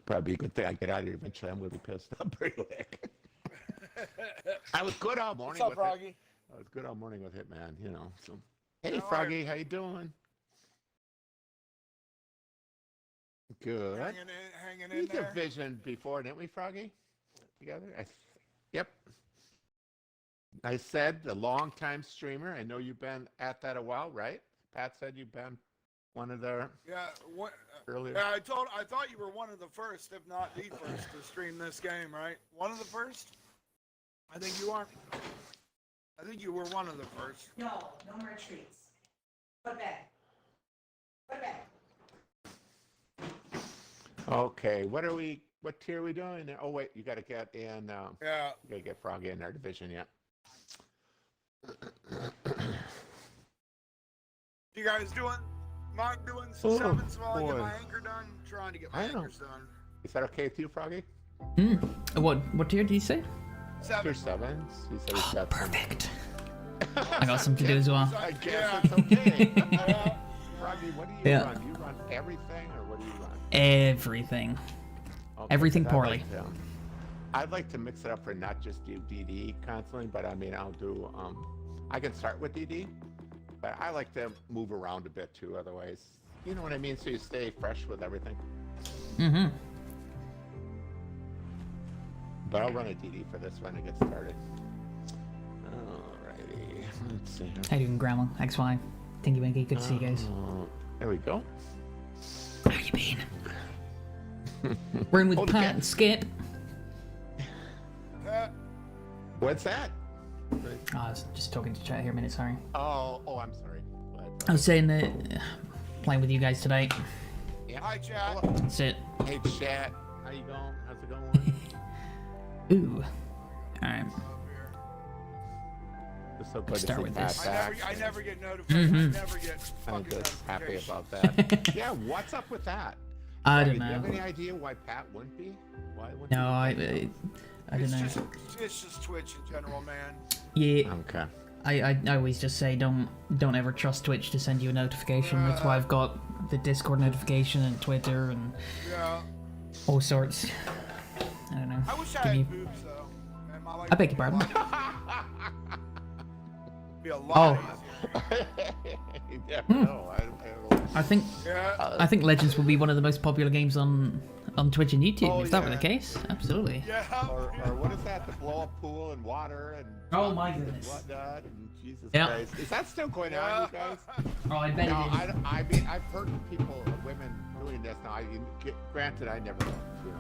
Probably a good thing I get out of here eventually. I'm going to be pissed up pretty quick. I was good all morning What's up, with Froggy? it. I was good all morning with it, man. You know. So, hey, How are Froggy, how you doing? Good. Hanging We in did there. Vision before, didn't we, Froggy? Together? Yep. I said the long-time streamer. I know you've been at that a while, right? Pat said you've been one of the Yeah, what? earlier. Yeah, I thought you were one of the first, if not the first, to stream this game, right? One of the first? I think you are. I think you were one of the first. No, no more treats. Put it back. Put it back. Okay, what tier are we doing? Oh wait, you got to get in. Yeah. You got to get Froggy in our division yet. You guys doing? Not doing some sevens while I get boy. my anchor done. Trying to get my I know. anchors done. Is that okay with you, Froggy? What tier did you say? Tier Seven. sevens. He said he's got some. Perfect. I got some to do as well. I guess Yeah. it's okay. Yeah. Froggy, what do you Yeah. run? Do you run everything, or what do you run? Everything. Okay, Everything 'cause poorly. I'd like to mix it up for not just do DD constantly, but I mean I'll do. I can start with DD, but I like to move around a bit too. Otherwise, you know what I mean. So you stay fresh with everything. Mm-hmm. But I'll run a DD for this one to get started. Alrighty, let's see. How you doing, Grandma? XY. Thank you, Winky. Good to see you guys. There we go. How you been? We're in with Hold it, Pat Cat. and Skip. What's that? I was just talking to chat here a minute, sorry. Oh, I'm sorry. I was saying that playing with you guys today. Yeah. Hi, chat. That's it. Hey, chat. How you going? How's it going? Ooh. Alright. It's so good Start to see with Pat this. back. I never get notified. I never get I'm fucking just happy notifications. about that. Yeah, what's up with that? I Do don't you have know. any idea why Pat wouldn't be? Why wouldn't No, he? I don't know. It's just Twitch in general, man. Yeah, Okay. I always just say don't ever trust Twitch to send you a notification. That's why I've got the Discord notification and Twitter and Yeah. all sorts. I don't know. I wish I Give had me- boobs though. And my life I beg your would pardon? be a lot easier. You never know. I don't know. I think Yeah. I think Legends will be one of the most popular games on Twitch and YouTube. Oh, if that were yeah. the case, absolutely. Yeah. Or what is that? The blow up pool and water and Oh my and goodness. whatnot and Jesus Yeah. Christ. Is that still going on, you guys? Oh, I bet No, it is. I mean I've heard people, women doing this now. Granted, I never, you know,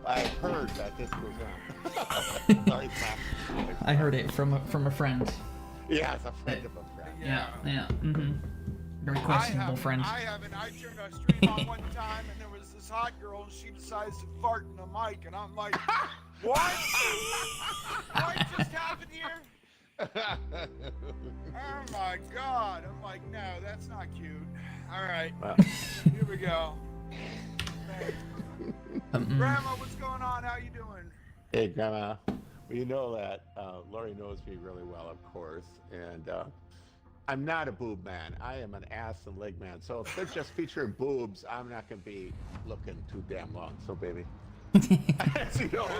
I've heard that this goes on. Sorry, Pat. I heard it from a friend. Yeah, it's a friend of a friend. Yeah, yeah. Mm-hmm. Very questionable friend. I haven't. I turned our stream on one time and there was this hot girl and she decides to fart in the mic and I'm like, what? What just happened here? Oh my god. I'm like, no, that's not cute. Alright, Well, here we go. Grandma, what's going on? How you doing? hey, Grandma. Well, you know that Lori knows me really well, of course, and I'm not a boob man. I am an ass and leg man. So if they're just featuring boobs, I'm not gonna be looking too damn long. So, baby, she knows.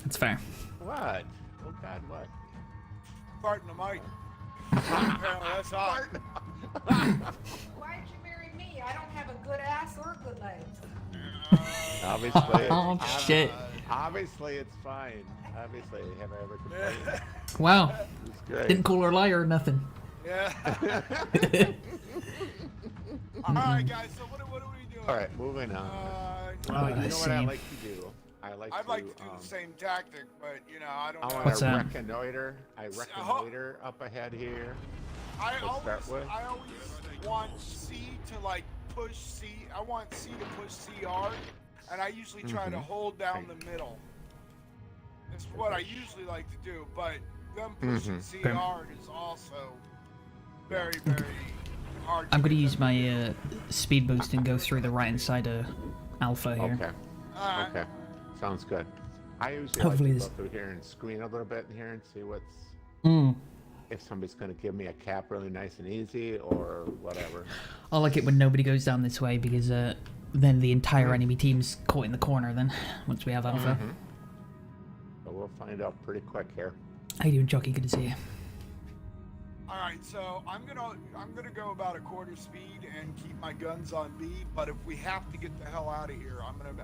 That's fair. What? Oh God, what? Fart in the mic. Apparently that's hot. Why'd you marry me? I don't have a good ass or good legs. Obviously, Oh shit! obviously it's fine. Obviously, have I ever complained? Wow, It's great. didn't call her a liar or nothing. Yeah. Alright guys, so what are we doing? All right, moving on. Oh, you know what I same. like to do? I'd like to do the same tactic, but you know, I don't I know. want What's to that? reconnoiter. I reconnoiter up ahead here. I start with? always want C to like push C. I want C to push CR, and I usually try to hold down the middle. That's what I usually like to do, but them pushing CR is also very, very hard. I'm to gonna get use them to my do. speed boost and go through the right hand side of Alpha here. Okay. Alright. Okay. Sounds good. I usually Hopefully like to this- go through here and screen a little bit in here and see what's. Mm. if somebody's going to give me a cap really nice and easy or whatever. I like it when nobody goes down this way because then the entire enemy team's caught in the corner then, once we have Alpha. So we'll find out pretty quick here. How you doing, Jockey? Good to see you. All right, so I'm gonna go about a quarter speed and keep my guns on B. But if we have to get the hell out of here,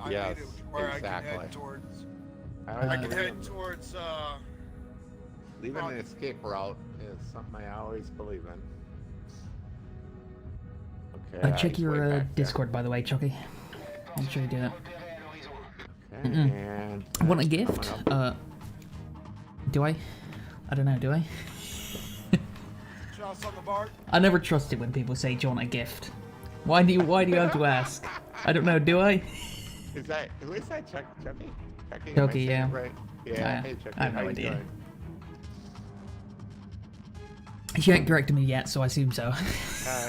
I Yes, made it where I can exactly. head towards. I I always can believe head towards. leaving an escape route is something I always believe in. Okay. Check he's your way back there. Discord, by the way, Chucky. Make sure you do that. Okay, and Want a coming gift? up. Do I? I don't know, do I? shots on the bar. I never trust it when people say, do you want a gift? Why do you have to ask? I don't know, do I? Who is that? Chucky? Chucky? Am I Chucky, saying yeah. it right? Yeah. Hey, Chucky. I have how no you idea. doing? She ain't corrected me yet, so I assume so.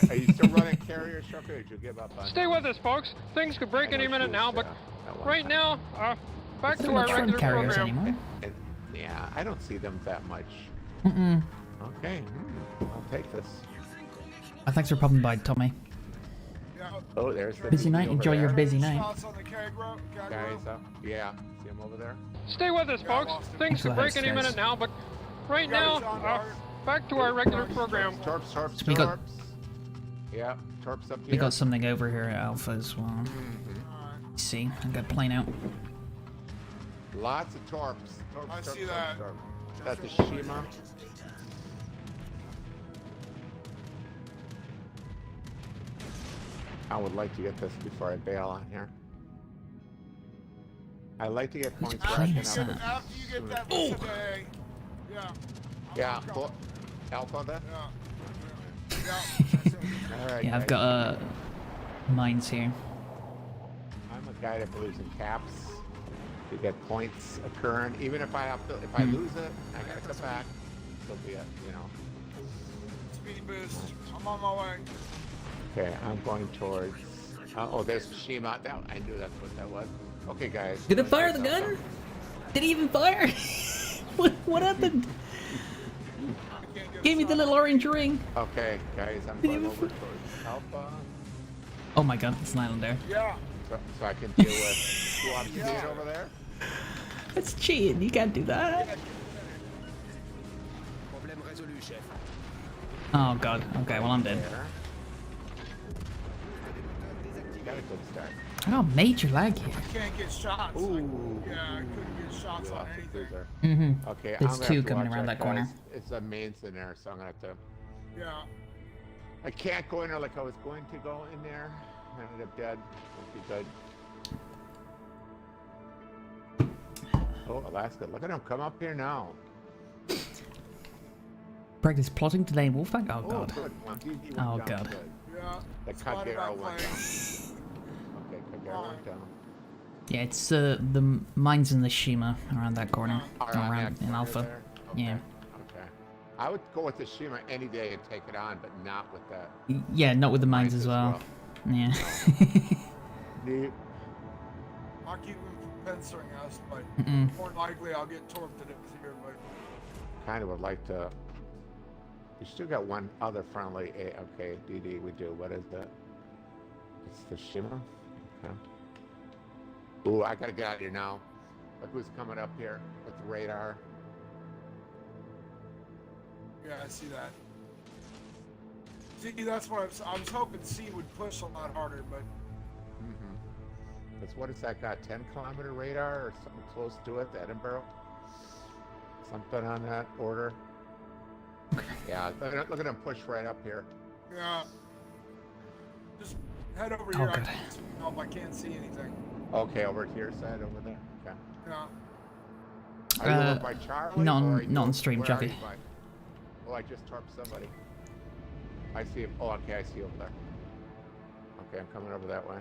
Are you still running carrier, Chucky, or did you give up on Stay with us, folks. Things could break any minute now, but right now, back There's to not our much front regular carriers program. anymore. Yeah, I don't see them that much. Okay, I'll take this. Thanks for popping by, Tommy. Yeah. Oh, there's the Busy DD night. over Enjoy your there. busy night. Shots on the keg row. Guys, yeah, see him over there? Stay with us, Yeah, I folks. lost him. Things could break Thanks, any guys. minute now, but right Guys, now, on guard. back to our regular program. Torps. We got- Yeah, Torps up here. We got something over here at Alpha as well. Alright. Let's see, I got a plane out. Lots of Torps. Torps, I Torps, see Torps, that. Torps. That's the Shima. I would like to get this before I bail on here. I like to get points where I plane can is up that? it. After you get that listen to A. Yeah. Yeah, Alpha then? Yeah. All right. Yeah, I've guys. got mines here. I'm a guy that believes in caps. To get points occurring, even if I have to, if I lose it, I gotta come back. So be it, you know. Speed boost. I'm on my way. Okay, I'm going towards. Oh, there's Shima. I knew that's what that was. Okay, guys. Did it let's fire get the gun? something. Did he even fire? what happened? I can't get Gave me the shot. little orange ring. Okay, guys, I'm going over towards Alpha, Oh my god, it's an island there. Yeah. so I can deal with who I'm seeing over there. That's cheating, you can't do that. Oh god, okay, well I'm dead. There. Got a good start. I got major lag here. Can't get shots. Ooh. Yeah, I couldn't get shots We on lost the anything. cruiser. Mm-hmm. Okay, There's I'm gonna two have to coming watch around that corner. guys. It's a mains in there, so I'm gonna have to. Yeah. I can't go in there like I was going to go in there. I ended up dead. Won't be good. Oh, Alaska, look at him come up here now. Practice plotting today in Wolfpack? Oh god. Good one. He went Oh, down God. good. Yeah. The Spotted Kagero by went plane. down. Okay, Kagero went down. Yeah, it's the mines in the Shima around that corner. Around Around that in corner Alpha. there? Okay, Yeah. Okay. I would go with the Shima any day and take it on, but not with that. Yeah, not with the mines as well. Yeah. Neat. I'll keep him from pincer us, but Mm-mm. more likely I'll get torqued to death here. But Kind of would like to. We still got one other friendly. Okay, DD, we do. What is that? It's the Shima. Okay. Ooh, I gotta get out of here now. Look who's coming up here with the radar. yeah, I see that. See, that's what I was hoping C would push a lot harder, but Because what has that got? 10-kilometer radar or something close to it? Edinburgh? Something on that order? Yeah, look at him push right up here. yeah. Just head over Oh, here. good. I can't see anything. Okay, over to your side over there. Okay. Yeah. Are you over by Charlie? not on- or are you not on over- stream, where are Chucky. you by? Oh, I just torped somebody. I see him. Oh, okay, I see over there. Okay, I'm coming over that way.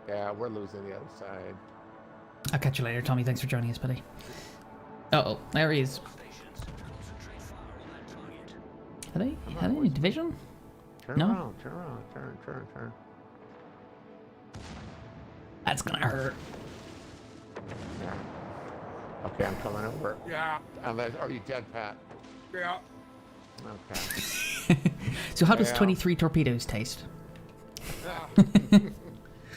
Yeah, we're losing the other side. I'll catch you later, Tommy. Thanks for joining us, buddy. Uh-oh, there he is. Are they in a division? Turn No? around, turn around, turn. That's gonna hurt. Yeah. Okay, I'm coming over. Yeah. Unless, are you dead, Pat? Yeah. Okay. So how does Yeah. 23 torpedoes taste?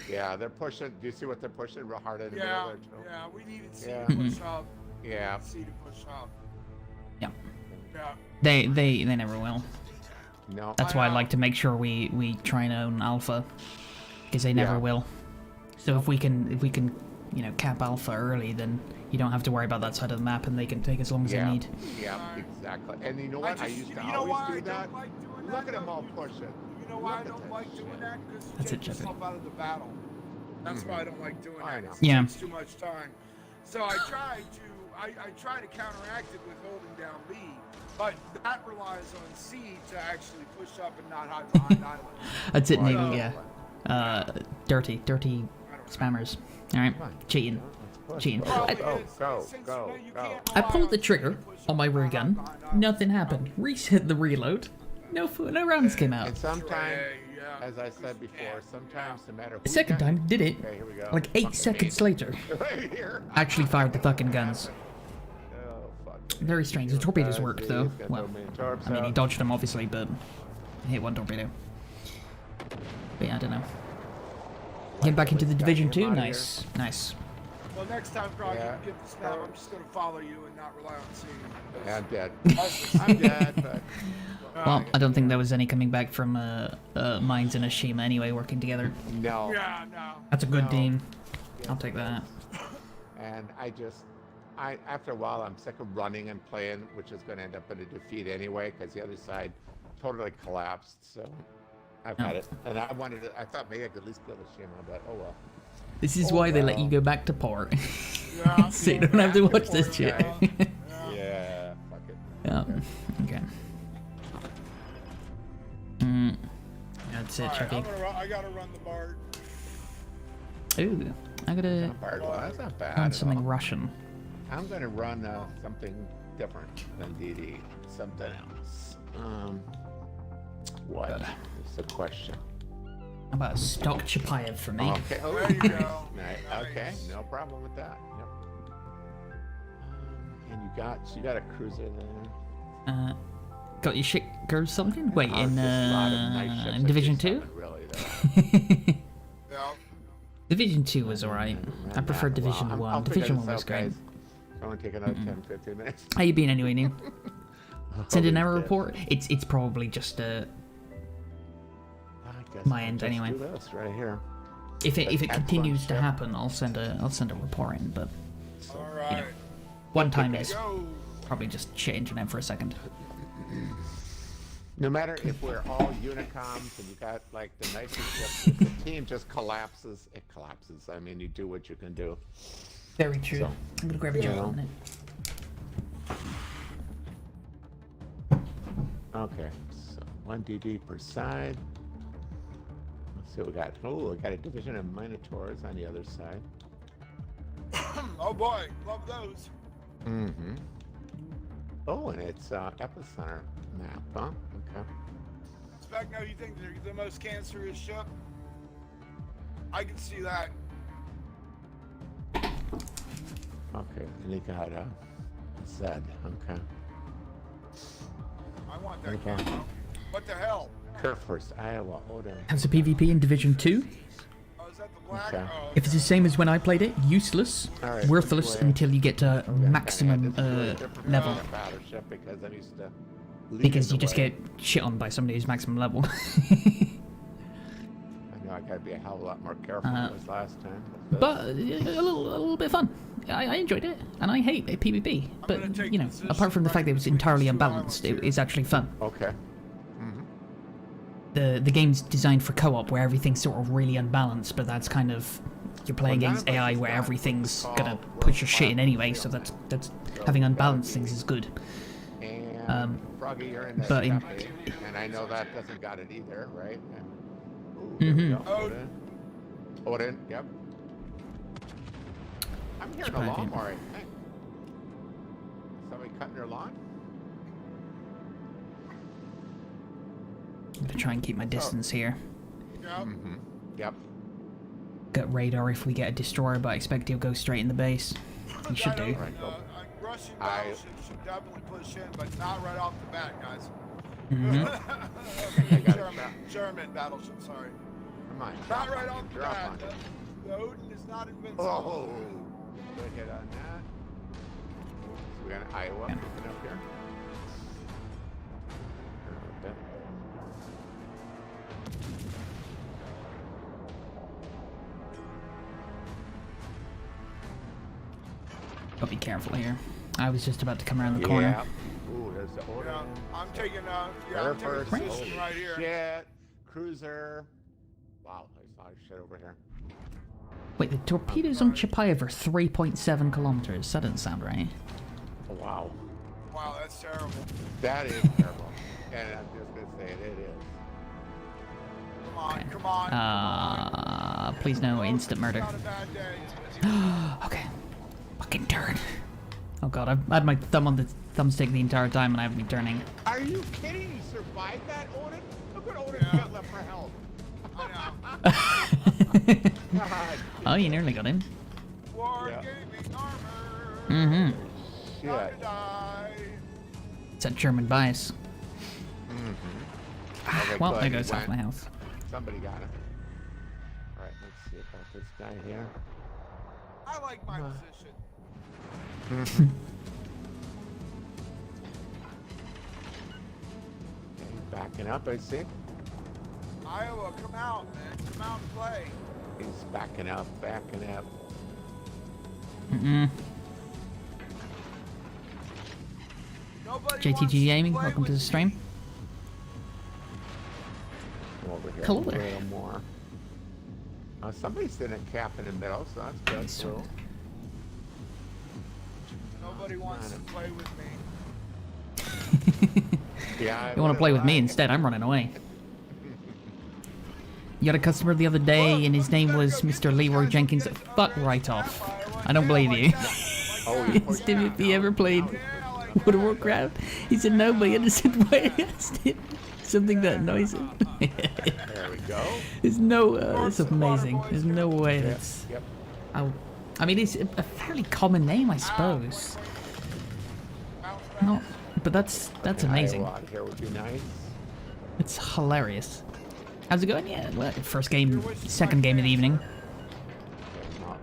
Yeah, they're pushing. Do you see what they're pushing real hard in the Yeah, middle there, Joe? yeah, we needed C Yeah. to push up. Yeah. C to push up. Yeah. Yeah. They never will. No. That's why I like to make sure we try and own alpha, because they never Yeah. will. So if we can you know cap alpha early, then you don't have to worry about that side of the map, and they can take as long as Yeah. they need. Yeah, exactly. And you know what? I used to you know why always I do that. don't like doing that? Look at them though? all pushing. You know why I don't like doing that? Because you That's take it, Jeffy. yourself out of the battle. That's why I don't like doing I that. know. 'Cause Yeah. It takes too much time. So I try to counteract it with holding down B, but that relies on C to actually push up and not hide behind island. That's it, Why? Navy. Yeah. Dirty spammers. All right, cheating. Cheating. Problem Go, is, go, since go, you go. can't I rely pulled the on trigger C to push on my up rear and gun. hide behind island. Nothing happened. Reset the reload. No rounds came out. And sometimes, Yeah. as I said before, sometimes no matter who The second you got- time, did it. Okay, here we go. Like 8 Fucking seconds me. later, Right here. actually fired the fucking guns. Oh, fuck. Very strange. The torpedoes worked though. He's got Well, so many torps I mean, he out. dodged them obviously, but he hit one torpedo. But yeah, I don't know. Getting back into the Division 2, nice, nice. Well, next time, Grog, Yeah. you get the snap, I'm just going to follow you and not rely on C. Yeah, I'm dead. I'm dead, but Well, I don't think there was any coming back from Mines and Ashima anyway, working together. no. Yeah, no. That's a good No. team. I'll take that. And after a while, I'm sick of running and playing, which is going to end up in a defeat anyway, because the other side totally collapsed. So I've had it, and I thought maybe I could at least kill the Shima, but oh well. This is Oh, why they let well. you go back to port. Yeah, So you don't have to watch this shit. Yeah, fuck it. Yeah. Okay. That's it, Alright, Chucky. I got to run the BART. Ooh, I gotta Not bad. Well, that's not bad. run at something all. Russian. I'm going to run something different than DD. Something else. What Good. is the question? How about a stock Chapayev for me? Okay. Oh, There you go. Nice. Okay. No problem with that. Yep. And you got a cruiser there. Got your shit or something? Wait, Oh, in just a lot of nice ships in like Division this 2? haven't Really, though. Yeah. Division 2 was alright. I prefer Division 1. I'll figure Division this 1 was out, great. guys. It's only take another 10, 15 minutes. How you been anyway, Neil? Send an Oh, error he's dead. report? It's probably just I guess my I'll end just anyway. do this right here. if it Excellent continues to ship. happen, I'll send a report in. But All right. one time is Go. probably just shit internet for a second. No matter if we're all unicoms and you got like the nicest ship, if the team just collapses, it collapses. I mean, you do what you can do. Very true. So, I'm gonna grab a you job know. on it. Okay, so 1 DD per side. Let's see what we got. Oh, we got a division of Minotaurs on the other side. Oh boy, love those. Mm-hmm. Oh, and it's epicenter map, huh? Okay. Spagno, you think they're the most cancerous ship? I can see that. Okay, and they got Z. Okay. I want that. Okay. Combo. What the hell? Kerfhurst, Iowa, Odin. How's the PvP in Division 2? Oh, is that the black? Okay. Oh, If it's the same as when I played it, useless, All right, worthless which way? until you get to Okay, I had maximum this really different level. battleship because I'm used to Because leading you just the way. get shit on by somebody who's maximum level. I know I gotta be a hell of a lot more careful than I was last time. But a little bit of fun. I enjoyed it, and I hate PvP. gonna But take you know, position apart from the fact that it was right entirely between these two unbalanced, islands it's actually fun. Okay. The game's designed for co-op where everything's sort of really unbalanced, but that's kind of you're playing Well, none against of us AI has where got everything's what we gonna call put your shit in world-class anyway. So field. that's So having we gotta unbalanced be- things is good. And Froggy, you're in that but in- company, and I know that doesn't got it either, right? And, ooh, there we Mhm. go. Odin, yep. I'm hearing a Surprising. lawnmower, I think. Somebody cutting their lawn? I'm gonna try and keep my distance here. yeah. Mm-hmm. Yep. Got radar if we get a destroyer, but I expect he'll go straight in the base. He should do. Right. Russian I- battleships should definitely push in, but not right off the bat, guys. German battleship, sorry. Come on. Not drop right on off it, the drop bat. on it. The Odin is not invincible. Oh, good hit on that. So we got an Iowa moving up here. Okay. I'll be careful here. I was just about to come around the corner. Yeah. Ooh, there's the Odin. Yeah, I'm taking Air I'm taking first. a position Holy right here. shit. Cruiser. Wow, I saw shit over here. Wait, the torpedoes on Chapayev are 3.7 kilometers. That doesn't sound right. Oh, wow. Wow, that's terrible. That is terrible. And I'm just gonna say it is. Come on, come on. Please no instant murder. Not a bad day. Okay. Fucking turn. Oh god, I've had my thumb on the thumbstick the entire time and I haven't been turning. Are you kidding? You survived that, Odin? Look what Odin got left for health. I know. God. Oh, you nearly got him. Wargaming armor. Mm-hmm. Not Shit. to die. It's that German bias. Okay, Well, good. there He goes half went. my health. Somebody got him. Alright, let's see about this guy here. I like my position. Okay, backing up, I see. Iowa, come out, man. Come out and play. He's backing up, backing up. Nobody JTG wants to Gaming, play welcome to with the stream. Come over here Hello a there. little more. Somebody's in a cap in the middle, so that's good. Nice Cool. one. Nobody wants to play with me. Yeah, You want to play with me instead? I'm running away. You had a customer the other day and his name was Mr. Leroy Jenkins. Fuck right off. I don't believe you. Oh, He asked him if he ever played World of Warcraft. He said no, but he understood why I asked him. Something that annoys him. There we go. There's no, it's amazing. There's no way that's... Yep. I mean, it's a fairly common name, I suppose. No, but that's amazing. Iowa out here would be nice. It's hilarious. How's it going? Yeah, well, first game, second game of the evening.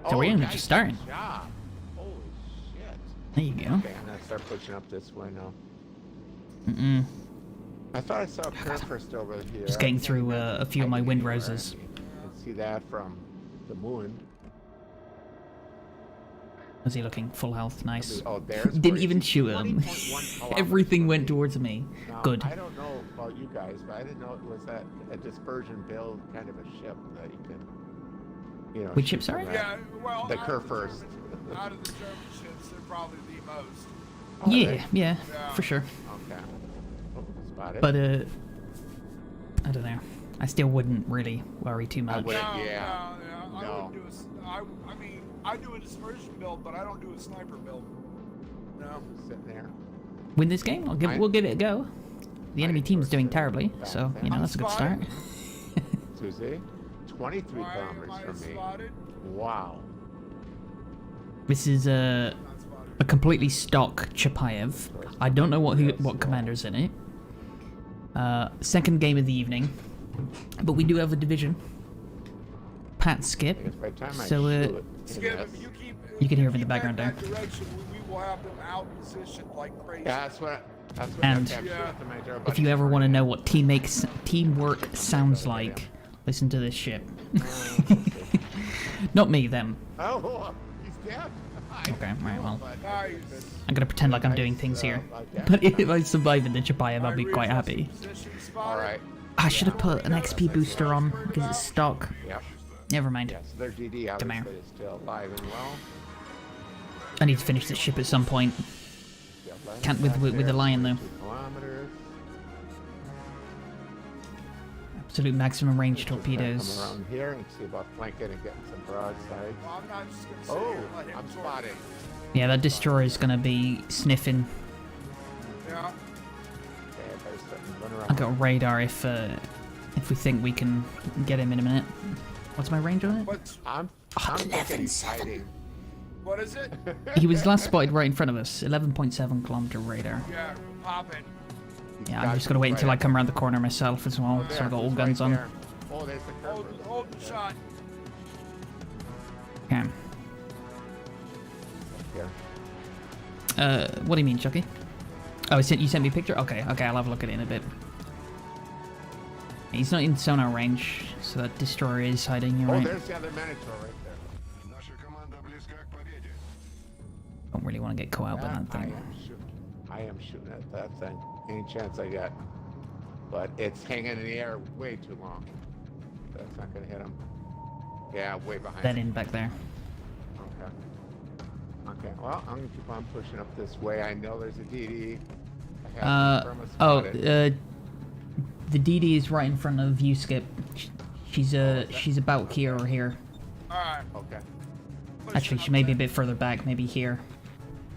So we're only just starting. Good job. Holy shit. There you go. Okay, I'm gonna start pushing up this way now. I thought I saw a Kerfer still over here. Just getting through a few of my wind roses. You can see that from the moon. How's he looking? Full health, nice. Oh, there's Didn't where even he's shoot him. 20.1 kilometers Everything from went me. towards me. Now, Good. I don't know about you guys, but I didn't know it was that a dispersion build kind of a ship that you can, you know. Which shoot ship, sorry? from Yeah, that. well, The out of Kerfers. Out of the German ships, they're probably the most. Oh, Yeah, they- yeah, Yeah. for sure. Okay. Oh, spotted. But I don't know. I still wouldn't really worry too much. wouldn't. No, Yeah. I No. wouldn't do a. I mean, I do a dispersion build, but I don't do a sniper build. No. Sitting there. Win this game? We'll give it a go. The enemy team's doing terribly, so you know that's a good start. Susie, 23 Why am kilometers I from me. spotted? Wow. This is Not spotted. a completely stock Chapayev. I don't know what commander's in it. Second game of the evening, but we do have a division. Pat Skip. I guess by the time I So, shoot it, Skip, that's- if you keep. You can hear him in keep the background heading there. that direction, we will have them out positioned like crazy. Yeah, that's what. That's what And I'm Yeah. If you ever want to know what teamwork sounds like, listen to this ship. Not me, them. Oh, he's dead. Okay, right, well. Nice. I'm gonna pretend like I'm doing things here. But if I survive in the Chapayev, I'll be quite happy. All right. I should have put an XP booster on because it's stock. Yep. Never mind. Yes, their DD Come here. obviously is still alive and well. I need to finish this ship at some point. Still alive Can't back with the there, lion though. 2 kilometers. Absolute maximum range Just gonna torpedoes. Come around here and see about flanking and getting some broadsides. Well, I'm not just gonna sit Oh, here and let him I'm torch. spotted. Yeah, that destroyer is gonna be sniffing. Yeah. Okay, there's something running around. I've got radar if we think we can get him in a minute. What's my range on it? What's I'm thinking he's hiding. what is it? He was last spotted right in front of us. 11.7 kilometer radar. Yeah, popping. Yeah, I'm just gonna wait until I come around the corner myself as well, so I got all guns on. Oh, there's the curve. Hold the shot. Okay. Here. What do you mean, Chucky? Oh, you sent me a picture? Okay, I'll have a look at it in a bit. He's not in sonar range, so that destroyer is hiding, you're right. There's the other Minotaur right there. Don't really want to get caught out by that thing. I am shooting at that thing. Any chance I get. But it's hanging in the air way too long. That's not gonna hit him. Yeah, way behind. That in back there. Okay. Okay, well, I'm gonna keep on pushing up this way. I know there's a DD. The DD is right in front of you, Skip. She's about here or here. Alright. Okay. Actually, she may be a bit further back, maybe here.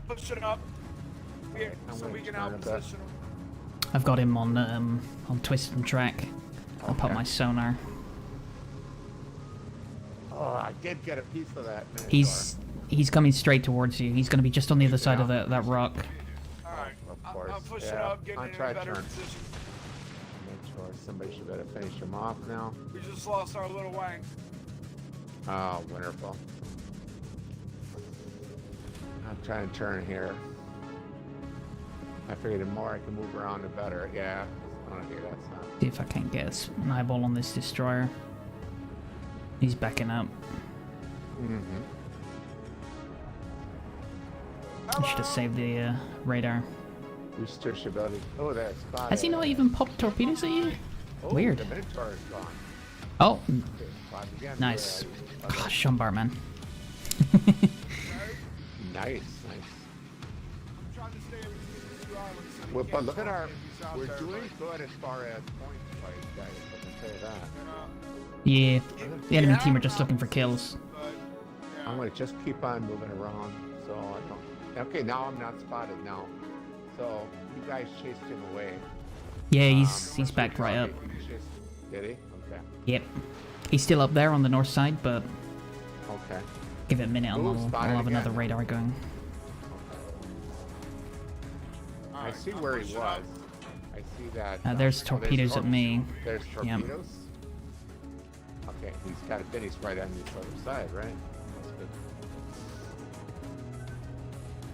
Push it up. Here, so we can out position him. I've got him on twist and track. I'll pop my sonar. Oh, I did get a piece of that. He's coming straight towards you. He's going to be just on the other side of that rock. Alright. Of course. I'm pushing up, getting in a better turn. position. Make sure somebody should better finish him off now. We just lost our little wang. Oh, wonderful. I'm trying to turn here. I figured the more I can move around, the better. Yeah. Okay, that's not. See if I can't get an eyeball on this destroyer. He's backing up. Mm-hmm. I should have saved the radar. Booster ability. Oh, that's spotted. Has he not even popped torpedoes at you? Oh, Weird. The Minotaur is gone. Oh, Okay, spotted again. nice. Where are you? Gosh, Shumbart, man. Nice. I'm trying to stay between the two islands. So we Well, can't but look at fall our. if he's out We're there, doing but, good as far as points wise, guys. I can say that. Yeah, the enemy team are have just looking for kills. but, yeah. I'm gonna just keep on moving around, so I don't. Okay, now I'm not spotted now. So you guys chased him away. Yeah, he's backed right up. Did he? Okay. Yep. He's still up there on the north side, but Okay. give it a minute and Ooh, I'll spotted have another again. radar going. I Alright, see I'm where he pushing was. up. I see that. There's torpedoes at me. There's Yep. torpedoes. Okay, he's got a finish right on this other side, right? That's good.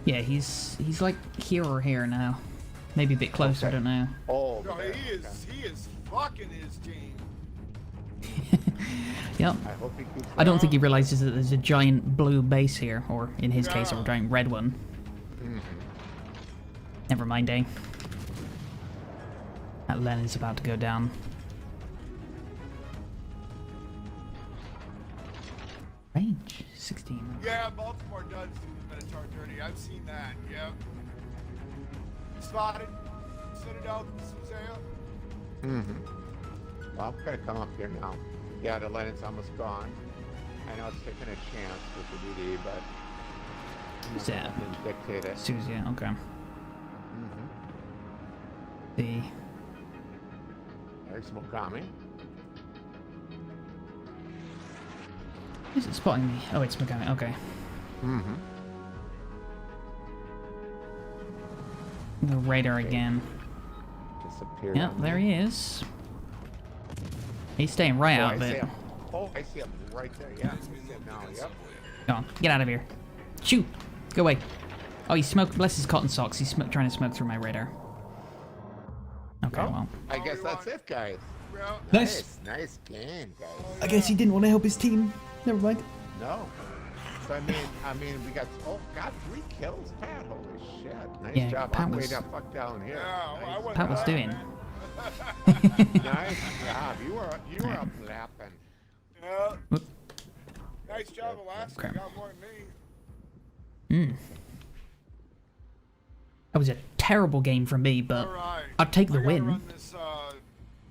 Yeah, he's like here or here now. Maybe a bit closer, I Okay. don't know. Oh, No, there, he is fucking his team. Yep. I hope he keeps. I don't think he realizes that there's a giant blue base here, or in his case, a Yeah. giant red one. Mhm. Never mind, eh? That Len is about to go down. Range 16. Yeah, Baltimore does do the Minotaur dirty. I've seen that. Yep. Spotted. Citadel, Suzanne. Mm-hmm. Well, I'm gonna come up here now. Yeah, the Lennon's almost gone. I know it's taking a chance with the DD, but I'm Who's not that? gonna let him dictate it. Susie, okay. Mm-hmm. The There's smoke coming. is it spotting me? Oh, it's mechanic. Okay. Mm-hmm. The radar again. Disappeared. Yep, on there me. he is. He's staying right Oh, out, I but see him. Oh, I see him right there. Yeah, I see him now. Yep. go on, get out of here. Shoot, go away. Oh, he smoked. Bless his cotton socks. He's trying to smoke through my radar. Okay, Oh, well. I guess that's it, guys. Well, Nice. Nice game, guys. I guess he didn't want to help his team. Never mind. No. So I mean, we got got 3 kills, Pat. Holy shit! Nice Yeah, job. Pat I'm way was- the fuck down here. yeah, I went Pat was back, doing. man. Nice job. You were up lapping. Yeah. Whoop. Nice job, Alaska. Okay. Got more than me. That was a terrible game from me, but All right. I'll take the I gotta win. run this,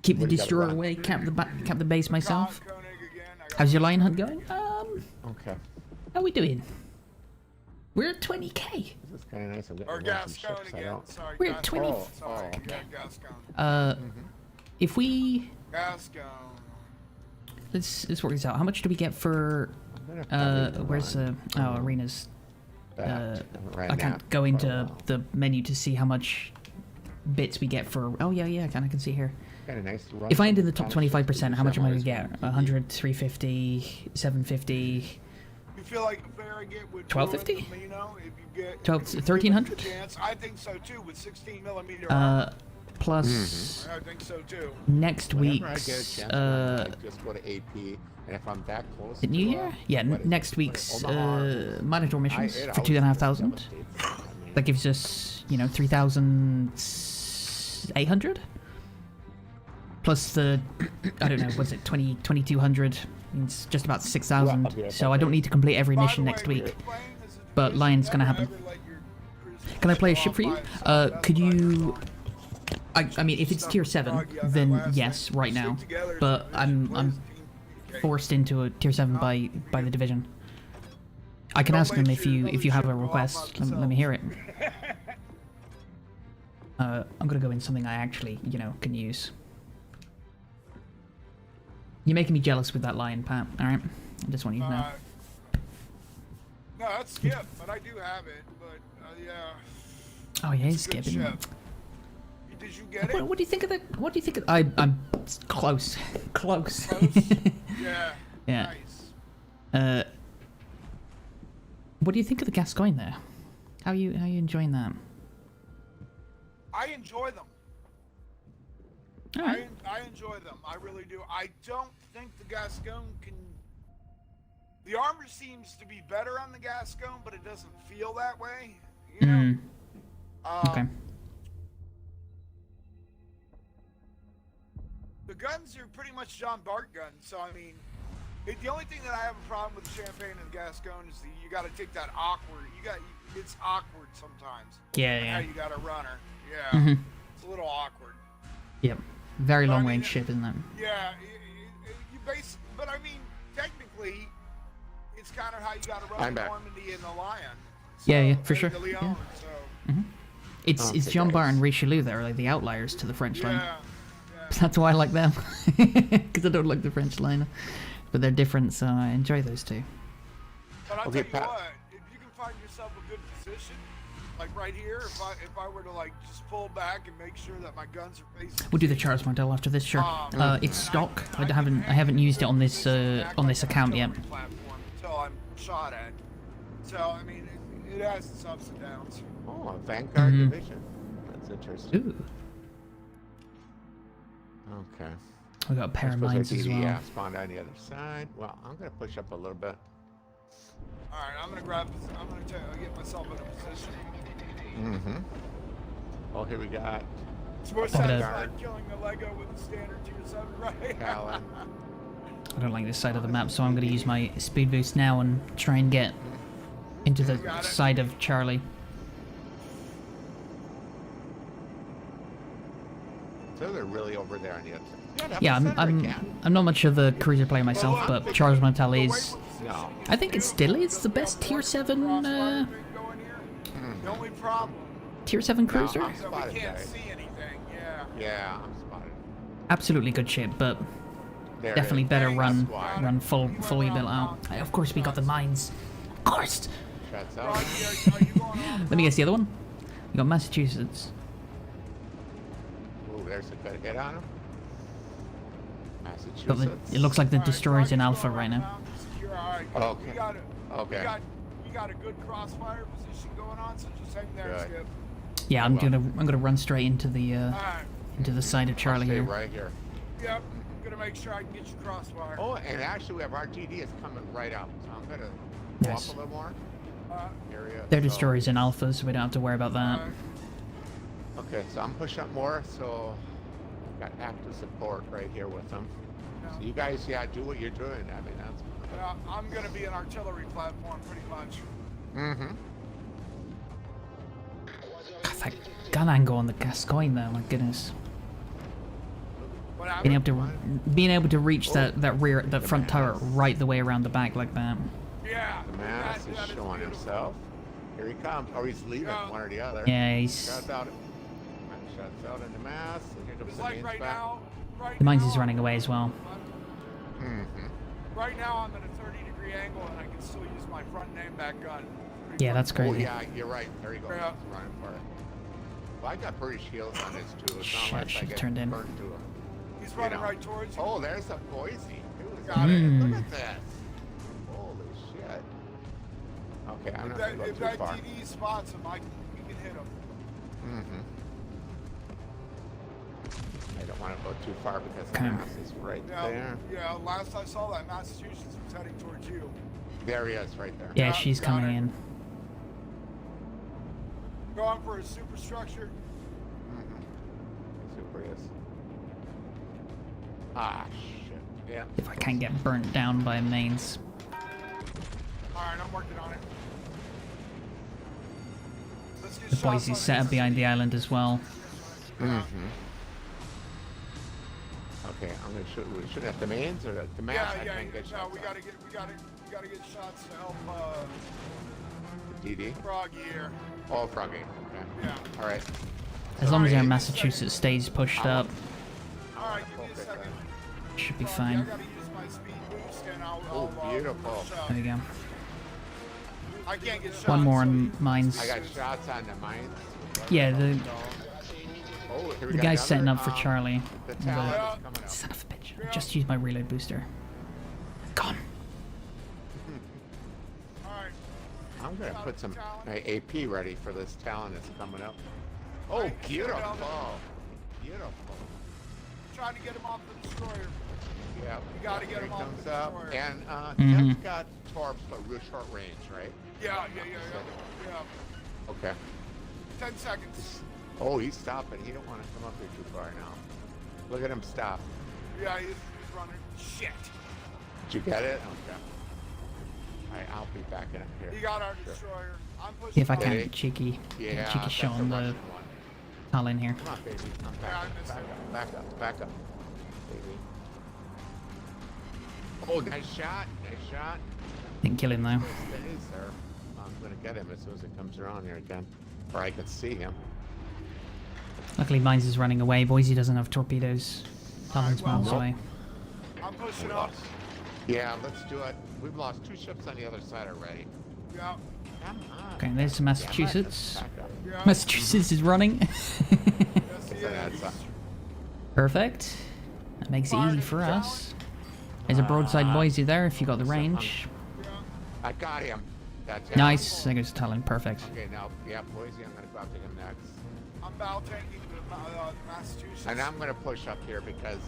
Keep the What do you gotta destroyer run? away. Cap the base myself. Koenig again. I got How's your lion hunt going? Okay. How we doing? We're at 20k. This is kind of nice. I'm getting Or to run some Gascon ships. I again. don't. Sorry, We're at Gascon. 20. Sorry, Oh, yeah, Gascon. If we Gascon. let's work this out. How much do we get for I'm gonna probably where's run arenas? back right I now can't go for a into while. the menu to see how much bits we get for. Oh yeah, kind of can see here. Kind of nice to run. If I end in the top 25%, how much am I gonna get? 100, 350, 750. You feel like a Farragut would 1250? ruin the Camino if you get 1300? chance? I think so too, with 16 millimeter. Plus I think so too. next Whenever I week's get a chance to run, I just go to AP, and if I'm that close. the New to, Year? Yeah, what is next it? week's Omaha, Minotaur missions it for always 2,500. devastates me. I mean, That gives us, 3,800? Plus the, I don't know, what's it, 2200? It's just about 6,000. Well, yeah, So I don't need to complete every By the mission way, next when week. you're playing as a But division, Lion's gonna never, happen. ever let your cruise Can I play a go ship off for you? by itself. That's Could what you... I'm I mean, if it's tier 7, then yes, right now. But I'm forced into a tier 7 by the division. I can ask them if you have a request. Let me hear it. I'm gonna go in something I actually, can use. You're making me jealous with that Lion, Pat. Alright? I just want you to know. No, that's Skip, but I do have it. But yeah. Oh yeah, he's It's a good skipping. ship. Did you get it? What do you think of that? What do you think of... I'm close. Close. Close? Yeah. Yeah. Nice. What do you think of the Gascoigne there? How you enjoying that? I enjoy them. Alright. I enjoy them. I really do. I don't think the Gascoigne can. The armor seems to be better on the Gascoigne, but it doesn't feel that way. You know. Okay. The guns are pretty much John Bart guns, so I mean, the only thing that I have a problem with the Champagne and the Gascoigne is you got to take that awkward. It's awkward sometimes. Yeah, How yeah. you got to run her. Yeah. It's a little awkward. Yep. Very But I long mean, range ship, isn't it? Yeah, but I mean, technically, it's kind of how you got to run I'm the back. Normandy and the Lion. Yeah, for and sure. The Leon, Yeah. so It's Okay, Jean Bart guys. and Richelieu that are like the outliers to the French line. yeah. That's why I like them. Because I don't like the French line. But they're different, so I enjoy those two. But I'll Okay, tell you Pat. what, if you can find yourself a good position, like right here, if I were to like just pull back and make sure that my guns are facing. We'll do the Charles Martel after this, sure. It's stock. I haven't used it on this account yet. Platform until I'm shot at. So I mean, it has its ups and downs. Oh, a Vanguard division. That's interesting. Ooh, Okay. we got a pair of Suppose I mines as DD, well. Yeah, spawned on the other side. Well, I'm gonna push up a little bit. All right, I'm gonna get myself in a position. Mm-hmm. Oh, here we got It's more gonna- satisfying killing the Lego with the standard tier 7, right? Callan. I don't like this side of the map, so I'm going to use my speed boost now and try and get into the Got it. side of Charlie. So they're really over there on the other side. Yeah, I'm not much of a cruiser player myself, but Charles Martel is. No. I think it still is the best tier 7 The only problem tier 7 cruiser. I'm is that spotted, we can't guys. see anything. Yeah. Yeah, I'm spotted. Absolutely good ship, but There it definitely is. better That's run why. fully built out. Of course, we got the mines. Of course. Shuts Roger, out. are you going on? Let me guess the other one. We got Massachusetts. Ooh, there's a good hit on him. Got the, Massachusetts. it looks like the Alright, destroyer's in Roger's Alpha going right now. around to secure. Alright, Okay. We got Okay. we got a good crossfire position going on, so just hang there, Good. Skip. Yeah, I'm well. gonna run straight into the Alright. side of Charlie Stay here. right here. Yep. I'm gonna make sure I can get you crossfire. Oh, and actually we have RTD is coming right up. So I'm gonna go Nice. up a little more. Area. Their so- destroyer's in Alpha, so we don't have to worry about that. Okay, so I'm pushing up more, so got active support right here with them. So you guys, yeah, do what you're doing. I mean, that's. I'm gonna be an artillery platform pretty much. Mm-hmm. God, that gun angle on the Gascoigne there, my goodness. What Being happened? able to reach that front turret right the way around the back like that. Yeah. The mass that is is showing beautiful. himself. Here he comes. Oh, he's leaving. Yeah. One or the other. Yeah, he's Shuts out. Shuts out in the mass. And here comes It's the like mains right back. now. Right the mines now, is running away as well. Mm-hmm. Right now, I'm at a 30-degree angle, and I can still use my front name back gun. Yeah, that's Oh crazy. yeah, you're right. There you go. Yeah. He's running for it. I got British shields on this too. It's Shit, not like I should've get turned in. burned to a, He's you running know. right towards you. Oh, there's a Boise. Got it. Look at this. Holy shit. Okay, I'm not gonna go If too that far. DD spots him, we can hit him. Mm-hmm. I don't want to go too far because the Okay. mass is right there. Yeah, last I saw that, Massachusetts was heading towards you. There he is, right there. Yeah, Yeah, she's got coming it. in. Going for a superstructure. Mm-hmm. Super is. Ah, shit. Yeah. If I can't get burnt down by mains. Alright, I'm working on it. Let's get The shots Boise's on set up his- behind the island as well. Mm-hmm. Okay, I'm gonna shoot. We shoot at the mains or the mass. Yeah, I yeah, can't get no, shots we on. gotta get shots to help DD. Froggy here. Oh, Froggy. Okay. Yeah. All right. As long as our Sorry, Massachusetts stays pushed up, Alright, give me a Focus second. should be Froggy, I fine. gotta use my speed boost and I'll Oh, beautiful. push up. There we go. I can't get shots. One more so on mines. I got shots on the mines. Yeah, the Oh, here we the got guy's setting another, up for Charlie. The But- talent is coming up. Son of a bitch. Just use my reload booster. Gone. Alright. I'm gonna put some my AP ready for this talent that's coming up. Oh, Right, beautiful. down. Beautiful. Trying to get him off the destroyer. Yeah. You gotta get Here him off comes the up. destroyer. And Mhm. Jeff's got torps, but real short range, right? Yeah. Okay. 10 seconds. Oh, he's stopping. He don't want to come up here too far now. Look at him stop. Yeah, he's running. Shit. Did you get it? Okay. Alright, I'll be backing up here. He got our Sure. destroyer. I'm pushing. See if I up. can Ready? get cheeky. Yeah, Cheeky that's shot a on the Russian one. Talon here. Come on, baby. I'm Yeah, I back up, missed back it. up, back up, back up, baby. Oh, nice shot, nice shot. Didn't kill him though. Stays there. I'm gonna get him as soon as it comes around here again, or I can see him. Luckily, Mines is running away. Boise doesn't have torpedoes. Talon's well, miles nope. away. I'm pushing We up. lost. Yeah, let's do it. We've lost 2 ships on the other side already. Yeah. Come on. Okay, there's some Massachusetts. Back up. Yeah. Massachusetts is running. Yes, he So that's is. Perfect. That makes it easy for us. There's a broadside Boise there if you got the range. Yeah. I got him. That's it. Nice. There goes Talon. Perfect. Okay, now, yeah, Boise, I'm gonna go after him next. I'm bow tanking the Massachusetts. And I'm gonna push up here because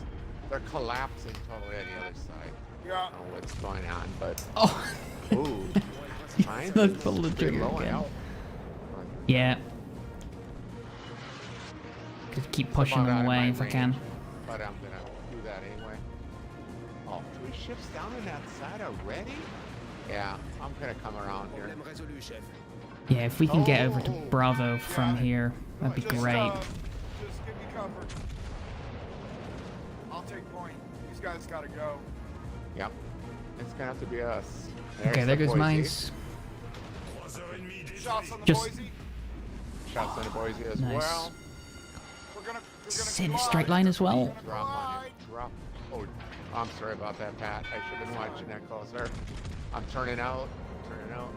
they're collapsing totally on the other side. Yeah. I don't know what's going on, but Oh. ooh, mine Look, is pull the pretty trigger low again. out. Yeah. Just keep pushing About out them of my away if I range, can. But I'm gonna do that anyway. Oh, 3 ships down on that side already? Yeah, I'm gonna come around here. Yeah, if we can get over to Oh. Bravo from Yeah. here, that'd be Just, great. just give me cover. I'll take point. These guys gotta go. Yep. It's gonna have to be us. Okay, there the goes Boise. Mines. Shots on the Just- Boise. Shots on the Boise as Nice. well. We're gonna Sit in a collide. straight line as well. We're gonna Drop on collide. you. Drop. Oh, I'm sorry about that, Pat. I should have been watching that closer. I'm turning out. Turning out.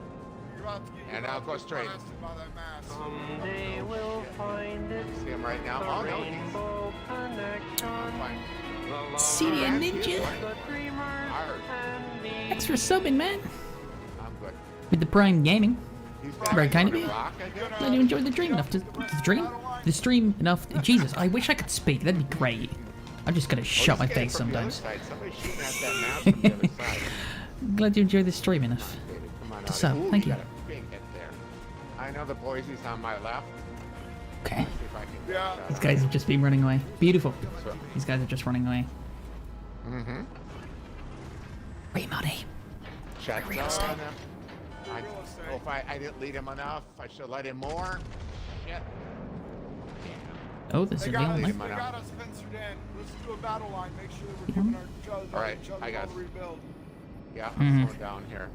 You're about to get, And you're I'll about go to get straight. blasted by that mass. Someday we'll find it. See him right now. The Oh, no, he's rainbow connection. I'm fine. The CD and Thank you. Ninja. the dreamers Hard. and the Thanks for subbing, man. I'm good. With the Prime Gaming. He's Very kind of on you. a rock, I guess. Glad you enjoyed the dream enough to the dream. The stream enough. Jesus, I wish I could speak. That'd be great. I'm just gonna shut my He's getting face from the other sometimes. side. Somebody's shooting at that map from the other side. Glad you enjoyed the stream enough. Baby, come on What's out. up? Ooh, Thank you. got a big hit there. I know the Boise's on my left. Okay. See if I can get Yeah. a shot These on guys have just been running away. Beautiful. So- These guys are just running away. Mm-hmm. Wait, money. Check real on estate. him. I, Real estate. oh, if I didn't lead him enough, I should let him more. Shit. Oh, there's They a got, deal us, on they there. got us fenced in. Let's do a battle line. Make sure we're giving All right, each other I got all the rebuild. Yeah, Mhm. I'm slowing down here.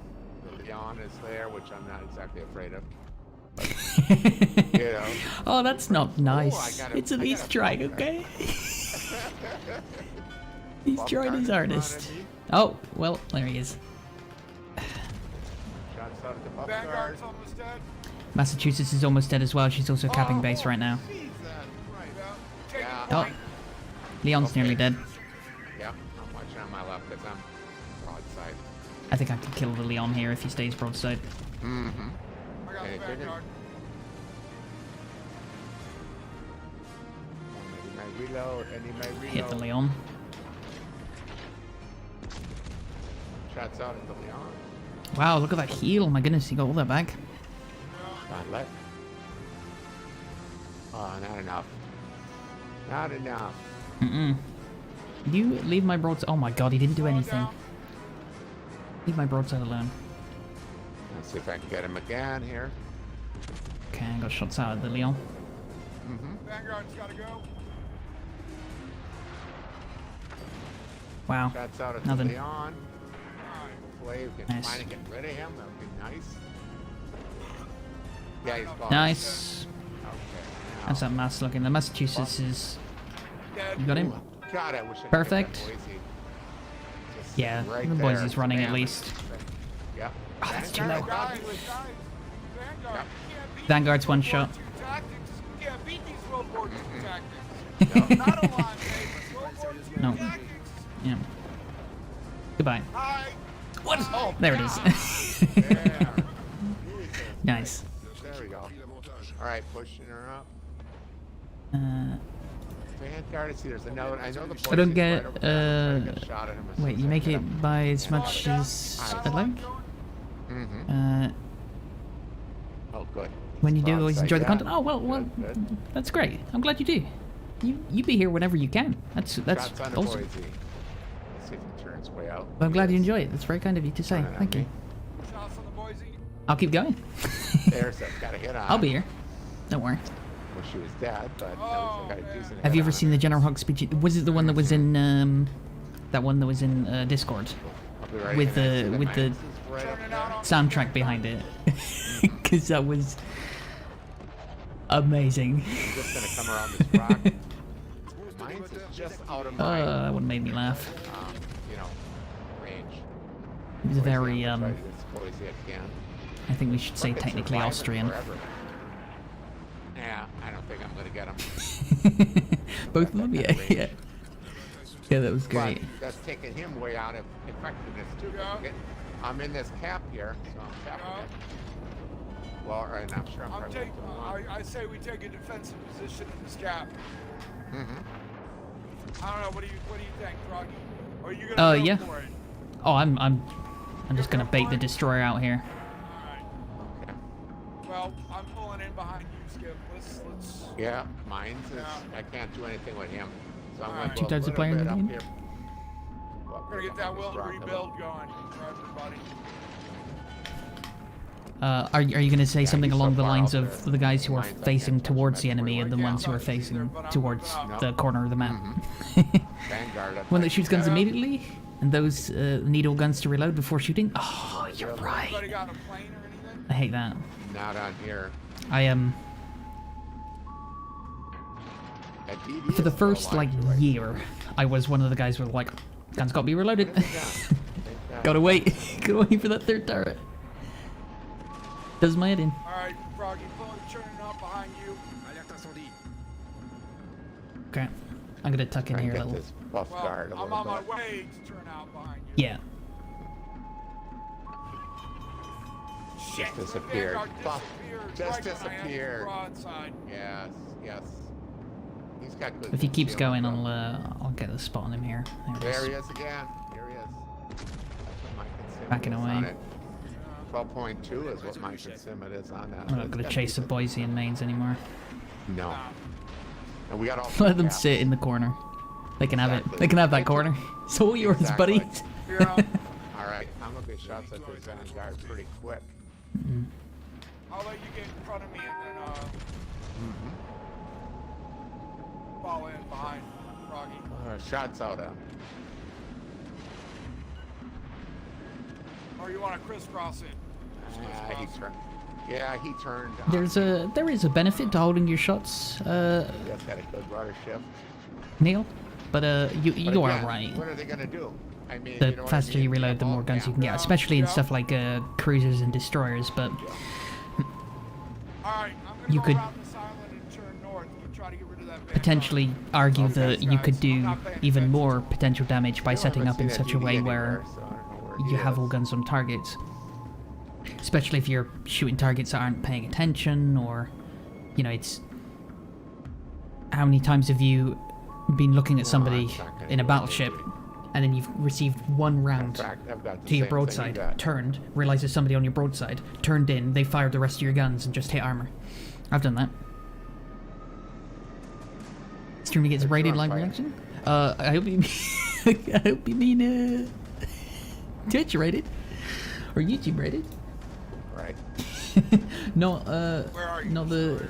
The Leon is there, which I'm not exactly afraid of. You know. Oh, that's not nice. got a- It's an I got a Easter egg, bump okay? He's Bump trying his guard in hardest. front of me. Oh, well, there he is. Shots out at the buff guard. Vanguard's almost dead. Massachusetts is almost dead as well. She's also capping base right now. Jesus Oh, Leon's nearly dead. Yeah, I'm watching on my left because I'm broadside. I think I could kill the Leon here if he stays broadside. Mm-hmm. I got Okay, the good. Vanguard. I need my reload. I need my reload. Hit the Leon. Shots out at the Leon. Wow, look at that heal. My goodness, he got all that back. God, let. Oh, not enough. Not enough. Mm-mm. You leave my broadside. Oh my god, he didn't do anything. Leave my broadside alone. Let's see if I can get him again here. Okay, I got shots out at the Leon. Mm-hmm. Vanguard's gotta go. Wow. Shots out at Nothing. the Leon. Hopefully we can Nice. finally get rid of him. That would be nice. Yeah, he's gone. Nice. Okay. Now. How's that mass looking? The Massachusetts is... Dead. You got him? God, I wish I could Perfect. get that Boise. Just Yeah, right the there. Boise's running at Bam. least. Yep. Oh, that's too Vanguard, low. Guys, God, Vanguard, Yep. you can't beat Vanguard's these one World War shot. II tactics. You can't beat these World War II tactics. Not a lot, baby. World War II No. tactics. Yeah. Goodbye. Hi. What? Oh, There it is. There. Nice. There we go. All right, pushing her up. Uh, Vanguard, see, there's another. I know the I don't Boise's get, right over there. I'm trying to get a shot at him as soon wait, as you I make get it him. by as much as I'd like? Mm-hmm. Oh, good. When you do, always Broadside, enjoy the yeah. content. Oh, well, Good. that's great. I'm glad you do. You be here whenever you can. That's Shots on the awesome. Boise. Let's see if it turns way out. Well, I'm glad you enjoy it. That's very kind of you to say. Turning on Thank you. me. Shots on the Boise. I'll keep going. There's that. Got a hit on. I'll be here. Don't worry. Wish she was dead, but at least I got a decent Have hit you ever on seen her. the General Hog speech? Was it the one that was in that one that was in Discord I'll be right with in. I see the with the Maxes right up Turning there. out on soundtrack behind it? Because that was amazing. I'm just gonna come around this rock. Mine's is just out of my, That one made me laugh. you know, range. It was very I'm gonna try this Boise again. I think we should say Look, it's technically surviving Austrian. forever. Yeah, I don't think I'm gonna get him. Both of them, yeah, yeah. Yeah, that was great. But that's taking him way out of effectiveness too. 'Cause Yeah. I'm in this cap here, so I'm tapping it. Well, and I'm sure I'm I'm probably taking. doing one. I say we take a defensive position in this gap. I don't know. What do you think, Froggy? Are you gonna go Yeah. for it? Oh, I'm just gonna bait the destroyer out here. All right. Okay. Well, I'm pulling in behind you, Skip. Let's. Yeah, mine's is, Yeah. I can't do anything with him. So I'm Alright. gonna Two go a types of little player in bit the up game? here. Well, We're gonna get behind that this will to rock a little. rebuild going for everybody. Are you gonna say Yeah, something he's so along the far lines out of there. the guys who are Mine's I facing can't touch him towards the anyway enemy and the right ones who now. are facing But I'm towards moving up. the corner of the map? Vanguard up One there. that shoots guns Yeah. immediately, and those need all guns to reload before shooting. Oh, you're Anybody right. got a plane or anything? I hate that. Not on here. I am That DD for the is still first alive, like too, right? year, I was one of the guys who were like, guns got to be reloaded. What is that? Take that. Gotta wait. Gotta wait for that third turret. Does my head in. All right, Froggy, turning up behind you. Okay. I'm gonna tuck in Try and here a get little. this buff Well, guard a I'm little on my bit. way to turn out behind you. Yeah. Shit. Just disappeared. Vanguard Fuck. disappeared. Just right behind you, disappeared. Broadside. Yes, yes. He's got good If he keeps concealment, going, though. I'll get the spot on him here. There There it he is. is again. Here he is. That's what my consummate Backing is away. on it. 12.2 is what my consummate is on that. I'm not gonna chase the Boise and mains anymore. No. And we got all Let them caps. sit in the corner. They can have it. Exactly. They can have that corner. It's all yours, Exactly. buddy. Yeah. All right, I'm gonna get shots at this Vanguard pretty quick. I'll let you get in front of me and then fall in behind Froggy. Shots out at him. Or you want to crisscross it? Just He crisscross. turned. Yeah, he turned. on me. There is a benefit to holding your shots, He just had a good rudder shift. Neil. But you But are again, right. What are they gonna do? I mean, The you know what I faster mean? you reload, the Yeah, more guns yeah. you can get, especially in stuff like cruisers and destroyers. But All right, I'm gonna You go could- around this island and turn north and try to get rid of that potentially argue that you could do Not paying even attention. more potential damage by I setting haven't up in seen such a that way DD where anywhere, so I don't know where he you have is. all guns on targets. Especially if you're shooting targets that aren't paying attention, or, you know, it's... How many times have you been looking at somebody it's not gonna in a do battleship, anything. and then you've received one In round fact, I've got the to your same thing you broadside, got. turned, realised there's somebody on your broadside, turned in, they fired the rest of your guns and just hit armor. I've done that. Streamer gets What's rated wrong, live Fire? reaction? I hope you I hope you mean Twitch rated. Or YouTube rated. Right. No, Where are you, not the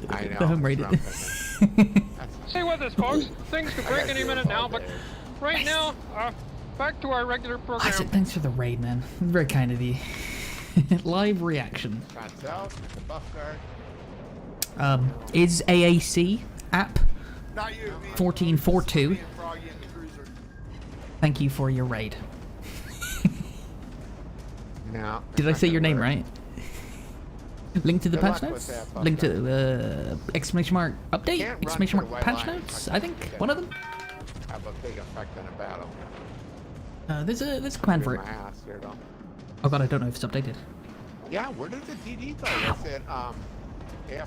I know. the home rated. Stay with us, folks. Things could break any minute now, but right now, back to our regular I program. said thanks for the raid, man. Very kind of you. Live reaction. Shots out. The buff guard. Is AAC app Not you, me. 1442. Me and Froggy and the cruiser. Thank you for your raid. No. Did I say your name right? Link to the Good patch luck notes? with that, Link to the exclamation mark update? Can't run Exclamation to the mark white patch line. notes? I think one of them. Have a big effect on a battle. There's a command for My it. ass here, though. Oh god, I don't know if it's updated. Yeah, where did the DD go? Was it AFK? Yeah.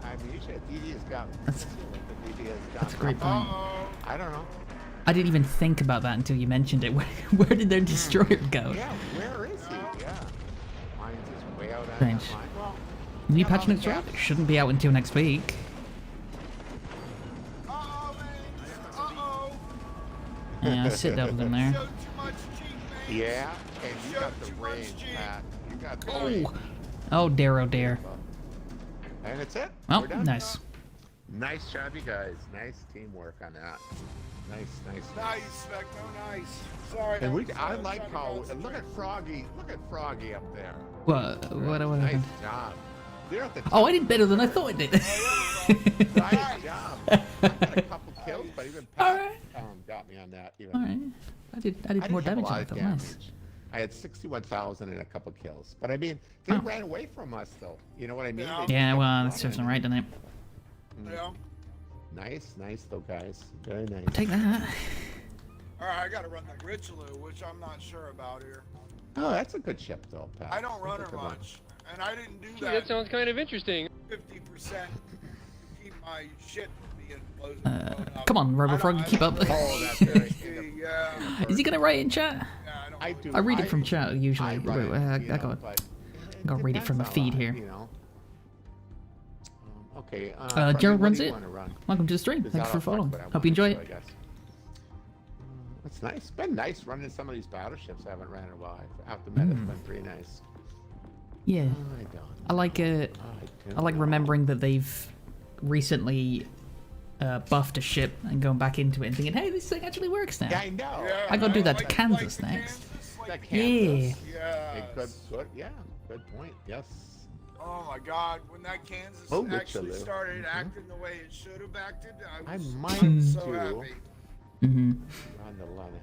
I mean, usually a DD has got. That's- the DD has got. That's a great point. Uh-oh. I don't know. I didn't even think about that until you mentioned it. Where did their destroyer go? Yeah, where is he? Yeah. Mine's just way out on Strange. that line. Well, New yeah, patch well, notes yeah. out? Shouldn't be out until next week. Uh-oh, man. Uh-oh. Yeah, sit down in there. Showed too much cheek, man. Yeah, and you Showed got the too much range, cheek. Pat. You got the range. Oh dear, oh dear. And it's it. Well, We're done. nice. Nice job, you guys. Nice teamwork on that. Nice. Nice, Specno, nice. Sorry. And I'm I sorry, like I'm trying to how look concentrate. at Froggy. Look at Froggy up there. What Nice happened? job. They're at the top. Oh, I did better than I thought I did. Nice job. I got a couple kills, but even Pat Alright. got me on that. Even. Alright. I did I more didn't have damage a than I lot of thought. damage. Nice. I had 61,000 and a couple kills, but I mean, they Oh. ran away from us though. You know what I mean? Yeah. They Yeah, kept well, that's running. just right, doesn't it? Yeah. Nice though, guys. Very nice. Take that. Alright, I gotta run the Richelieu, which I'm not sure about here. Oh, that's a good ship though, Pat. I don't run That's her a good one. much. And I didn't do Gee, that that sounds kind of interesting. 50% to keep my shit being blown up. Come on, I Robo don't- Frog, I keep don't up. know. Oh, that's very Yeah. Is he gonna write in chat? Yeah, I don't I really- do. I read it from chat usually. I Wait, run it, you I know, got but gotta read it from the depends a feed lot, here. You know. Okay. Gerald Freddie, what runs do you it. wanna run? Welcome to the stream. 'Cause Thanks for that'll following. affect what I Hope you enjoy wanna it. do, I guess. It's nice. It's been nice running some of these battleships I haven't ran in a while. After Meta's been pretty nice. Yeah, I don't. I like I like remembering that they've recently buffed a ship and going back into it and thinking, hey, this thing actually works now. Yeah, I know. Yeah, I gotta do that to like Kansas the next. Kansas, That like, Kansas. yeah. Good. Yeah. Good point. Yes. Oh my God! When that Kansas Oh, actually Richelieu. started Mhm. acting the way it should have acted, I I was might so do. happy. Mm-hmm. Run the lemon.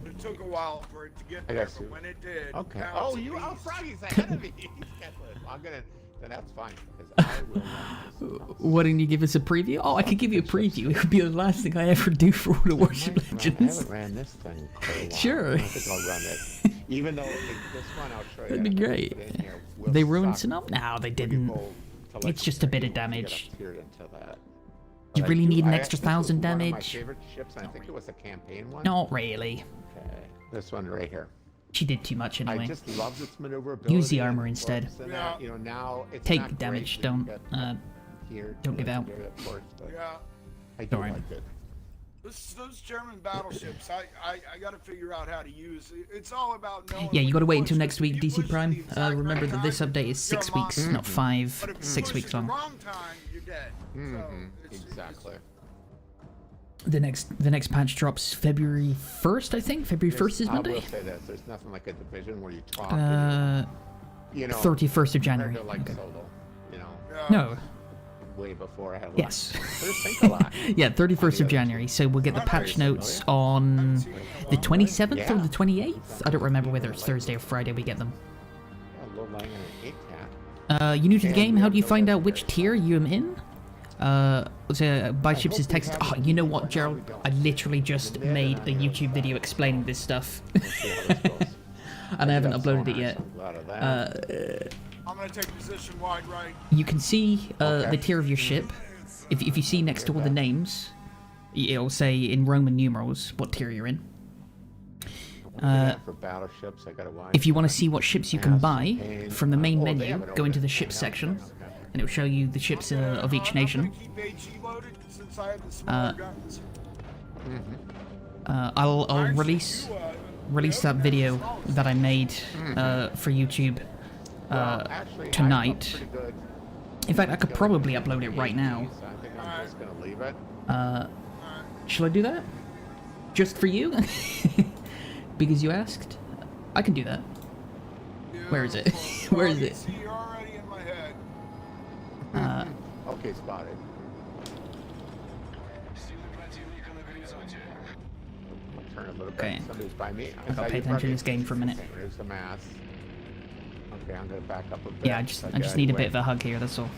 It took a while for it to get I there, got but you. when it did, Okay. now Oh, it's a you. Oh, beast. Froggy's ahead of me. He's got the- I'm gonna. Then that's fine because I will run this. Why didn't you give us a preview? Oh, I could give you a preview. It would be the last thing I ever do for World of Warship I Legends. haven't ran this thing for a while. Sure. I think I'll run it. Even though this one I'll show you. That'd be I'll great. put it in here, will They ruined suck Sonoma? No, they when you didn't. go to, like, It's just a bit of you know, to get damage. up tiered into that. Do you But I really need an I- extra this was 1,000 one of my damage? favorite ships, and I think it was a campaign one. Not really. Okay. This one right here. She did too much I anyway. just love its maneuverability. Use the and armor its instead. corpse and Yeah. that, you know, now it's Take not damage, great don't, that you get here don't to give out. legendary, of course, but Yeah, I do Don't worry. like it. those German battleships, I got to figure out how to use. It's all about knowing. Yeah, you when gotta wait push, until next 'cause if week, you DC push Prime. the exact Remember right that this time, update is you're 6 a weeks, monster. not 5. But if you 6 push weeks at the on. wrong time, you're dead. So it's Exactly. The next patch drops February 1st, I think. February 1st is I Monday. will say this: there's nothing like a division where you talk. You know, 31st of compared January. to, like Okay. Solo, you know, yeah. No. way before I had. Yes. There's think a lot. Yeah, 31st of January. So we'll get the patch notes on the 27th or Yeah. the 28th. I don't remember whether it's Thursday or Friday we get them. A low lying and an 8 cat. You new to the And game? we How have do you no find out which legendary. tier you am in? So buy ships is hope we text. have Oh, it. you know what, No, Gerald? we don't. I literally just Admit made it, a I know. YouTube video explaining this stuff, Let's see how this goes. and I haven't got uploaded it sonar, yet. so I'm glad of that. I'm gonna take position wide right. You can see Okay. the tier of your ship. If you see next to all the names, it'll say in Roman numerals what tier you're in. For battleships, I got a If you want to see what ships you can Mass buy, campaign. from the main Oh, they menu, have it go into open. the ships Yeah, section, okay. and it'll show you the ships of each nation. I'm gonna keep HE loaded since I have the smaller guns. I'll Actually, release you, that video that I made for YouTube Actually, tonight. I felt pretty good. In fact, I could probably upload it right now. So I think I'm just gonna leave it. Shall I do that? Just for you? Because you asked? I can do that. Where is it? Where is it? See, you're already in my head. Okay, spotted. Turn a little bit. Okay. Somebody's by me. I gotta pay attention to this game for a minute. Okay, there's the mass. Okay, I'm gonna back up a bit. Yeah, I just need a bit of a hug here, that's all.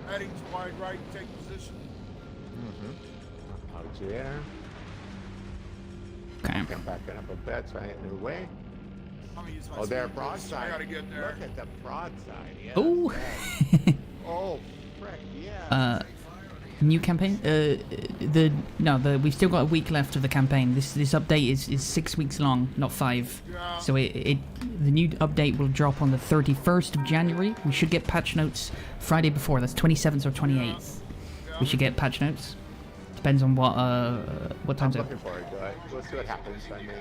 Heading to wide right, take position. Out there. Okay. I'm backing up a bit so I ain't in the way. I'm gonna use my Oh, there, speed boost. broadside. I gotta get there. Look at the broadside. Yes, Oh! yes. Oh, frick, yeah. New campaign? We've still got a week left of the campaign. This update is 6 weeks long, not 5. Yeah. So the new update will drop on the 31st of January. We should get patch notes Friday before. That's 27th or 28th. We should get patch notes. Depends on what I'm time's it. looking forward to it. We'll see what happens. I mean, We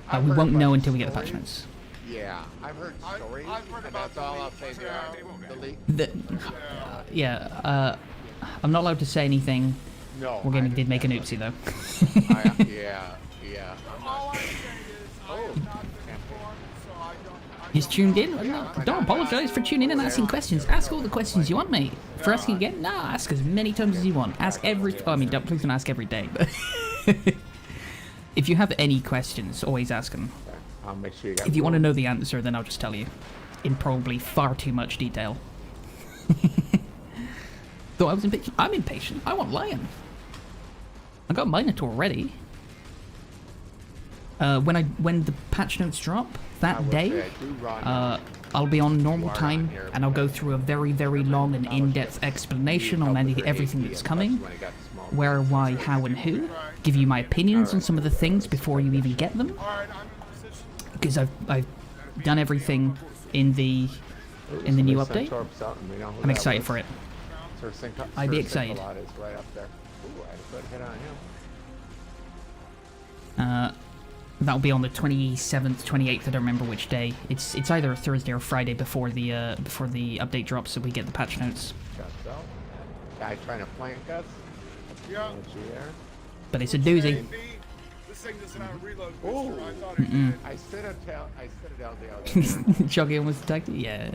I've heard won't about know the until we get the patch stories. notes. Yeah, I've heard stories, I've heard and about that's all the I'll leak, say yeah. there. The leak. I'm not allowed to say anything. No. Wargaming I did make an understand, oopsie though. but yeah. I'm All not. I'm saying is, I have not been informed, so I don't. He's tuned in. Don't apologise for tuning in and asking questions. Ask all the questions you want, mate. For asking again, nah, ask as many times as you want. Ask every. Oh, I mean, please don't ask every day. But if you have any questions, always ask them. I'll make sure you got. If you want to know the answer, then I'll just tell you, in probably far too much detail. Though I was impatient. I'm impatient. I want Lion. I got Minotaur ready. When the patch notes drop I that would day, say I do run. I'll be on normal are on time, here, and I'll go but- through a very, very long and in-depth explanation on everything that's coming, where, why, how, and who. Give you my opinions on some of the things before you even get them, All right, I'm in position. because I've done everything in the new update. I'm excited for it. I'd be excited. Is right up there. Ooh, I had a good hit on him. That'll be on the 27th, 28th. I don't remember which day. It's either a Thursday or Friday before the update drops, so we get the patch notes. Got so. Guy trying to flank us. Yeah. There. But it's a doozy. B, this thing doesn't have a reload Oh. booster. I thought it did. I sit it down the other. Chucky almost attacked. Yeah,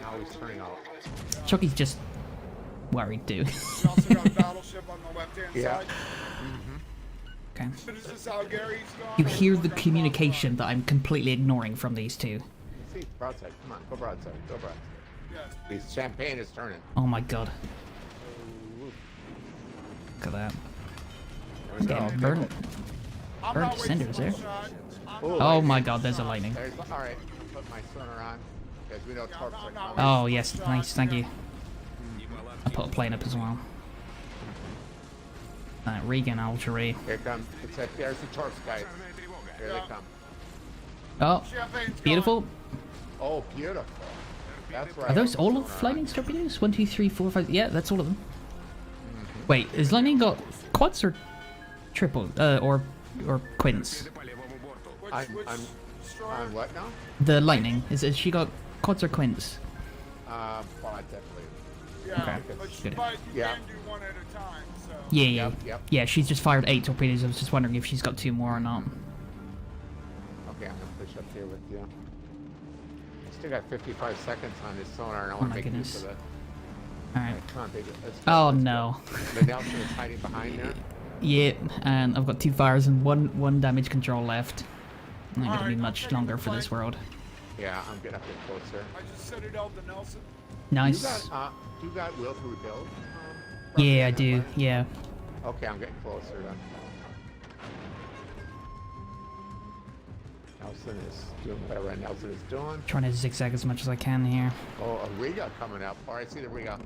Now he's turning out. Chucky's just worried too. We also got a battleship on the left-hand Yeah. side. Okay. Is this how Gary's gone? You hear the communication that I'm completely ignoring from these two. See, broadside. Come on, go broadside. Go broadside. Yes. The champagne is turning. Oh my god. Look at that. There we go. Getting burnt. I'm Burnt not wasting cinders my there. shot. I'm Ooh, not Oh wasting my my god, there's a shot. lightning. All right, put my sonar on because we know torps are coming. Oh yes, nice, thank you. I put a plane up as well. Regan Algerie. Here comes. There's the torps, guys. Here they come. Oh, Champagne's beautiful. Oh, beautiful. That's right. Are those all of Lightning's torpedoes? 1, 2, 3, 4, 5. Yeah, that's all of them. Wait, has Lightning got quads or triple or quints? Which I'm destroyer? on what now? The Lightning has she got quads or quints? Quads, I believe. Yeah, Okay, but, good. but you Yeah. can do one at a time, so. Yeah. Yep. Yeah, she's just fired 8 torpedoes. I was just wondering if she's got 2 more or not. Okay, I'm gonna push up here with you. I still got 55 seconds on this sonar, and I want my to make goodness. use of it. Alright. Come on, baby. Let's go, Oh let's go. no. The Nelson is hiding behind there. Yeah, and I've got 2 fires and one damage control left. I'm not gonna be Alright, much I'm taking longer the for this flank. world. Yeah, I'm getting up there closer. I just citadel to Nelson. Nice. You got will to rebuild? Yeah, I do. Yeah. Okay, I'm getting closer then. Nelson is doing whatever Nelson is doing. Trying to zigzag as much as I can here. Oh, a Riga coming up. All right, see the Riga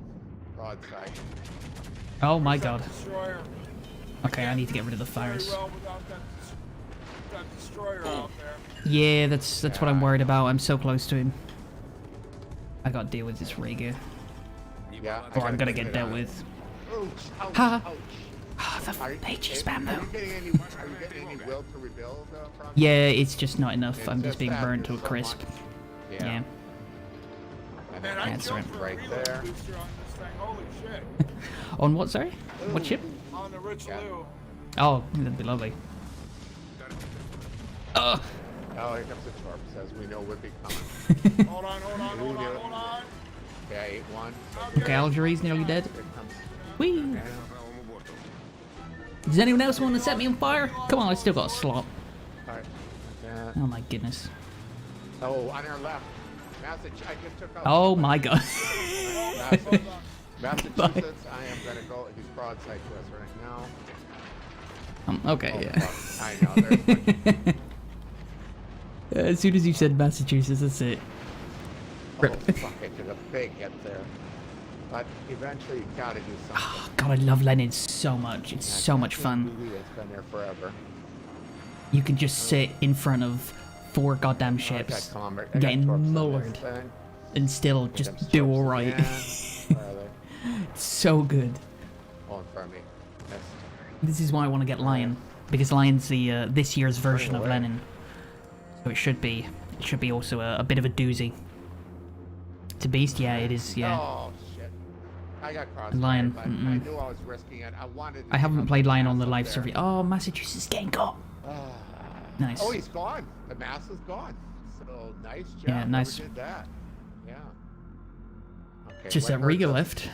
broadside. Oh my Where's that god. destroyer? Okay, I need to get rid of the Very fires. well without that destroyer out there. Yeah, that's what I'm worried about. I'm so close to him. I gotta deal with this Riga. Yeah. Or I'm gonna get dealt with. Ouch, ouch, Ha! ouch. Ah, the HG spam Are though. you getting any will to rebuild from? Yeah, it's just not enough. It's I'm just being that burned to a there's so crisp. much. Yeah. And Man, then I That's jumped right. for a Right reload there. booster on this thing. Holy shit. On what, sorry? What ship? On the Rich Yeah. Lou. Oh, that'd be lovely. Ugh. Oh, here comes the torps, as we know would be coming. Hold on. Okay, 8-1. Okay, Algerie's nearly dead. Here comes. Whee! Yeah. Does anyone else want to set me on fire? Come on, I still got a slot. All right. Yeah. Oh my goodness. Oh, on our left. Massachusetts. I just took out. Oh my god. Massachusetts. I am gonna go. He's broadside to us right now. Okay, Oh, yeah. fuck. I know. There's As soon as you said Massachusetts, that's it. oh, fuck. I took a big hit there. But eventually, you gotta do something. Oh, god, I love Lenin so much. It's so much fun. It's been there forever. You can just sit in front of 4 goddamn ships, getting mullered, and still just do alright. So good. Oh, in front of me. Yes. This is why I want to get Lion, because Lion's the this year's version of away. Lenin. So it should be also a bit of a doozy. It's a beast, yeah, it is, yeah. Oh, shit. I got crossed. Lion, But I knew I was risking it. I wanted to I haven't get played up Lion on the mass live up server. there. Oh, Massachusetts getting got. Nice. Oh, he's gone. The mass is gone. So nice job. Yeah, nice. Whoever did that. Yeah. Okay, Just what that Riga hurts us- left.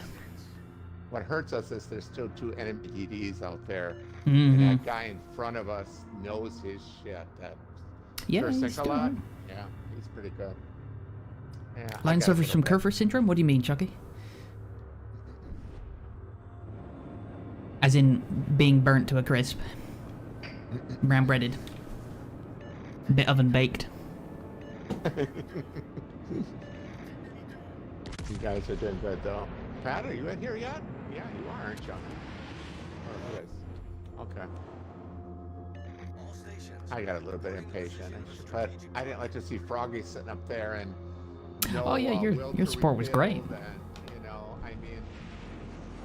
What hurts us is there's still 2 enemy DDs out there. Mm-hmm. And that guy in front of us knows his shit. That Yeah, Sure, he's Sick a lot. still... Yeah, he's pretty good. Yeah, I Lion gotta suffers go from to bed. Kerfer syndrome? What do you mean, Chucky? As in being burnt to a crisp. Brown breaded. Bit oven baked. You guys are doing good though. Pat, are you in here yet? Yeah, you are, aren't you? Oh, it is. Okay. I got a little bit impatient, but I didn't like to see Froggy sitting up there and. No, Oh, yeah, your will to support was great. rebuild and, you know, I mean,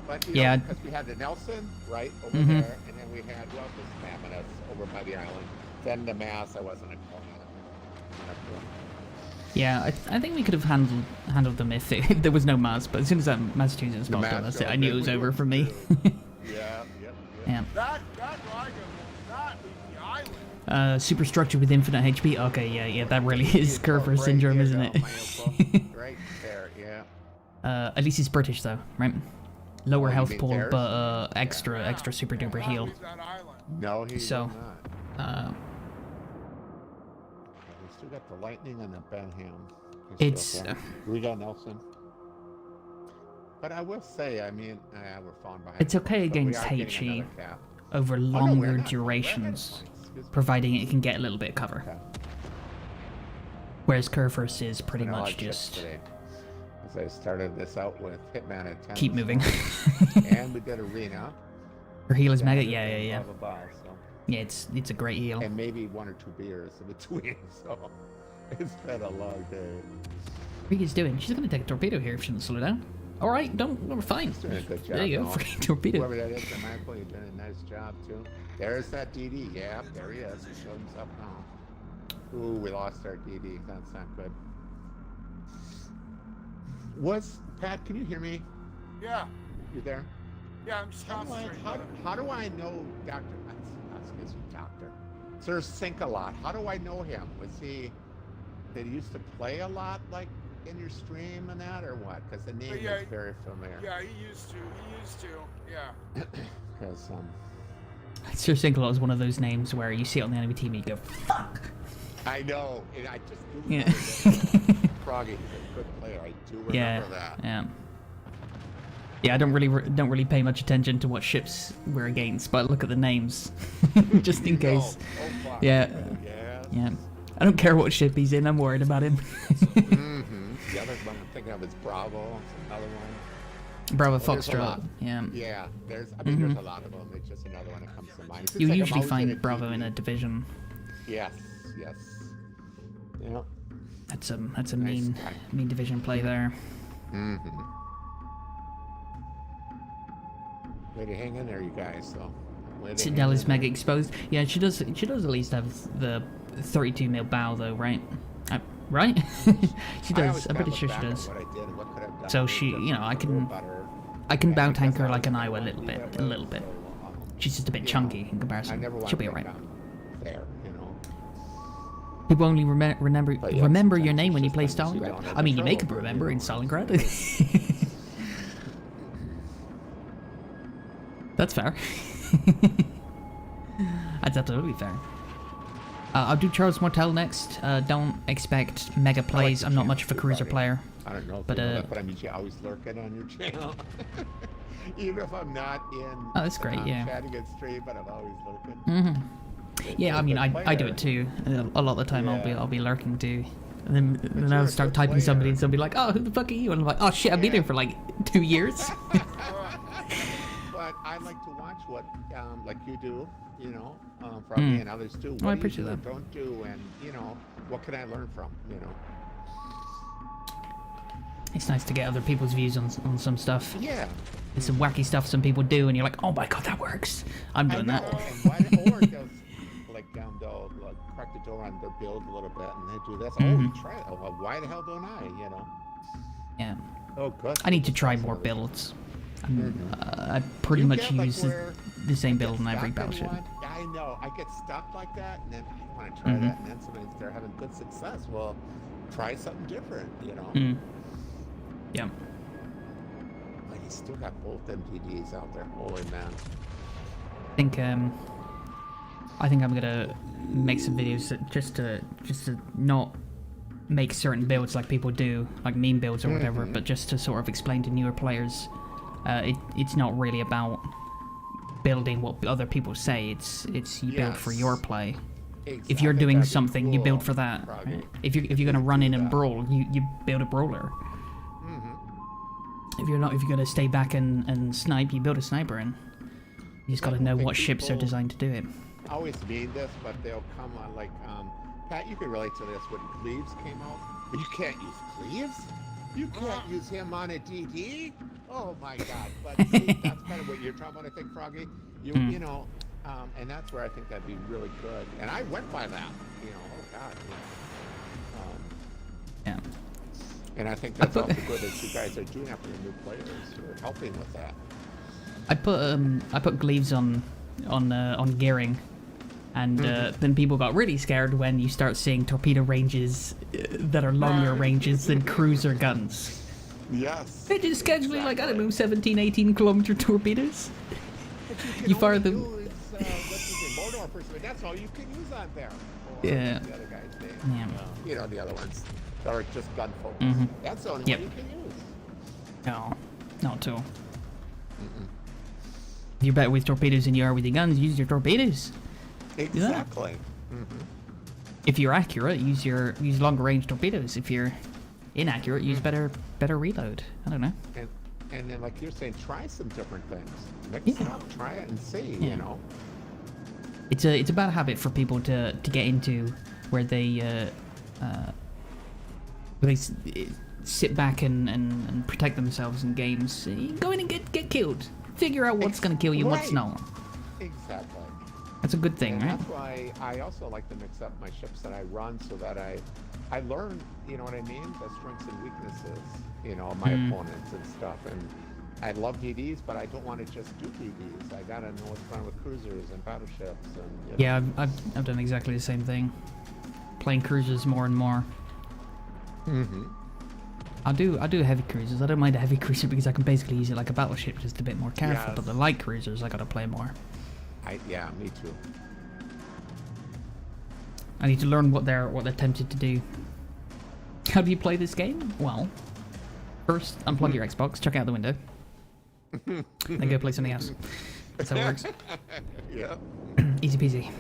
but you Yeah. know, because we had the Nelson right over Mhm. there, and then we had who else was spamming us over by the island. Then the mass, I wasn't a call. Yeah, I think we could have handled them if there was no Maz, but as soon as that Massachusetts The popped up, Maz that's it. I showed knew up, it was we over were for me. Yeah, yep. Yeah. That Riga will not leave the island. Superstructure with infinite HP? Okay, yeah, that really is Kerfer Right syndrome, here, isn't though, my it? info. Right there, yeah. At least he's British though, right? Lower Oh, you health mean pool, theirs? but extra super duper Will not heal. leave that island. No, he So, did not. Uh, We still got the Lightning and the Benham. It's, We got Nelson. But I will say, I mean, we're falling behind. It's okay but we against are getting HE another cap. over Oh, no, we're longer not. We're ahead durations, of points. Excuse me. providing it can get a little bit of cover. Okay. Whereas Kerfers is pretty I know I much checked just today, as I started this out with Hitman at 10. keep moving. And we did Arena. Her heal is Yeah, mega, and yeah. blah, blah, blah, so. Yeah, it's a great heal. And maybe 1 or 2 beers in between, so it's been a long day. Riga's doing? She's gonna take a torpedo here if she doesn't slow down. Alright, we're fine. He's doing a good job. There you go, though. freaking torpedo. Whoever that is, Michael, you've done a nice job too. There's that DD. Yeah, there he is. He showed himself now. Ooh, we lost our DD. That's not good. Pat, can you hear me? Yeah, You there? yeah, I'm just concentrating. How do I know Dr. Excuse me, Doctor. Sir Sink-A-Lot. How do I know him? Did he used to play a lot, like, in your stream and that, or what? Because the name yeah, is very familiar. Yeah, he used to, yeah. Because, Sir Sinkalot is one of those names where you see it on the enemy team and you go, fuck! I know, and I just do Yeah. Froggy. He's a good player. I do remember that. Yeah. Yeah, I don't really pay much attention to what ships we're against, but I look at the names just in case. Oh, fuck. Yeah. Yes. Yeah. I don't care what ship he's in. I'm worried about him. The other one I'm thinking of is Bravo. Another one. Bravo There's a Foxtrot. lot. Yeah. Yeah. There's a lot of them. It's just another one that comes to mind. It's You like I'm usually always find a Bravo DD. in a division. Yes. Yes. Yeah. That's a Nice mean guy. division play there. Way to hang in there, you guys. So. Citadel is mega exposed. Yeah, she does. She does at least have the 32 mil bow though, right? Right? She does. I'm pretty sure she does. So she, you know, I can bow tank her like an Iowa a little bit. She's just a bit chunky in comparison. She'll be alright. There, you know. People only remember your name when you play sometimes you Stalingrad. don't have I mean, you control make them over it, remember you in know. Stalingrad. That's fair. That's absolutely fair. I'll do Charles Martel next. Don't expect mega plays. I'm not much of a cruiser player. I don't know if But, you know that, but I'm usually always lurking on your channel. Even if I'm not in Oh, that's great, yeah. chatting and stream, but I'm always lurking. Yeah, I mean, I do it too. A lot of the time, Yeah. I'll be lurking too. And then you're I'll a start good typing somebody, player. and somebody like, "Oh, who the fuck are you?" And I'm like, "Oh shit, I've been Yeah. here for like 2 years." But I like to watch what, like you do, you know, from me and others do. What Oh, I do you appreciate do and that. don't do, and you know, what can I learn from, you know? It's nice to get other people's views on some stuff. Yeah. There's some wacky stuff some people do, and you're like, "Oh my god, that works." I'm I doing know, that. and or they'll they'll like crack the door on their build a little bit, and they do this. Oh, you try it. Oh, well, why the hell don't I? You know. Yeah. Oh, good. I need to try more builds. I pretty You much get, like, use where the same you build get on every stuck in battleship. one. I know. I get stuck like that, and then I want to try that, and then sometimes they're having good success. Well, try something different, you know. Yeah. But you still got both MTDs out there. Holy man. I think I'm gonna make some videos just to not make certain builds like people do, like meme builds or whatever, but just to sort of explain to newer players, it's not really about building what other people say. It's you build for your play. If you're doing something, you build for that. Right? If you're gonna run in and brawl, you build a brawler. If you're gonna stay back and snipe, you build a sniper, and you just gotta know what ships are designed to do it. I always mean this, but they'll come on like, Pat, you can relate to this when Cleaves came out. But you can't use Cleaves? You can't use him on a DD? Oh my god. But see, that's kind of what you're talking about, I think, Froggy. You know, and that's where I think that'd be really good. And I went by that, you know, oh god. You know. Yeah. And I think that's also good that you guys are doing that for the new players. You're helping with that. I put Gleaves on gearing, and then people got really scared when you start seeing torpedo ranges that are longer ranges than cruiser guns. Yes. They just casually like, I don't know, 17, 18 kilometer torpedoes. You fire them. Use, what's his name? Mordor, but that's all you can use on there. Or Yeah. The other guy's name. Yeah. You know, the other ones that are just gun focused. That's the only Yep. one you can use. No, not at all. If you're better with torpedoes than you are with your guns, use your torpedoes. Exactly. If you're accurate, use longer range torpedoes. If you're inaccurate, use better reload. I don't know. And then, like you're saying, try some different things. Mix it up, try it, and see. You know. It's a bad habit for people to get into where they sit back and protect themselves in games. Go in and get killed. Figure out what's gonna kill you and what's not. Exactly. That's a good thing, And right? that's why I also like to mix up my ships that I run so that I learn, you know what I mean, the strengths and weaknesses, you know, of my opponents and stuff. And I love DDs, but I don't want to just do DDs. I gotta know what's going on with cruisers and battleships and. You know. Yeah, I've done exactly the same thing. Playing cruisers more and more. I do heavy cruisers. I don't mind a heavy cruiser because I can basically use it like a battleship, just a bit more careful. Yes. But the light cruisers, I gotta play more. Yeah, me too. I need to learn what they're tempted to do. How do you play this game? Well, first unplug your Xbox, check out the window, then go play something else. That's how it works. Yeah. Easy peasy.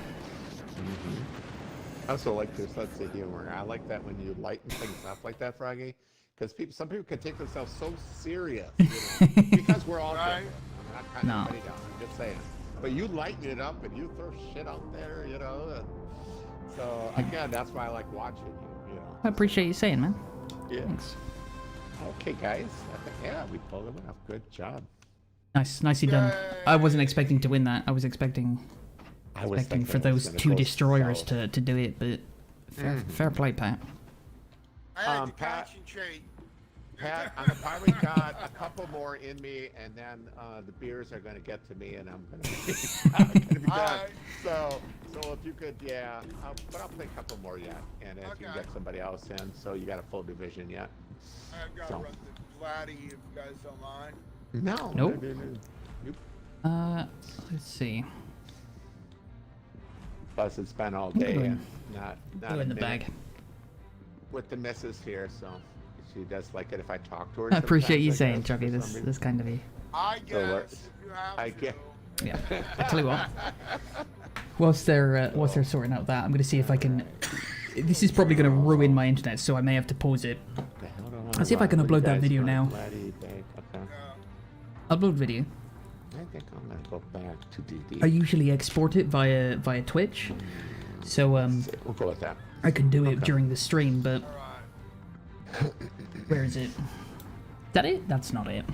I also like your sense of humor. I like that when you lighten things up like that, Froggy, because some people can take themselves so serious, you know, because we're all Right. different. I'm not cutting anybody down. I'm just saying. But you lighten it up and you throw shit out there, you know. And so again, that's why I like watching you. You know. I appreciate you saying, man. Yeah. Thanks. Okay, guys. I think, yeah, we pulled it off. Good job. Nice, nicely done. I wasn't expecting to win that. I was expecting thinking for it was those gonna 2 go destroyers south. to do it, but fair play, Pat. I had to Pat- concentrate. Pat, I'm probably got a couple more in me, and then the beers are going to get to me, and I'm going to be done. Alright. So if you could, yeah, but I'll play a couple more yet, and if you can Okay. get somebody else in, so you got a full division yet. I've got to So. run the Vladdy if you guys don't mind. No. Nope. Nope. Let's see. Plus, it's been all day, and not Go a in the minute bag. with the missus here, so she does like it if I talk to her. I appreciate you sometimes, I saying, guess, Chucky. for This some reason. this kind of I So what- guess if you have I to. get- yeah. I tell you what. Whilst they're sorting out that, I'm gonna see if I can. This is probably gonna ruin my internet, so I may have to pause it. The hell do I I'll see if I can want? What upload do you that guys video want? now. Laddie, bag, okay. Upload video. I think I'm gonna go back to DD. I usually export it via Twitch, so We'll go with that. I can do it Okay. during the stream. But Alright. where is it? Is that it? That's not it.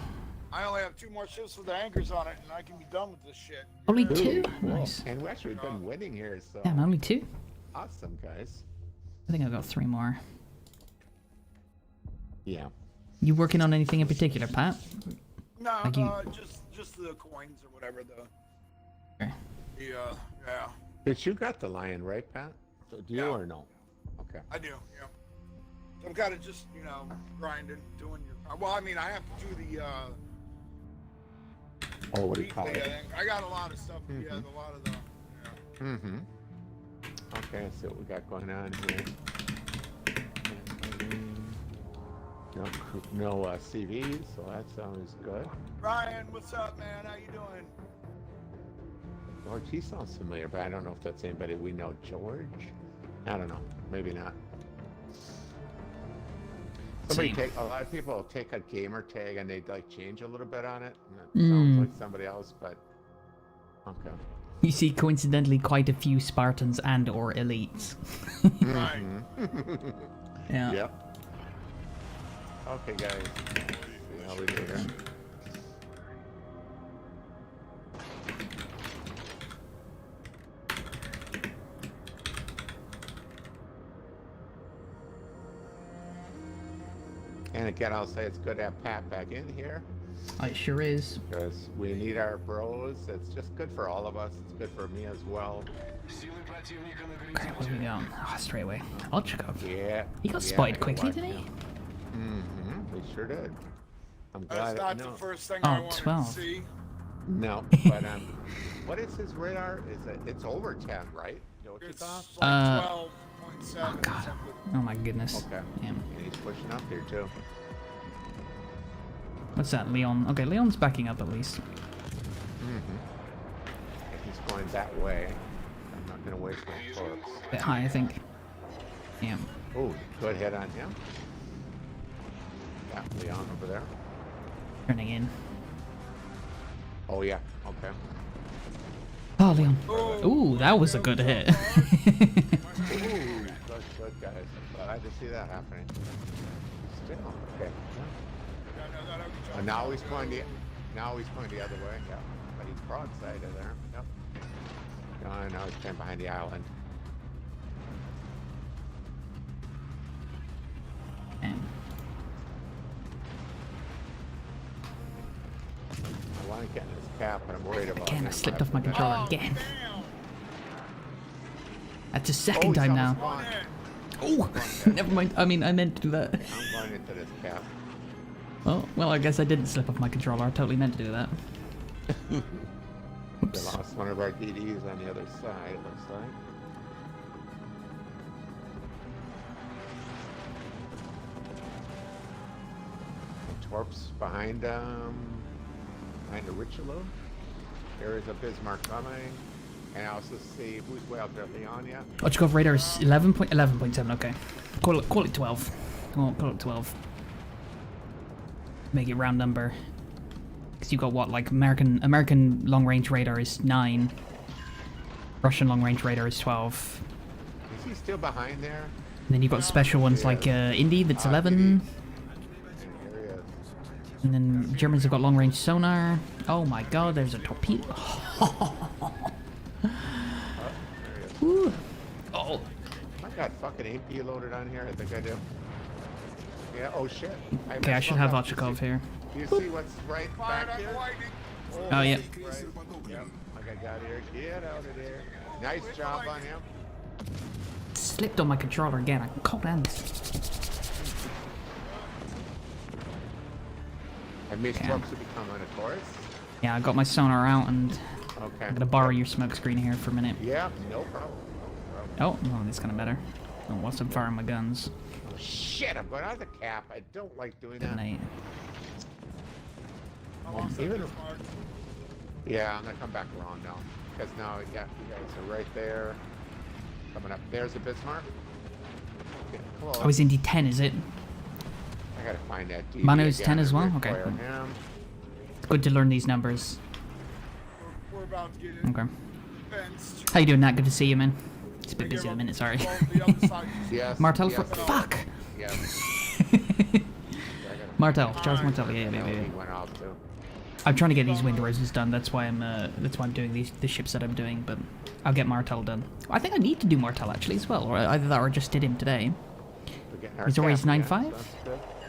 I only have 2 more shifts with the anchors on it, and I can be done with this shit. Only Ooh, 2. cool. Nice. And we actually been winning here, so Damn, only 2. awesome, guys. I think I've got 3 more. Yeah. You working on anything in particular, Pat? No, Like you- just the coins or whatever. Okay. Yeah. But you got the lion, right, Pat? So do you Yeah. or no? Okay. I do. Yeah. So I've got to just grinding, doing your. Well, I mean, I have to do the. Oh, what do you call weekly, I it? think. I got a lot of stuff. Yeah, a lot of the. Yeah. Mm-hmm. Okay, let's see what we got going on here. No CVs, so that's always good. Ryan, what's up, man? How you doing? George, he sounds familiar, but I don't know if that's anybody we know. George? I don't know. Maybe not. See. A lot of people take a gamer tag and they like change a little bit on it. And it sounds like somebody else, but okay. You see, coincidentally, quite a few Spartans and/or elites. Right. Yeah. Yep. Okay, guys. See how we do here. And again, I'll say it's good to have Pat back in here It sure is. because we need our bros. It's just good for all of us. It's good for me as well. Okay, what do we got? Ah, straight away. I'll check out. Yeah. He got yeah, spotted I quickly, watch didn't he? him. Mm-hmm. We sure did. I'm That's glad. not no, the first thing Oh, I wanted 12. to see. no, but what is his radar? Is it? It's over 10, right? You know what you It's thought? like 12.7 Oh or god. something. Oh my goodness. Okay. Damn. And he's pushing up here too. What's that, Leon? Okay, Leon's backing up at least. If he's going that way, I'm not gonna waste my bullets. Bit high, I think. Damn. Oh, good hit on him. Got Leon over there. Turning in. Oh yeah. Okay. Oh, Leon. Oh, Ooh, that was a good hit. Ooh, good guys. I'm glad to see that happening. Still okay. And now he's going the other way. Yep. But he's broadside of there. Yep. And now he's turned behind the island. Damn. I want to get in his cap, but I'm worried about Again, I him slipped off my having controller Oh, again. damn. That's the that. second he's time almost now. gone. Oh, never mind. I mean, I meant to do that. I'm going into this cap. Oh, well, I guess I didn't slip off my controller. I totally meant to do that. We Oops. lost one of our DDs on the other side, it looks like. Torps behind behind the Richelieu. There is a Bismarck coming. And I also see who's way out there, Leonia. Ochkov radar is 11.7. Okay, call it 12. Call it 12. Make it round number. Because you got what, like American long range radar is 9. Russian long range radar is 12. Is he still behind there? And then you've got special ones like Indy that's 11. There he is. And then Germans have got long range sonar. Oh my god, there's a torpedo. Ooh. Oh. I got fucking AP loaded on here. I think I do. Yeah. Oh shit. Okay, I should have Ochkov here. Do you see what's right back here? Oh yeah. Right. Yep. Like I got here. Get out of there. Nice job on him. Slipped on my controller again. I can't end this. And Miss Torps will be coming, of course. Yeah, I got my sonar out and Okay. I'm gonna borrow your smoke screen here for a minute. Yeah, no problem. No problem. Oh, well, that's kind of better. Oh, whilst I'm firing my guns. Oh, shit, I'm going out of the cap. I don't like doing that. Detonate. Even if, yeah, I'm gonna come back around now. Because now, yeah, you guys are right there. Coming up. There's a Bismarck. Getting close. Oh, he's in D10, is it? I gotta find that DD Mano's again 10 as and well? require Okay. him. It's good to learn these numbers. We're about to get in. Okay. Fenced. How you doing, Nat? Good to see you, man. It's a bit busy at the minute, sorry. Well, the other side. Yes. Martel yes, for... Fuck! Yes. Martel. Charles Martel. Yeah. He went out too. I'm trying to get these wind roses done. That's why I'm doing the ships that I'm doing, but I'll get Martel done. I think I need to do Martel actually as well, or either that or I just did him today. He's always 9.5?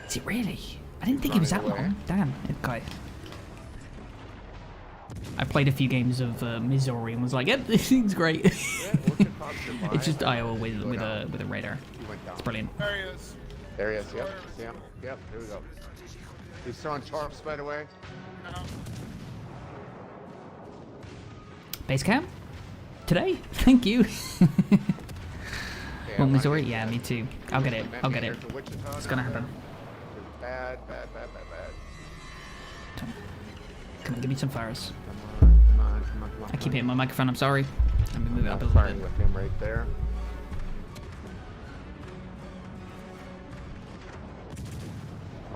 Is it really? I didn't think he was that long. Damn, okay. I played a few games of Missouri and was like, yep, this thing's great. It's just Iowa with a radar. It's brilliant. There he is. There he is. Yep. Yep. Here we go. He's throwing torps, by the way. No. Base camp? Today? Thank you. Well, Missouri? Yeah, me too. I'll get it. I'll get it. It's gonna happen. Bad. Come on, give me some fires. Come on. I keep hitting my microphone, I'm sorry. Let me move it up a little Firing bit. with him right there.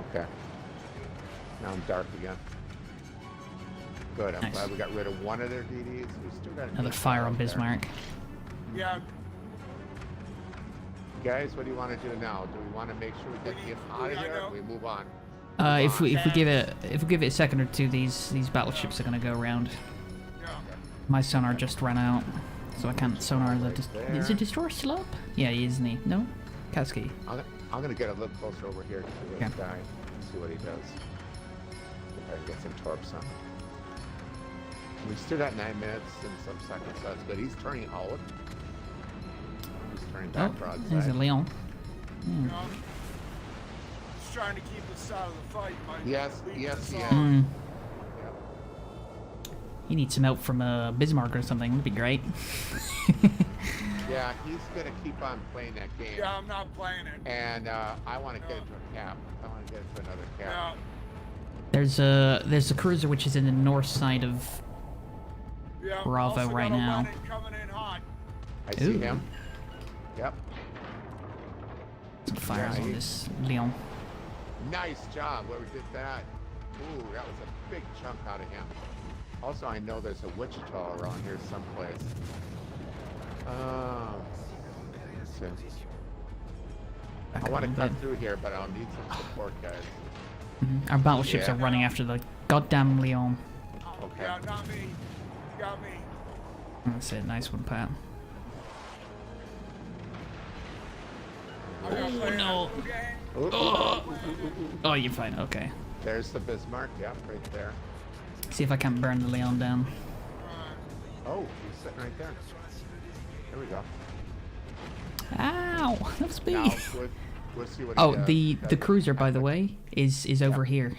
Okay. Now I'm dark again. Good. I'm Nice. glad we got rid of one of their DDs. We still got Another fire on out there. Bismarck. Yeah. Guys, what do you want to do now? Do we want to make sure we get him out of here? Or we move on. If we give it a second or two, these battleships are gonna go around. Yeah. My sonar just ran out, so I can't sonar the. Right Is the destroyer still up? Yeah, he is, isn't he? No, Kasky. I'm gonna get a little closer over here to this Okay. guy. See what he does. If I can get some torps on. We still got 9 minutes and some seconds, so that's good. He's turning out. He's turning Oh, back broadside. there's a Leon. You know? Just trying to keep us out of the fight. Yes. Hmm. You need some help from Bismarck or something. That'd be great. Yeah, he's gonna keep on playing that game. Yeah, I'm not playing it. And I want to get into a cap. I want to get into another cap. Yeah. There's a cruiser which is in the north side of. Yeah. Bravo also right got a now. Lennon coming in hot. I see Ooh. him. Yep. Some fires on this Leon. Nice job. Whoever did that. Ooh, that was a big chunk out of him. Also, I know there's a Wichita around here someplace. Let's see. I want to cut through here, but I'll need some support, guys. Our battleships Yeah. are running after the goddamn Leon. Okay. Yeah, not me. Got me. That's it. Nice one, Pat. I gotta play an no. actual game. Ooh. Oh, you're fine. Okay. There's the Bismarck. Yep, right there. See if I can burn the Leon down. Oh, he's sitting right there. There we go. Ow! That was me. Now we'll see what. Oh, he the does. cruiser, by the way, is over here.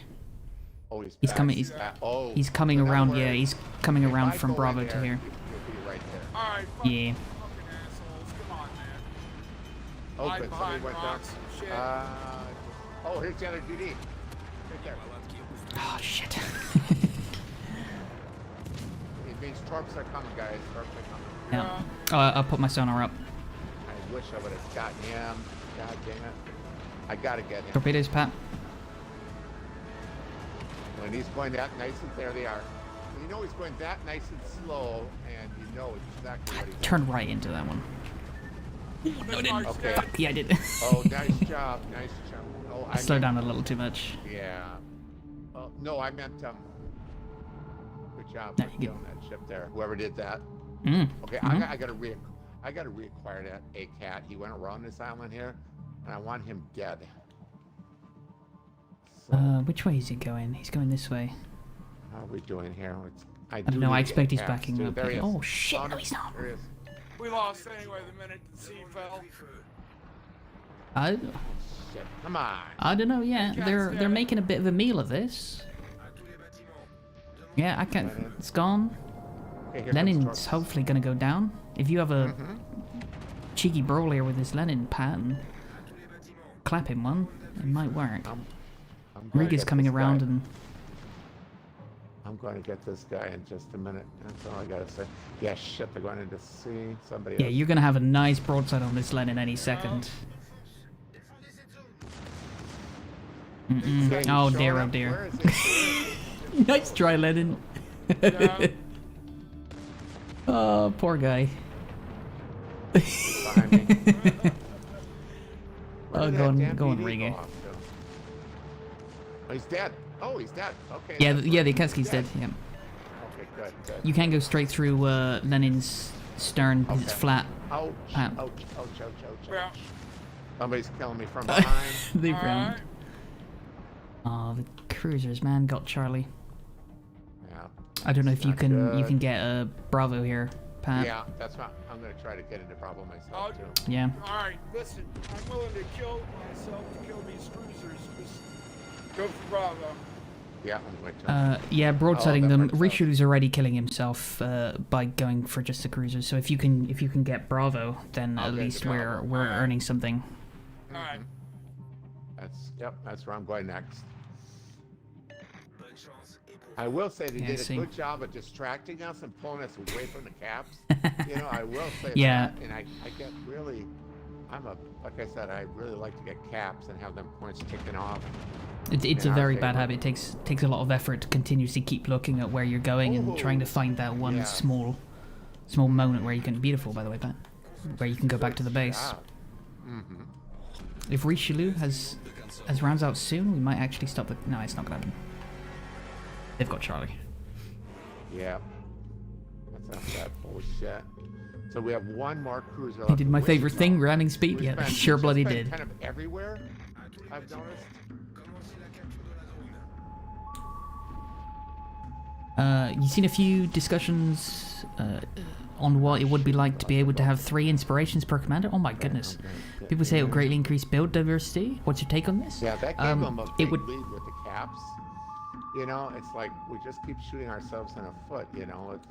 Oh, He's back. coming. He's Oh, he's coming so in other around. Yeah, words, he's coming if around I from go Bravo in to there, here. You'll be right there. Alright, Yeah. fucking assholes. Come on, man. Oh, Hide good. Somebody behind went down. rocks and shit. Oh, here's the other DD. there. Oh shit. It means torps are coming, guys. Torps are coming. Yeah. I'll put my sonar up. I wish I would have gotten him. God dang it. I gotta get him. Torpedoes, Pat. When he's going that nice and there they are. You know he's going that nice and slow, and you know exactly what he's Turn right into that one. No, didn't. Okay. Yeah, I did. Oh, nice job. Nice job. Oh, I Slow meant, down a little too much. Yeah. Oh, no, I meant, good job No, for you killing that ship there. Whoever did that. Mm. Okay, I gotta reacquire that A-cat. He went around this island here, and I want him dead. So, Which way is he going? He's going this way. how are we doing here? I don't know, I expect he's A-cats, backing too. up. There he is. Oh shit, Found no him. he's not. There he is. We lost anyway the minute the sea fell. I Shit, come on. don't know yet. They're making a bit of a meal of this. Yeah, I can't. It's gone. Okay, here comes Lenin's Torps. hopefully gonna go down. If you have a cheeky brawl here with this Lenin pattern, clap him one. It might work. I'm gonna Rig is get coming this around guy. and I'm going to get this guy in just a minute. That's all I gotta say. Yeah, shit, they're going into sea. Somebody yeah, else. you're gonna have a nice broadside on this Lenin any second. Mm-mm. Okay, Oh showing dear, oh up. dear. Where is he? Nice try, Lenin. Yeah. Oh, poor guy. Behind me. Where Oh, did go that on, damn go on, BD Riga. off to? Oh, he's dead. Oh, he's dead. Okay. Yeah, that's yeah, the right. He's Akatsuki's dead. Yeah. Okay, good, good. You can't go straight through Lenin's stern because it's Okay. flat. Ouch, Ah. ouch, ouch, ouch, ouch, Yeah. ouch. Somebody's killing me from behind. They All brown. right. Oh, the cruisers, man, got Charlie. Yeah. I don't know if you Not can good. get a Bravo here, Pat. Yeah, that's what I'm gonna try to get into Bravo myself too. Yeah. All right, listen. I'm willing to kill myself to kill these cruisers. Just go for Bravo. Yeah, I'm going to. Yeah, broadsiding that them. works out. Rishu's already killing himself by going for just the cruisers. So if you can get Bravo, then I'll at get least the Bravo. we're earning something. All right. That's where I'm going next. I will say they Yeah, did a see. good job of distracting us and pulling us away from the caps. You know, I will say Yeah. that. And I get really, like I said, I really like to get caps and have them points taken off. It's In a our very bad favor. habit. It takes a lot of effort to continuously keep looking at where you're going and trying to find that one Yeah. small moment where you can. Beautiful, by the way, Pat. Where you can go back to the base. Mm-hmm. If Richelieu has rounds out soon, we might actually stop the. No, it's not gonna happen. They've got Charlie. Yeah. That's not that bullshit. So we have one more cruiser left. He did my Which favorite is thing, now- grounding speed. we've Yeah, been- sure we've bloody just been did. Kind of everywhere, I've noticed. You've seen a few discussions on what it would be like to be able to have 3 inspirations per commander. Oh my goodness! People say it will greatly increase build diversity. What's your take on this? Yeah, that gave them a it big would. lead with the caps. You know, it's like we just keep shooting ourselves in the foot. You know, it's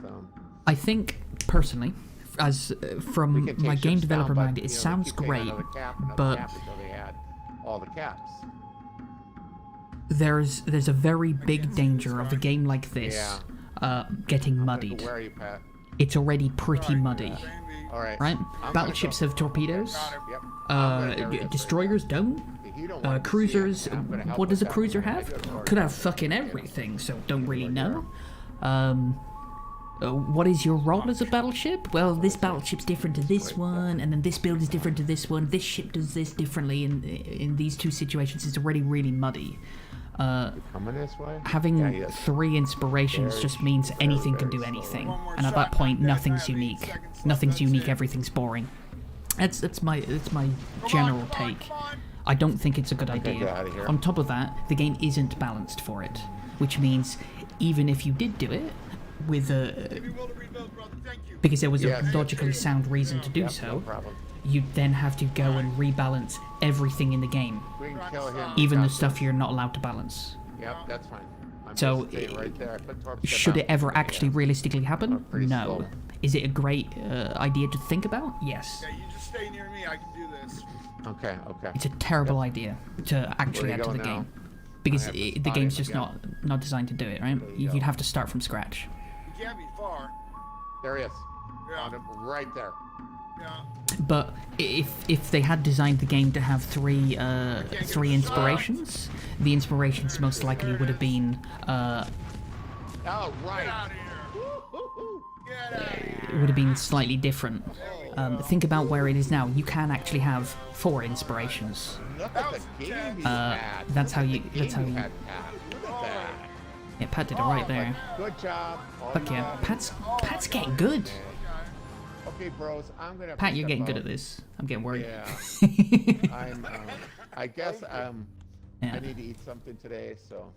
I think personally, as we from can take my game ships developer down, but, mind, you it know, they sounds keep taking great, another cap but until they had all the caps. there's a very big danger of a game like this getting muddied. Where are you, Pat? It's already pretty muddy, All right. right? I'm Battleships gonna have torpedoes. Yep. I'm gonna area Destroyers don't. If you don't want to see Cruisers. it, I'm gonna help What does a with that cruiser one. I have? do it for Could you. have fucking everything, so don't really know. What is your role as a battleship? Well, this battleship's different to this one, and then this build is different to this one. This ship does this differently in these two situations. It's already really muddy. Coming this way? Having Yeah, yes. 3 inspirations Very, just means anything can do very anything, One more and at that shot, point, knock that nothing's Bradley, unique. seconds left, Nothing's that's unique. it. Everything's boring. That's my Come general on, come on, take. come on. I don't think it's a good Okay, idea. get outta here. On top of that, the game isn't balanced for it, which means even if you did do it with a We will rebuild, brother. Thank you. because there was a Yes. logically sound reason to do Yep, so, no problem. you'd then have to go and rebalance everything in the game, We can kill him. even the Got stuff this. you're not allowed to balance. Yep, that's fine. I'm So, just staying right there. I put torps Should down. it ever actually realistically happen? Oh, pretty No. slow. Is it a great idea to think about? Yes. Yeah, you just stay near me. I can do this. Okay, okay. It's a terrible idea to actually Where add do to you the go game. because have to the spot game's it just again. not designed to do it, right? There you You'd go. have to start from scratch. You can't be far. There he is. Yeah. Found him right there. Yeah. But if they had designed the game to have three inspirations, the inspirations most likely would have been Oh, Get right. out of here. Woo-hoo-hoo. Get out of here. it would have been slightly different. Think about where it is now. You can actually have 4 inspirations. Look That at was the game intense. you had. That's how you. Look at the That's how game you. had, Pat. Look at that. Yeah, Pat did it right there. Good job. Oh, Fuck yeah, no. Pat's getting good. Okay, bros, I'm gonna. Pat, pick you're up getting good a- at this. I'm getting worried. Yeah. I guess I Yeah. need to eat something today, so.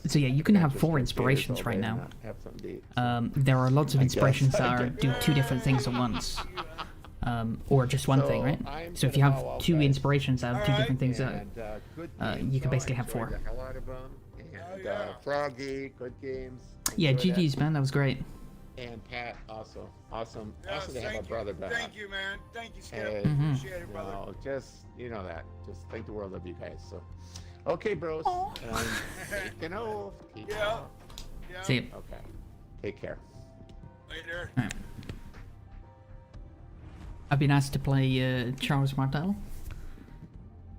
So yeah, you can have Just 4 get inspirations potatoes all right day now. and not have something to eat, so. There are lots of I guess inspirations that I are can- do 2 different things at once. Or just one So, thing, right? I'm So if gonna you bow have out, 2 guys. inspirations out of 2 Alright. different things, And, good games, you can though. basically I have enjoyed 4. the hell out of them. And Froggy, good games. Yeah, Enjoyed it. GG's, man. That was great. And Pat, also awesome Yes, to have a thank brother you. back. Thank you, man. Thank you, Skip. Hey, Mhm. Appreciate it, brother. No, just that. Just think the world of you guys. So, okay, bros. Taking off. Peace Yeah. out. Yeah. See you. Okay. Take care. Later. Alright. I've been asked to play Charles Martel.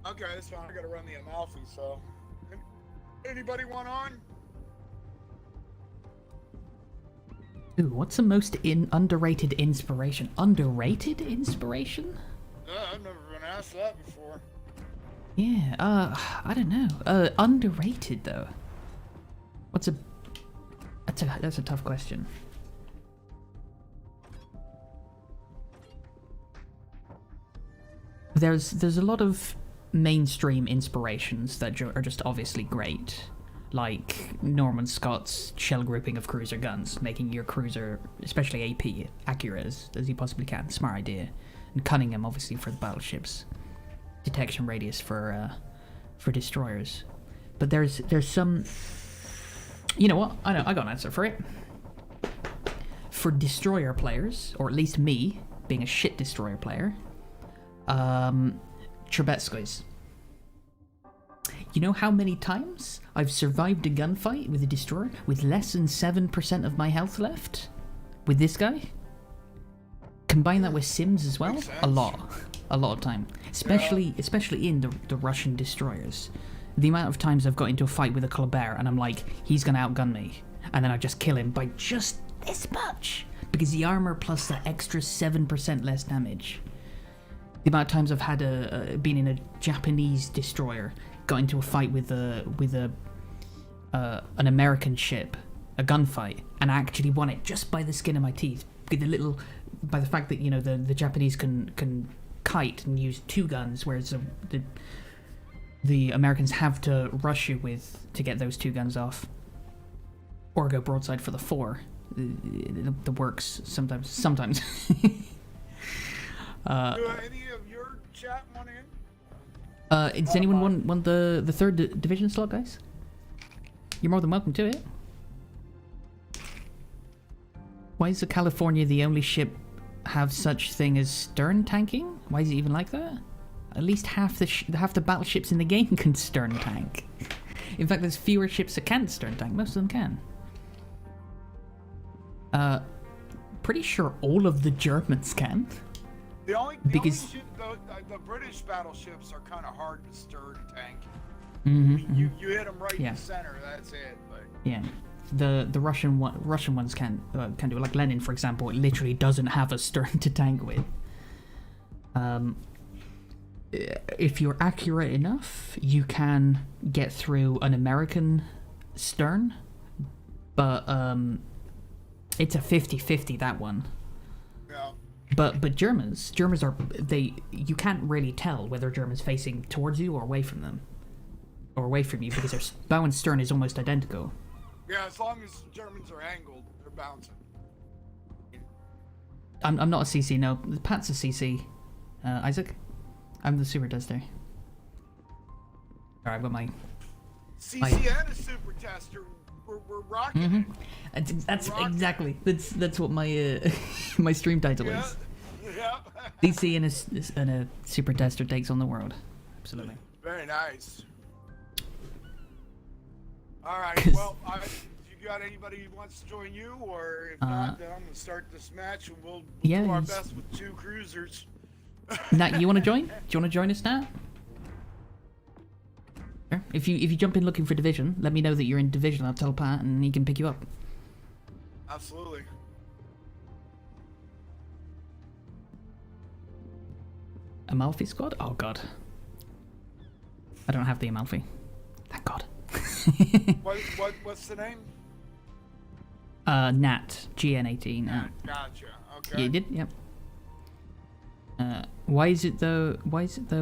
Okay, that's fine. I gotta run the Amalfi, so. Anybody want on? Ooh, what's the most underrated inspiration? Underrated inspiration? I've never been asked that before. Yeah, I don't know. Underrated though. That's a tough question. There's a lot of mainstream inspirations that are just obviously great, like Norman Scott's shell grouping of cruiser guns, making your cruiser, especially AP, accurate as you possibly can. Smart idea. And Cunningham, obviously, for the battleships. Detection radius for destroyers. But there's some. You know what? I know. I got an answer for it. For destroyer players, or at least me, being a shit destroyer player, Trebetskoys. You know how many times I've survived a gunfight with a destroyer with less than 7% of my health left? With this guy? Combine that with Sims as well? A lot of time. Especially in the Russian destroyers. The amount of times I've got into a fight with a Colbert and I'm like, he's gonna outgun me. And then I just kill him by just this much. Because the armor plus that extra 7% less damage. The amount of times I've had been in a Japanese destroyer, got into a fight with an American ship, a gunfight, and I actually won it just by the skin of my teeth. By the fact that the Japanese can kite and use 2 guns, whereas the Americans have to rush you to get those 2 guns off, or go broadside for the 4. The works sometimes. Do any of your chat want in? Does anyone want the 3rd division slot, guys? You're more than welcome to it. Why is the California the only ship have such thing as stern tanking? Why is it even like that? At least half the battleships in the game can stern tank. In fact, there's fewer ships that can't stern tank. Most of them can. Pretty sure all of the Germans can. The only Because- ship, the British battleships are kind of hard to stir and tank. Mm-hmm. You hit them right Yeah. in the center. That's it. But Yeah, the Russian ones can do it. Like Lenin, for example, it literally doesn't have a stern to tank with. If you're accurate enough, you can get through an American stern, but it's a 50-50, that one. yeah. But Germans are you can't really tell whether Germans facing towards you or away from them, or away from you, because their bow and stern is almost identical. Yeah, as long as Germans are angled, they're bouncing. I'm not a CC, no. Pat's a CC. Isaac? I'm the Supertester. Alright, I've got my... CC and a Supertester, we're rocking it. That's Rock. exactly. That's what my my stream title Yeah. is. Yeah. CC and a Supertester takes on the world. Absolutely. Very nice. All right. 'Cause- Well, you got anybody who wants to join you, or if not, then I'm gonna start this match, and we'll yeah, do our he's- best with 2 cruisers. Nat, you want to join? Do you want to join us, Nat? Sure. If you jump in looking for division, let me know that you're in division. I'll tell Pat, and he can pick you up. Absolutely. Amalfi squad? Oh god. I don't have the Amalfi. Thank God. What's the name? Nat. GN18. Gotcha. Okay. Yeah, you did? Yep. Why is it though?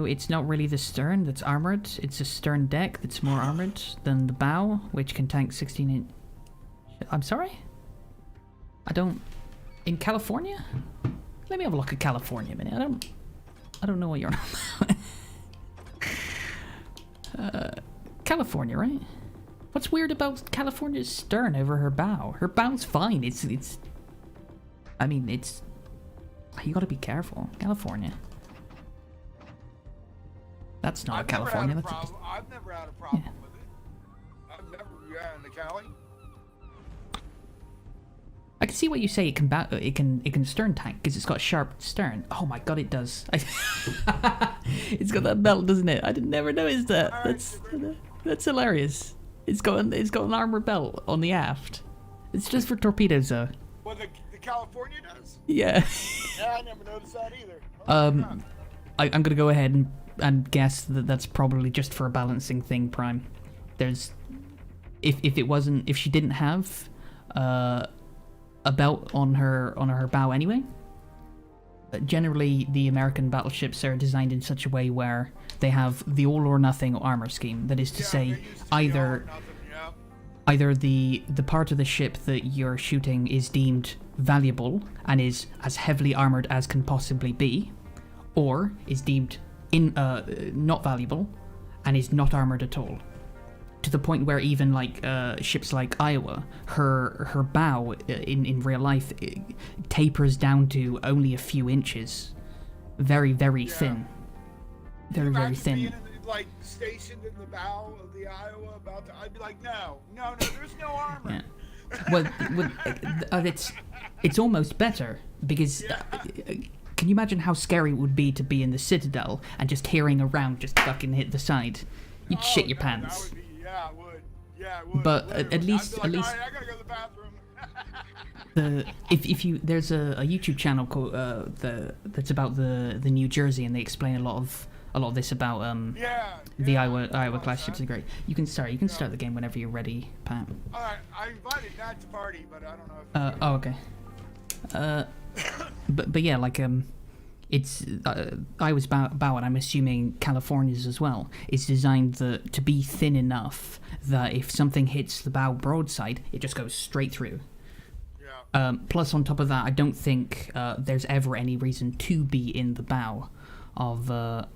It's not really the stern that's armored. It's a stern deck that's more armored than the bow, which can tank 16 inch. I'm sorry? I don't... In California? Let me have a look at California a minute. I don't know what you're on about. California, right? What's weird about California's stern over her bow? Her bow's fine. I mean, it's... You gotta be careful. California. That's not California. I've never had a problem with it. I've never in the Cali. I can see what you say. It can stern tank because it's got sharp stern. Oh my god, it does. It's got that belt, doesn't it? I didn't never notice that. That's hilarious. It's got an armor belt on the aft. It's just for torpedoes, though. Well, the California does. Yeah. Yeah, I never noticed that either. I'm gonna go ahead and guess that that's probably just for a balancing thing, Prime. There's, if she didn't have a belt on her bow anyway. Generally, the American battleships are designed in such a way where they have the all or nothing armor scheme. That is to say, either the part of the ship that you're shooting is deemed valuable and is as heavily armored as can possibly be, or is deemed not valuable and is not armored at all. To the point where even like ships like Iowa, her bow in real life tapers down to only a few inches, very thin, very thin. Being like stationed in the bow of the Iowa, I'd be like, no, there's no armor. Yeah. Well, it's almost better because. Can you imagine how scary it would be to be in the Citadel and just hearing a round just fucking hit the side? You'd shit your pants. It would. Yeah, it would. But literally. at least, I'd be like, all right, I gotta go to the bathroom. if you there's a YouTube channel called that's about the New Jersey, and they explain a lot of this about the Iowa class ships are great. You can start the game whenever you're ready, Pat. All right, I invited Nat to party, but I don't know. Oh, okay. But yeah, like it's Iowa's bow, and I'm assuming California's as well, is designed to be thin enough that if something hits the bow broadside, it just goes straight through. Yeah. Plus, on top of that, I don't think there's ever any reason to be in the bow of an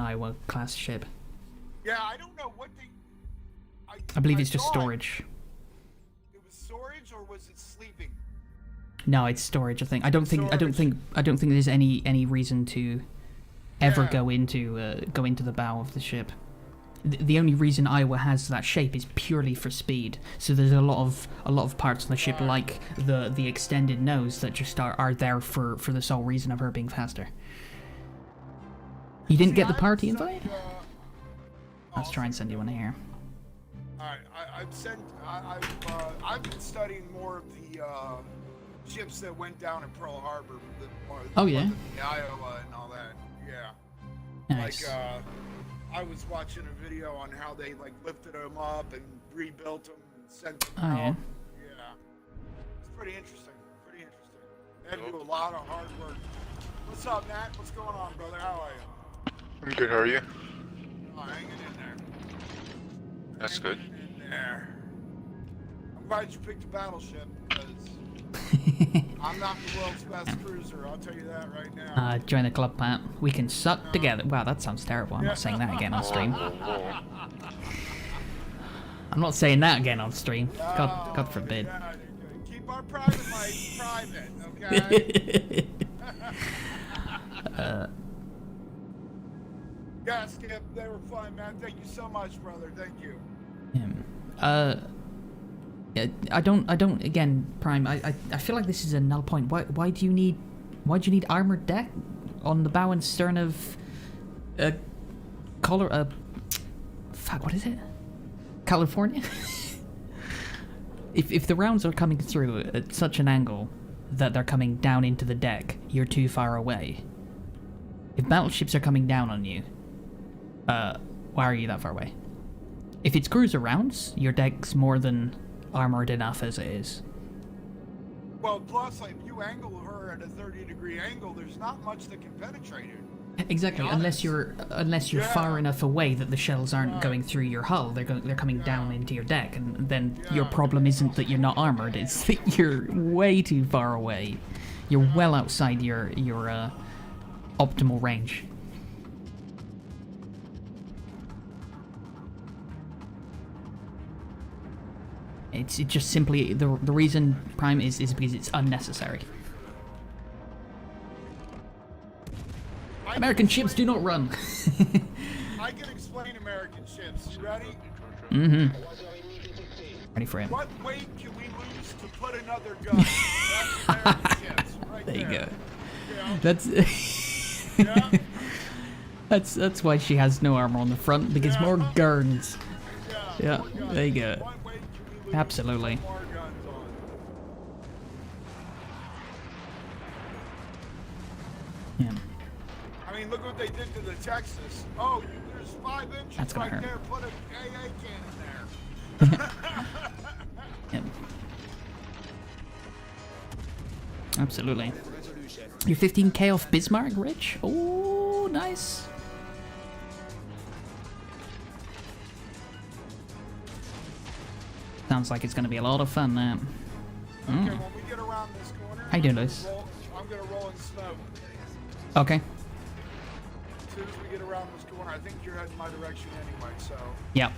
Iowa class ship. Yeah, I don't know what they. I believe it's just storage. It was storage, or was it sleeping? No, it's storage. I think. I don't think there's any reason to ever go into the bow of the ship. The only reason Iowa has that shape is purely for speed. So there's a lot of parts of the ship, like the extended nose, that just are there for the sole reason of her being faster. You didn't get the party invite? Let's try and send you one here. Alright, I've been studying more of the ships that went down in Pearl Harbor. Oh yeah. The Iowa and all that. Yeah. Nice. Like I was watching a video on how they like lifted them up and rebuilt them and sent them out. Yeah. Yeah. It's pretty interesting. They had to do a lot of hard work. What's up, Nat? What's going on, brother? How are you? I'm good, how are you? Oh, hanging in there. That's good. In there. I'm glad you picked a battleship, because I'm not the world's best cruiser, I'll tell you that right now. Join the club, Pat. We can suck together. Wow, that sounds terrible. I'm not saying that again on stream. I'm not saying that again on stream. God forbid. Yeah, keep our private life private, okay? Yeah, Skip, they were fun, man. Thank you so much, brother. Thank you. I don't. Again, Prime. I feel like this is a null point. Why do you need armored deck on the bow and stern of fuck, what is it? California? if the rounds are coming through at such an angle that they're coming down into the deck, you're too far away. If battleships are coming down on you, why are you that far away? If it's cruiser rounds, your deck's more than armored enough as it is. Well, plus, like, if you angle her at a 30-degree angle, there's not much that can penetrate her. Exactly, unless you're far enough away that the shells aren't going through your hull. They're coming down into your deck, and then your problem isn't that you're not armored. It's that you're way too far away. You're well outside your optimal range. It's just simply the reason Prime is because it's unnecessary. American ships do not run. I can explain American ships. You ready? Mm-hmm. Ready for him. What weight can we lose to put another gun? That's American ships. Right There you go. Yeah. That's Yeah. that's why she has no armor on the front, because more guns. Yeah, more guns. there you go. What weight can we lose Absolutely. to put more guns on? Yeah. I mean, look what they did to the Texas. Oh, there's 5 inches That's gonna right hurt. there. Put an AA cannon there. Yep. Absolutely. You're 15k off Bismarck, Rich? Oh, nice. Sounds like it's going to be a lot of fun now. Okay, when we get around this corner, How you doing, Lewis? I'm gonna roll in smoke. Okay. As soon as we get around this corner, I think you're heading my direction anyway, so. Yep.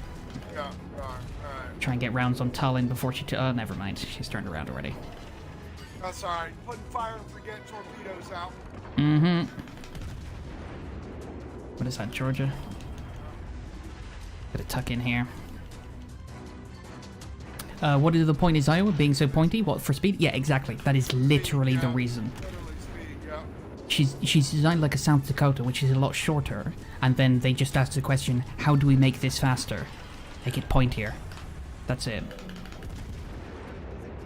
Yeah, alright. Try and get rounds on Tallinn before she... oh, never mind. She's turned around already. That's alright. Putting fire and forget torpedoes out. Mm-hmm. What is that, Georgia? Gotta tuck in here. What is the point is Iowa being so pointy? What, for speed? Yeah, exactly. That is literally the reason. Literally speed, yeah. She's designed like a South Dakota, which is a lot shorter, and then they just asked the question, how do we make this faster? Make it pointier. That's it.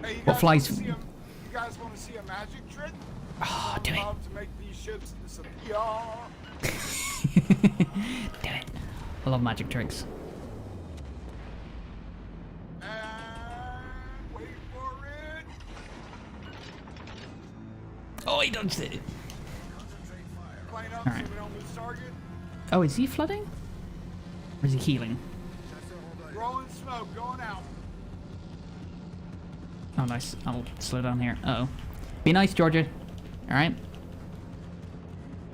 Hey, you What guys flies... You guys want to see a magic trick? Oh, do it. I'm about to make these ships disappear. Do it. I love magic tricks. And wait for it. Oh, he dodged it. Plane up Alright. so we don't lose target. Oh, is he flooding? Or is he healing? Rolling smoke, going out. Oh, nice. I'll slow down here. Uh-oh. Be nice, Georgia. Alright?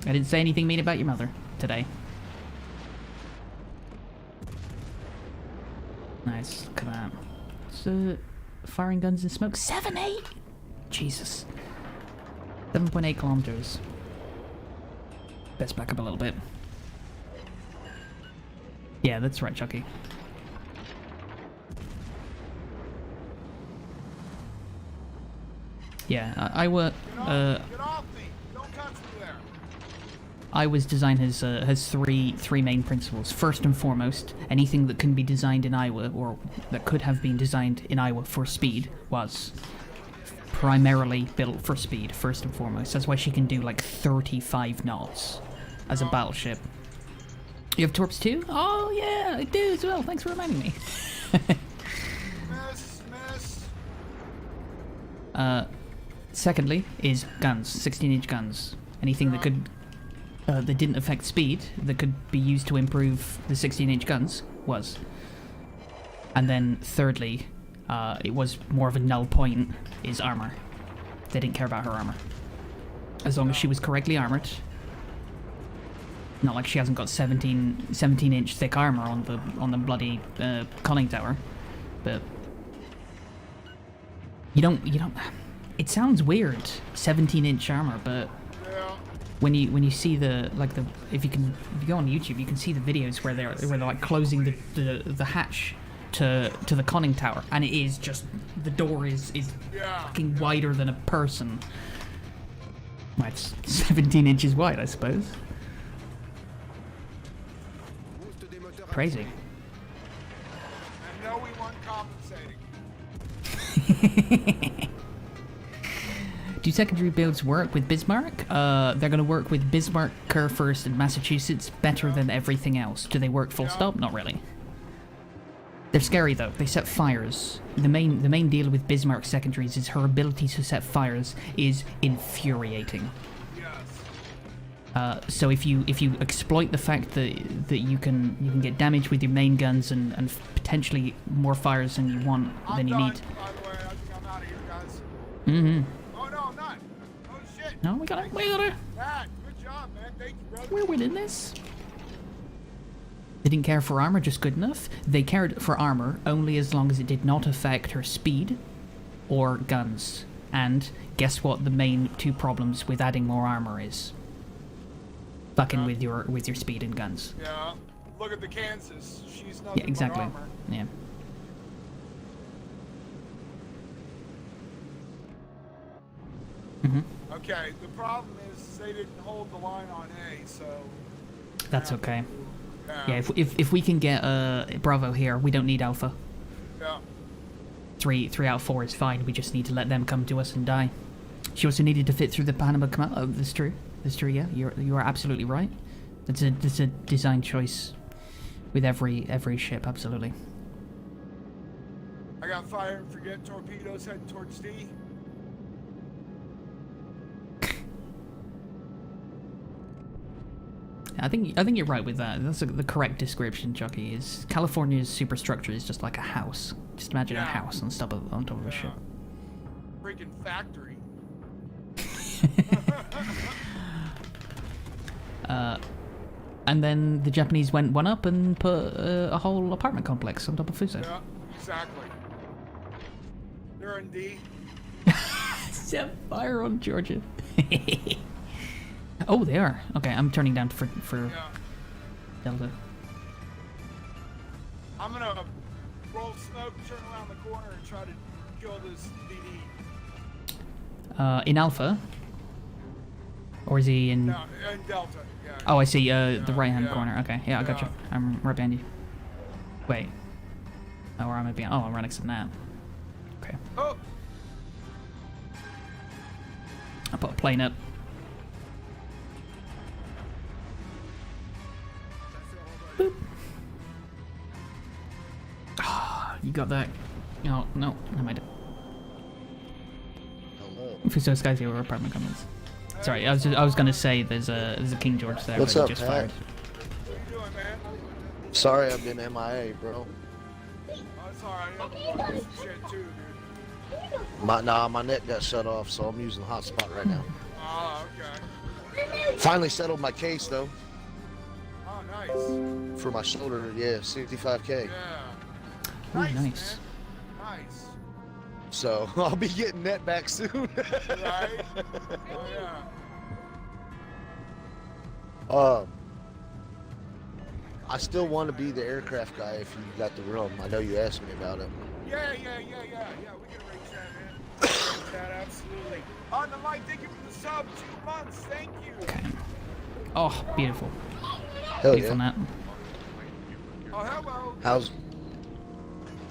I didn't say anything mean about your mother today. Nice. Look at that. So, firing guns and smoke. 7-8? Jesus. 7.8 kilometers. Best back up a little bit. Yeah, that's right, Chucky. Yeah, Iowa. Get off me! Don't touch me there. Iowa's design has three main principles. First and foremost, anything that can be designed in Iowa, or that could have been designed in Iowa for speed, was primarily built for speed, first and foremost. That's why she can do like 35 knots as a battleship. You have torps too? Oh yeah, I do as well. Thanks for reminding me. Miss. Secondly is guns, 16-inch guns. Anything that could that didn't affect speed, that could be used to improve the 16-inch guns, was. And then thirdly, it was more of a null point, is armor. They didn't care about her armor. As long as she was correctly armored. Not like she hasn't got 17-inch thick armor on the bloody conning tower, but you don't. It sounds weird, 17-inch armor, but when you see if you go on YouTube, you can see the videos where they're like closing the hatch to the conning tower, and it is just the door is fucking wider than a person. Well, it's 17 inches wide, I suppose. Crazy. And no, we weren't compensating. Do secondary builds work with Bismarck? They're going to work with Bismarck, Kurfürst, and Massachusetts better than everything else. Do they work full stop? Not really. They're scary though. They set fires. The main deal with Bismarck secondaries is her ability to set fires is infuriating. So if you exploit the fact that you can get damage with your main guns and potentially more fires than you want than you need. By the way, I think I'm out of here, guys. Mm-hmm. Oh no, I'm not. Oh shit. No, we got it. Matt, good job, man. Thank you, brother. We're winning this. They didn't care for armor just good enough. They cared for armor only as long as it did not affect her speed or guns. And guess what the main two problems with adding more armor is? Fucking with your speed and guns. Yeah. Look at the Kansas. She's nothing Yeah, exactly. but armor. Yeah. Mm-hmm. Okay, the problem is they didn't hold the line on A, so... That's okay. Yeah. Yeah, if we can get Bravo here, we don't need Alpha. Yeah. 3 out of 4 is fine. We just need to let them come to us and die. She also needed to fit through the Panama Canal. Oh, that's true. That's true. Yeah, you are absolutely right. That's a design choice with every ship. Absolutely. I got fire and forget torpedoes heading towards D. I think you're right with that. That's the correct description, Chucky. Is California's superstructure is just like a house. Just imagine a house on top of a ship. Freaking factory. And then the Japanese went one up and put a whole apartment complex on top of Fuso. Yeah, exactly. They're in D. Set fire on Georgia. Oh, they are. Okay, I'm turning down for Delta. I'm gonna roll smoke, turn around the corner, and try to kill this DD. In Alpha? Or is he in... No, in Delta, yeah. Oh, I see, the right-hand corner. Okay, yeah, I got you. I'm right behind you. Wait. Oh, where am I behind? Oh, I'm right next to that. Okay. Oh! I'll put a plane up. Boop. Ah, you got that. Oh, no, I might have. Fuso Skies here, apartment complex. Sorry, I was gonna say there's a King George there. What's but up, he just Pat? fired. What are you doing, man? Sorry, I've been MIA, bro. Oh, it's alright. I'm going some shit too, dude. My net got shut off, so I'm using hotspot right now. Oh, okay. Finally settled my case though Oh, nice. for my shoulder. Yeah, 65K. Yeah. Ooh, Nice, nice. man. Nice. So I'll be getting net back soon. Right? Oh, yeah. I still want to be the aircraft guy if you got the room. I know you asked me about it. Yeah. We can arrange that, man. We can arrange that, absolutely. On the mic, thank you for the sub. 2 months. Thank you. Okay. Oh, beautiful. Hell Beautiful yeah. net. Oh, hello.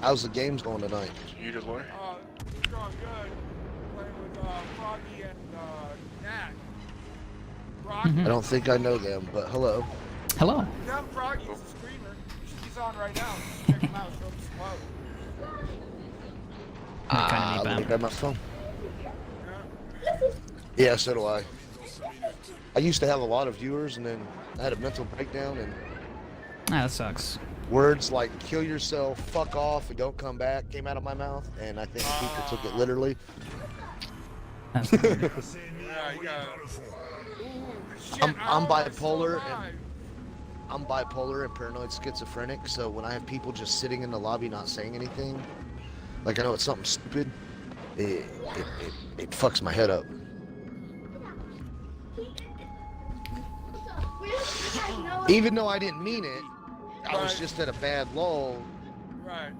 How's the games going tonight? You did, Lori? It's going good. Playing with Froggy and Nat. Froggy. I don't think I know them, but hello. Hello. Yeah, Froggy's a streamer. He's on right now. Check him out. Show him some love. Let me grab my phone. Yeah, so do I. I used to have a lot of viewers, and then I had a mental breakdown, and Ah, that sucks. words like "kill yourself," "fuck off," and "don't come back" came out of my mouth, and I think people took it literally. That's not good. Yeah, you got shit, I'm oh, bipolar, still alive. I'm bipolar and paranoid schizophrenic, so when I have people just sitting in the lobby not saying anything, like I know it's something stupid, it fucks my head up. Even though I didn't mean it, I was Right. just at a bad lull. Right.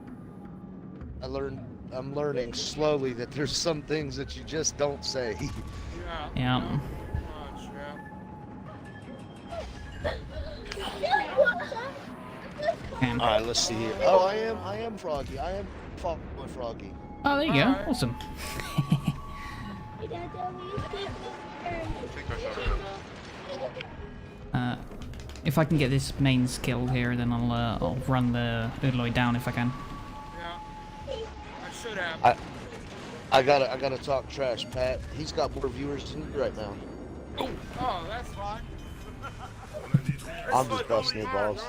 I'm learning slowly that there's some things that you just don't say. Yeah. All right, let's see here. Oh, I am Froggy. I am Froggy. Oh, there you go. Awesome. If I can get this main skill here, then I'll run the Udaloy down if I can. Yeah. I should have. I gotta talk trash, Pat. He's got more viewers than you right now. Oh, that's fine. I'm just busting your balls.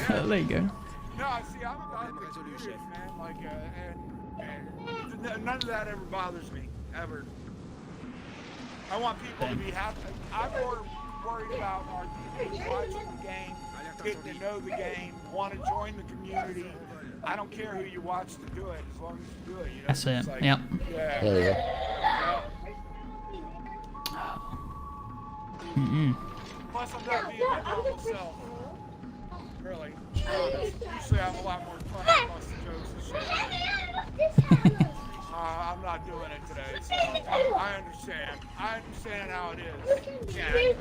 There you go. No, see, I'm about the computers, man. Like, and none of that ever bothers me, ever. I want people to be happy. I'm more worried about our people watching the game, getting to know the game, want to join the community. I don't care who you watch to do it, as long as you do it. You know? That's it. Like, Yep. Yeah. Yeah. Plus, I'm not being my normal self. Really. Usually I'm a lot more fun plus the jokes and shit. I'm not doing it today, so I understand. I understand how it is. Yeah.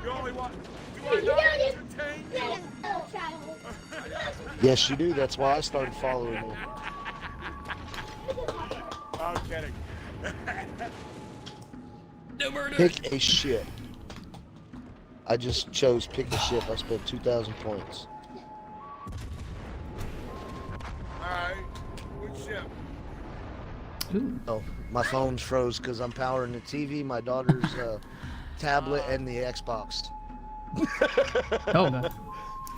You only want... Do I not entertain you? Yes, you do. That's why I started following you. I'm kidding. No murder. Pick a ship. I just chose pick a ship. I spent 2,000 points. Alright. Which ship? Ooh. Oh, my phone's froze because I'm powering the TV, my daughter's tablet, and the Xbox. Oh, no.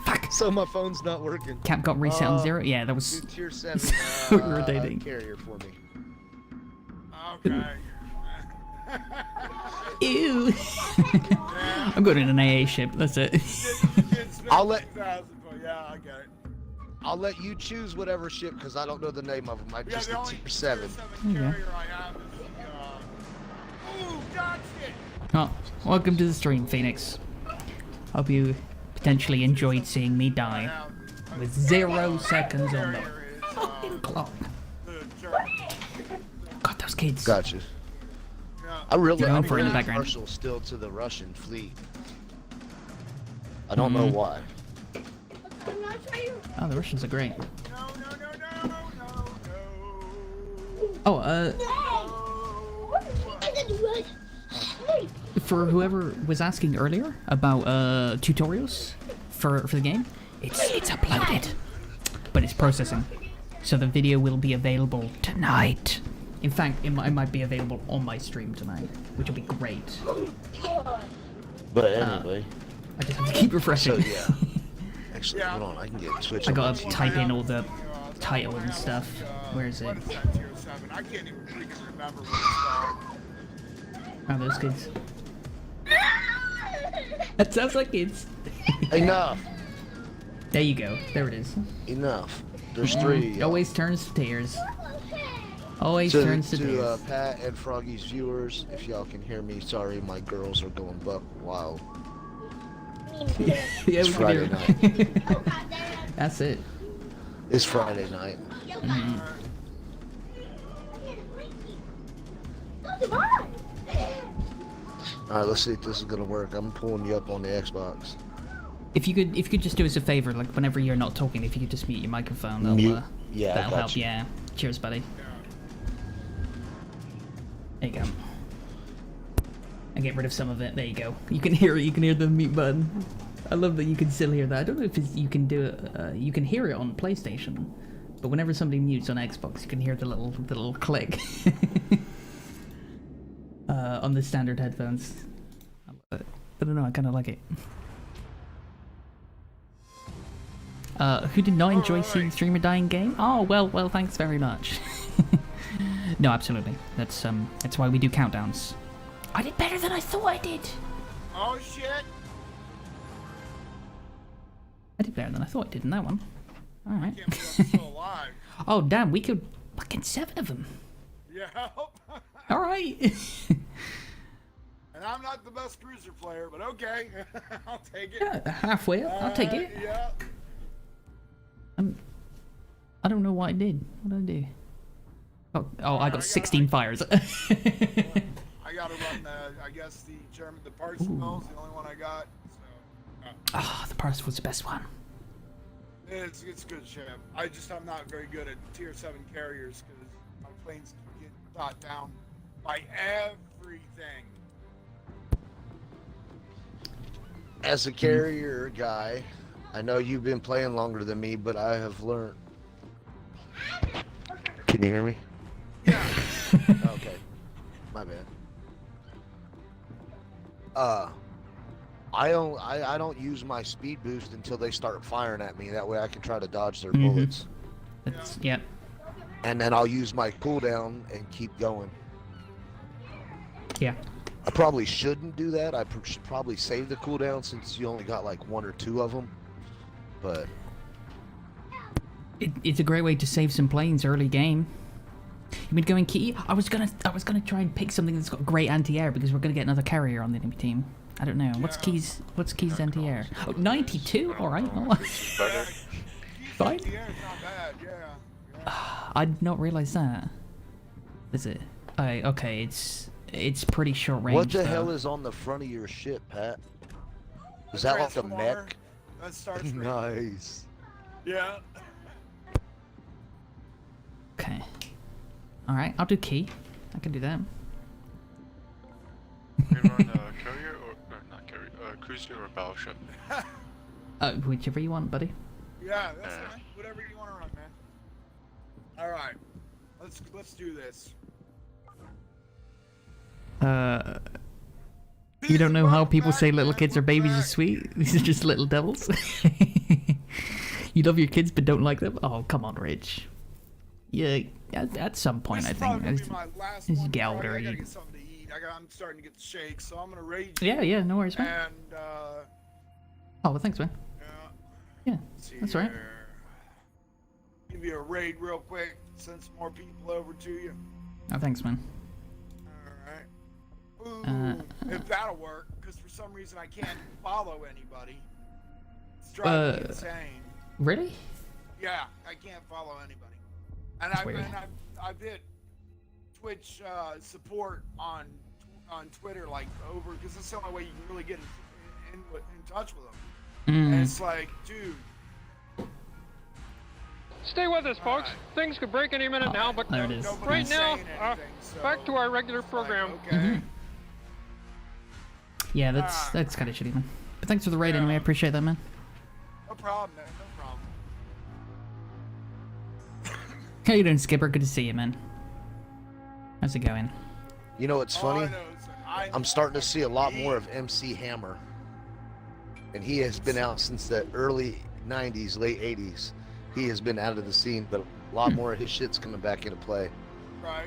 Fuck. So my phone's not working. Cap got reset on 0? Yeah, that was... Tier 7 irritating. Carrier for me. Okay. Ew. I'm going in an AA ship, that's it. I'll let- Yeah, I get it. I'll let you choose whatever ship because I don't know the name of them. I Yeah, just the the only tier 7. carrier I have is ooh, dodged it! Oh, welcome to the stream, Phoenix. Hope you potentially enjoyed seeing me die with 0 seconds on the fucking clock. God, those kids. Gotcha. Yeah. I really, You're going I'm for it in the really background. partial still to the Russian fleet. I don't know why. Oh, the Russians are great. No, no, no, no, no, no. Oh, for whoever was asking earlier about tutorials for the game, it's uploaded, but it's processing, so the video will be available tonight. In fact, it might be available on my stream tonight, which will be great. But anyway. I just have to keep refreshing. So yeah. Actually, hold on. I can get Twitch. I on my gotta TV. type in all the title and stuff. Where is it? What is that tier 7? I can't even freaking remember what it's called. Oh, those kids. That sounds like kids. Enough. There you go. There it is. Enough. There's 3. Always turns to tears. Always To turns to tears. Pat and Froggy's viewers, if y'all can hear me, sorry, my girls are going buck wild. Yeah, It's we Friday can night. hear it. That's it. It's Friday night. Alright, let's see if this is gonna work. I'm pulling you up on the Xbox. If you could just do us a favor, like whenever you're not talking, if you could just mute your microphone, Mute? Yeah, I that'll got help. you. Yeah. Cheers, buddy. There you go. I get rid of some of it. There you go. You can hear it. You can hear the mute button. I love that you can still hear that. I don't know if you can do it. You can hear it on PlayStation, but whenever somebody mutes on Xbox, you can hear the little click on the standard headphones. I love it. I don't know. I kind of like it. Who did not enjoy seeing streamer dying game? Oh well, thanks very much. No, absolutely. That's why we do countdowns. I did better than I thought I did. Oh shit! I did better than I thought I did in that one. All right. Can't believe I'm still alive. Oh damn, we could fucking 7 of them. Yeah. All right. And I'm not the best cruiser player, but okay. I'll take it. Yeah, halfway up. I'll take it. Yeah. I don't know what I did. What did I do? Oh, I got 16 fires. I gotta run I guess the Parsifal is the only one I got. So, Oh, the Parsifal's the best one. it's a good ship. I'm not very good at tier 7 carriers because my planes get shot down by everything. As a carrier guy, I know you've been playing longer than me, but I have learned. Can you hear me? Yeah. Okay. My bad. I don't use my speed boost until they start firing at me. That way I can try to dodge their bullets. That's, yeah. And then I'll use my cooldown and keep going. Yeah. I probably shouldn't do that. I should probably save the cooldown since you only got like 1 or 2 of them. But It's a great way to save some planes early game. You been going key? I was gonna try and pick something that's got great anti-air because we're gonna get another carrier on the enemy team. I don't know. What's Key's anti-air? Oh, 92? Alright. Oh. Fine. Yeah, it's not bad, yeah. I did not realise that. Is it? Okay, it's pretty short range. what the though. hell is on the front of your ship, Pat? Is that like a mech? That starts Nice. Yeah. Okay. Alright, I'll do key. I can do that. We run a carrier or not carrier, cruiser or battleship. Whichever you want, buddy. Yeah, that's fine. Whatever you want to run, man. All right, let's do this. You don't know how people say little kids or babies are sweet? These are just little devils. You love your kids but don't like them? Oh, come on, Rich. Yeah, at some point, I think. This is probably my last This is one. Gouter I gotta eat. get something to eat. I'm starting to get the shakes, so I'm gonna rage. Yeah, no worries, man. And Oh, well, thanks, man. yeah. Yeah, that's all right. Give you a raid real quick. Send some more people over to you. Oh, thanks, man. All right. Ooh, if that'll work, because for some reason I can't follow anybody. It's driving me insane. Really? Yeah, I can't follow anybody. And I've hit Twitch support on Twitter like over because it's the only way you can really get in touch with them. And it's like, dude. Stay with us, folks. Things could break any minute now, but there it is. right now, anything, so back to our regular program. Like, okay. Yeah, that's kind of shitty, man. But thanks for the raid anyway. I appreciate that, man. No problem, man. No problem. How you doing, Skipper? Good to see you, man. How's it going? You know what's All I funny? know is that I'm starting to see a lot more of MC Hammer. And he has been out since the early 90s, late 80s. He has been out of the scene, but a lot more of his shit's coming back into play. Right.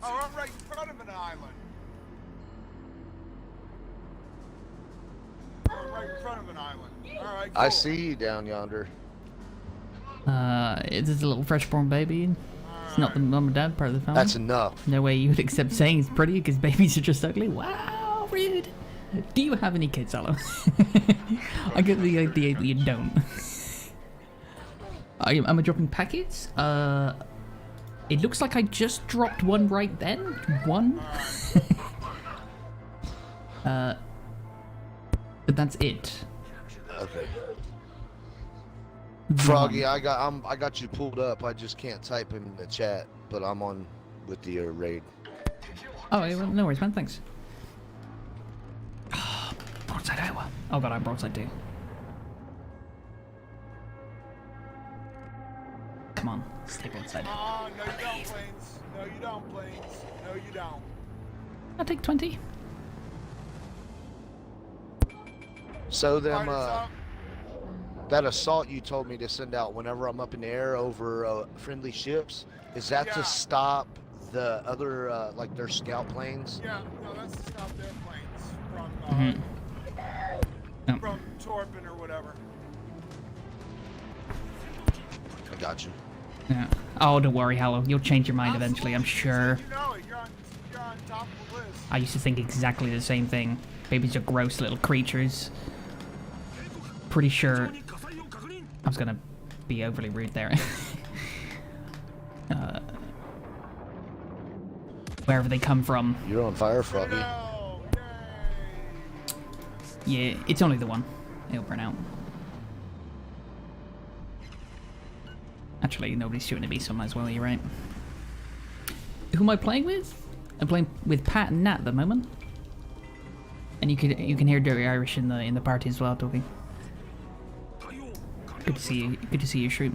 Oh, I'm right in front of an island. I'm right in front of an island. All right, cool. I see you down yonder. Is this a little freshborn baby? It's not the mum and dad part of the family. That's enough. No way you would accept saying it's pretty because babies are just ugly. Wow, rude. Do you have any kids, Alan? I get the idea that you don't. Am I dropping packets? It looks like I just dropped one right then. One. But that's it. Okay. Froggy, I got you pulled up. I just can't type in the chat, but I'm on with the raid. Oh, yeah, well, no worries, man. Thanks. Broadside Iowa. Oh god, I'm broadside too. Come on, stay broadside. Oh, no, you don't, planes. No, you don't, planes. No, you don't. I'll take 20. So them Fighters up. that assault you told me to send out whenever I'm up in the air over friendly ships, is that to Yeah. stop the other like their scout planes? Yeah, no, that's to stop their planes from, from Torpin or whatever. I got you. Yeah. Oh, don't worry, Hallow. You'll change your mind eventually, I'm sure. You know it. You're on top of the list. I used to think exactly the same thing. Babies are gross little creatures. pretty sure... I was gonna be overly rude there. Wherever they come from. You're on fire, Froggy. Yeah, it's only the one. It'll burn out. Actually, nobody's shooting at me, so I might as well, you're right. Who am I playing with? I'm playing with Pat and Nat at the moment. And you can hear Dirty Irish in the party as well, talking. Good to see you. Good to see you shoot.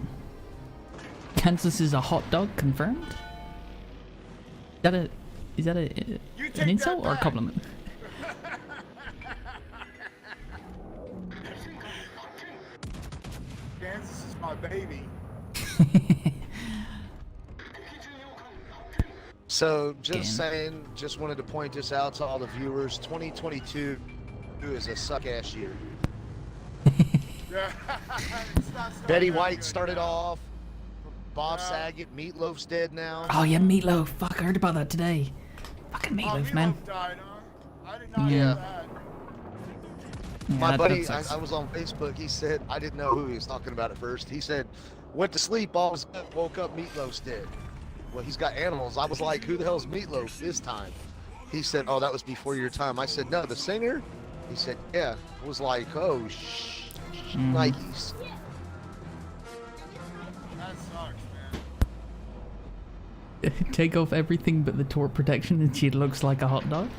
Kansas is a hot dog, confirmed? Is that an insult or a compliment? Kansas is my baby. So, just saying, just wanted to point this out to all the viewers. 2022 is a suck-ass year. Betty White started off. Bob Saget, Meatloaf's dead now. Oh yeah, Meatloaf. Fuck, I heard about that today. Fucking Meatloaf, man. Died, huh? I did not Yeah. know that. My that buddy, sucks. I was on Facebook. He said, I didn't know who he was talking about at first. He said, went to sleep, all was good, woke up, Meatloaf's dead. Well, he's got animals. I was like, who the hell's Meatloaf this time? He said, oh, that was before your time. I said, no, the singer? He said, yeah. I was like, oh, Nikes. That sucks, man. Take off everything but the torque protection and she looks like a hot dog.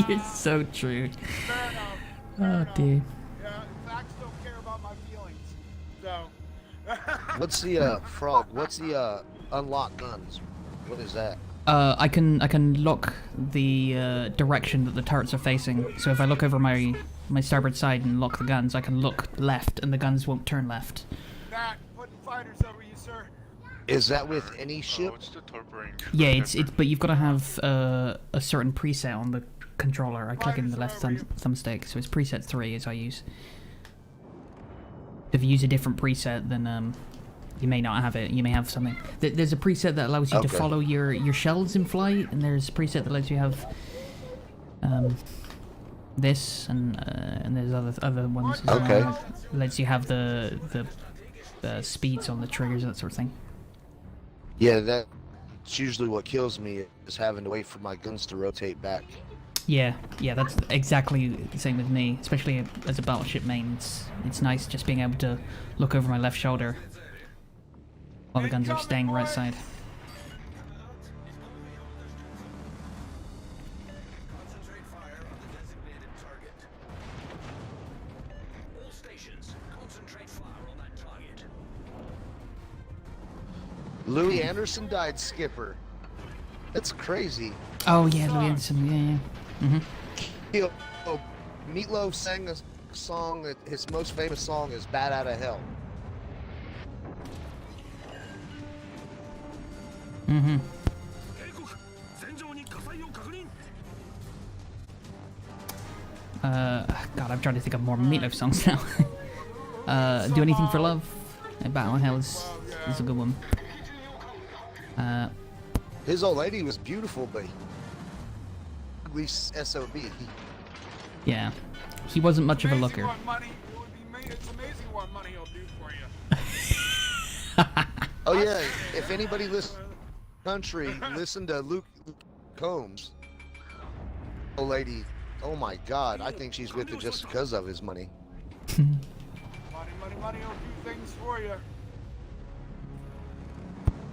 You're so true. Fair enough. Oh dear. Yeah, facts don't care about my feelings. So. What's the, Frog, what's the, unlock guns? What is that? I can lock the direction that the turrets are facing. So if I look over my starboard side and lock the guns, I can look left and the guns won't turn left. Nat, putting fighters over you, sir. Is that with any ship? What's the top rank? Yeah, it's but you've got to have a certain preset on the controller. I click in the left thumbstick, so it's preset 3 as I use. If you use a different preset, then you may not have it. You may have something. There's a preset that allows you to follow your shells in flight, and there's a preset that lets you have this, and there's other ones. As Okay. well. It lets you have the speeds on the triggers, that sort of thing. Yeah, that's usually what kills me is having to wait for my guns to rotate back. Yeah, that's exactly the same with me. Especially as a battleship main, it's nice just being able to look over my left shoulder while the guns are staying right side. Louis Anderson died skipper. That's crazy. Oh yeah, Louis Anderson, yeah. Oh, Meatloaf sang a song that his most famous song is "Bat Out of Hell." God, I'm trying to think of more Meatloaf songs now. Do Anything for Love. Battle of Hell is a good one. His old lady was beautiful, but ugly SOB. Yeah, he wasn't much of a looker. It's amazing what money he'll do for you. Oh yeah, if anybody listens country, listen to Luke Combs. Old lady, oh my God, I think she's with it just because of his money. Money will do things for you.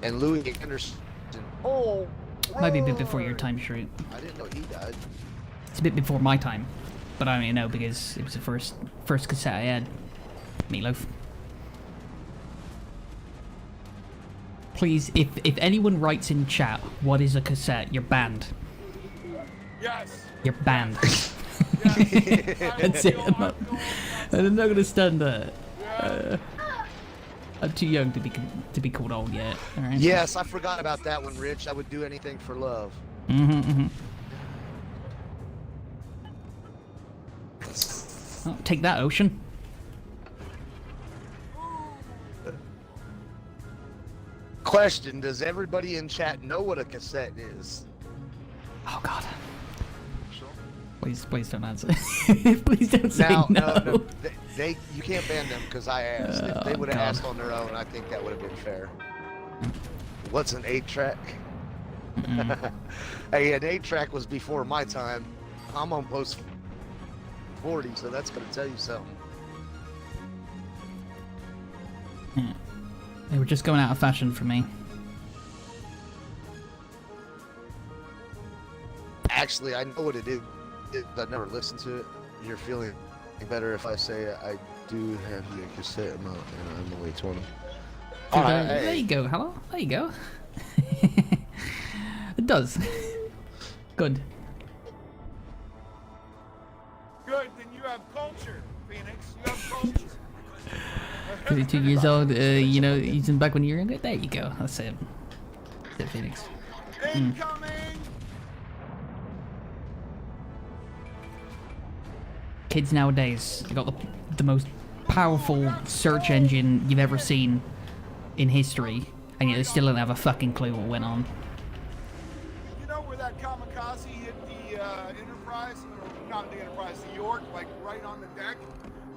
And Louis Anderson. Oh, Might be a bit before your time, Shreet. I didn't know he died. It's a bit before my time, but I only know because it was the first cassette I had. Meatloaf. Please, if anyone writes in chat, what is a cassette, you're banned. Yes. You're banned. Yes. That's it. I'm not gonna stand that. I'm too young to be called old yet. All right. Yes, I forgot about that one, Rich. I would do anything for love. Oh, take that, Ocean. Question: does everybody in chat know what a cassette is? Oh God. Please don't answer. Please don't say no. You can't ban them because I asked. If they would have asked on their own, I think that would have been fair. What's an 8-track? Hey, an 8-track was before my time. I'm almost 40, so that's gonna tell you something. They were just going out of fashion for me. Actually, I know what it is. I never listened to it. You're feeling better if I say I do have the cassette amount, and I'm only 20. There you go. Hello. There you go. It does. Good. Good, then you have culture, Phoenix. You have culture. 32 years old, you know, using back when you were younger. There you go. That's it. That's it, Phoenix. Incoming! Kids nowadays, they got the most powerful search engine you've ever seen in history, and yet they still don't have a fucking clue what went on. You know where that kamikaze hit the Enterprise? Or not the Enterprise, the York, like right on the deck?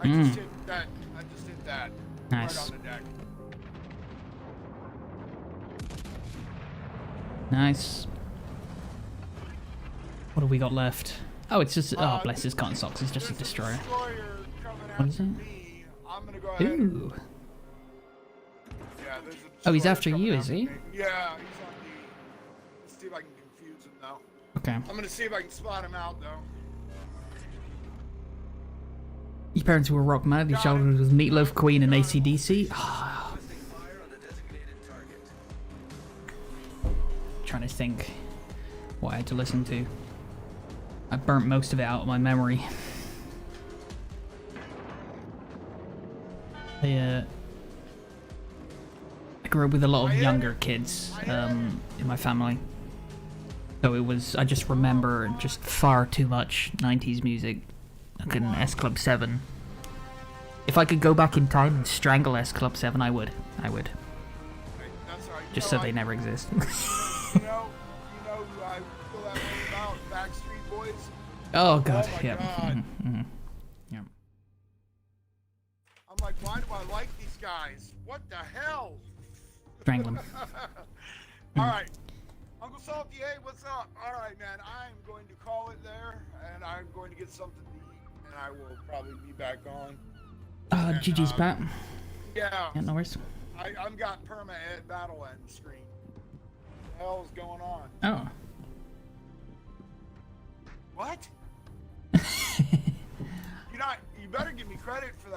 I just hit that. Nice. Right on the deck. Nice. What have we got left? Oh, it's just... Oh, bless his cotton socks. It's just a destroyer. What is it? Me. I'm gonna go ahead. Ooh. Yeah, there's a Oh, he's destroyer after coming you, after is he? me. Yeah, he's on the... Let's see if I can confuse him though. Okay. I'm gonna see if I can spot him out though. Your parents were rock mad. Your childhood was Meatloaf, Queen, and AC/DC. Trying to think what I had to listen to. I burnt most of it out of my memory. I grew up with a lot of younger kids in my family. So it was, I just remember just far too much 90s music. Like an S Club 7. If I could go back in time and strangle S Club 7, I would. I would. That's all right. Just so they never exist. You know who I feel that way about? Backstreet Boys. Oh god, Oh my yeah. God. Yeah. I'm like, why do I like these guys? What the hell? Strangle them. All right. Uncle Salty, hey, what's up? All right, man. I'm going to call it there, and I'm going to get something to eat, and I will probably be back on. GG's, Pat. Yeah. Yeah, no worries. I'm got perma at battle end screen. What the hell is going on? Oh. What? You better give me credit for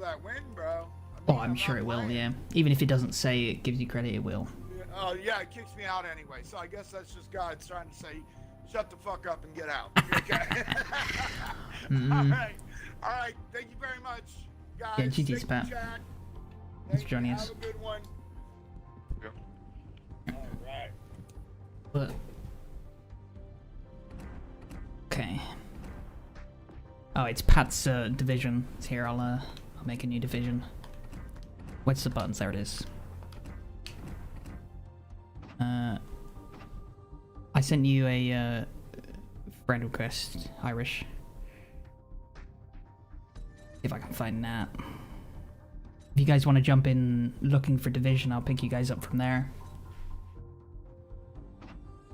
that win, bro. Oh, I'm sure it will, yeah. Even if it doesn't say it gives you credit, it will. Oh, yeah, it kicks me out anyway. So I guess that's just God's trying to say, shut the fuck up and get out. Okay? All right. Thank you very much, guys. Yeah, GG's, Pat. Thanks for joining us. Have a good one. Yeah. All right. But... Okay. Oh, it's Pat's division. It's here. I'll make a new division. What's the buttons? There it is. I sent you a friend request, Irish. If I can find that. If you guys want to jump in looking for division, I'll pick you guys up from there.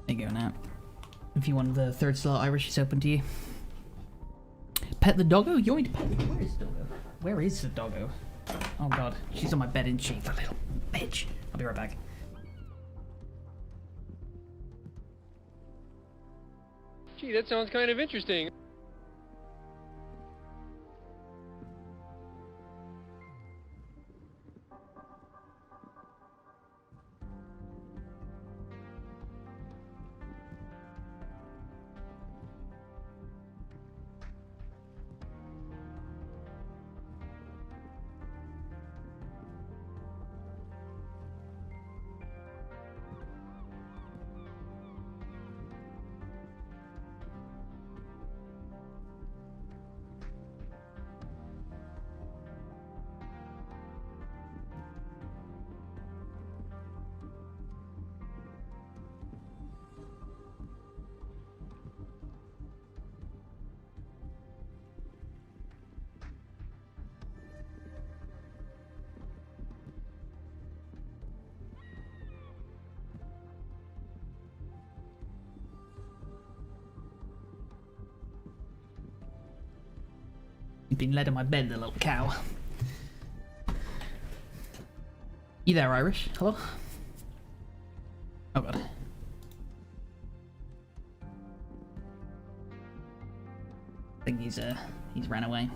There you go, Nat. If you want the third slot, Irish is open to you. Pet the doggo? You want me to pet the... Where is the doggo? Where is the doggo? Oh god, she's on my bed, isn't she? The little bitch. I'll be right back. Gee, that sounds kind of interesting. You've been led in my bed, the little cow. You there, Irish? Hello? Oh god. I think he's ran away.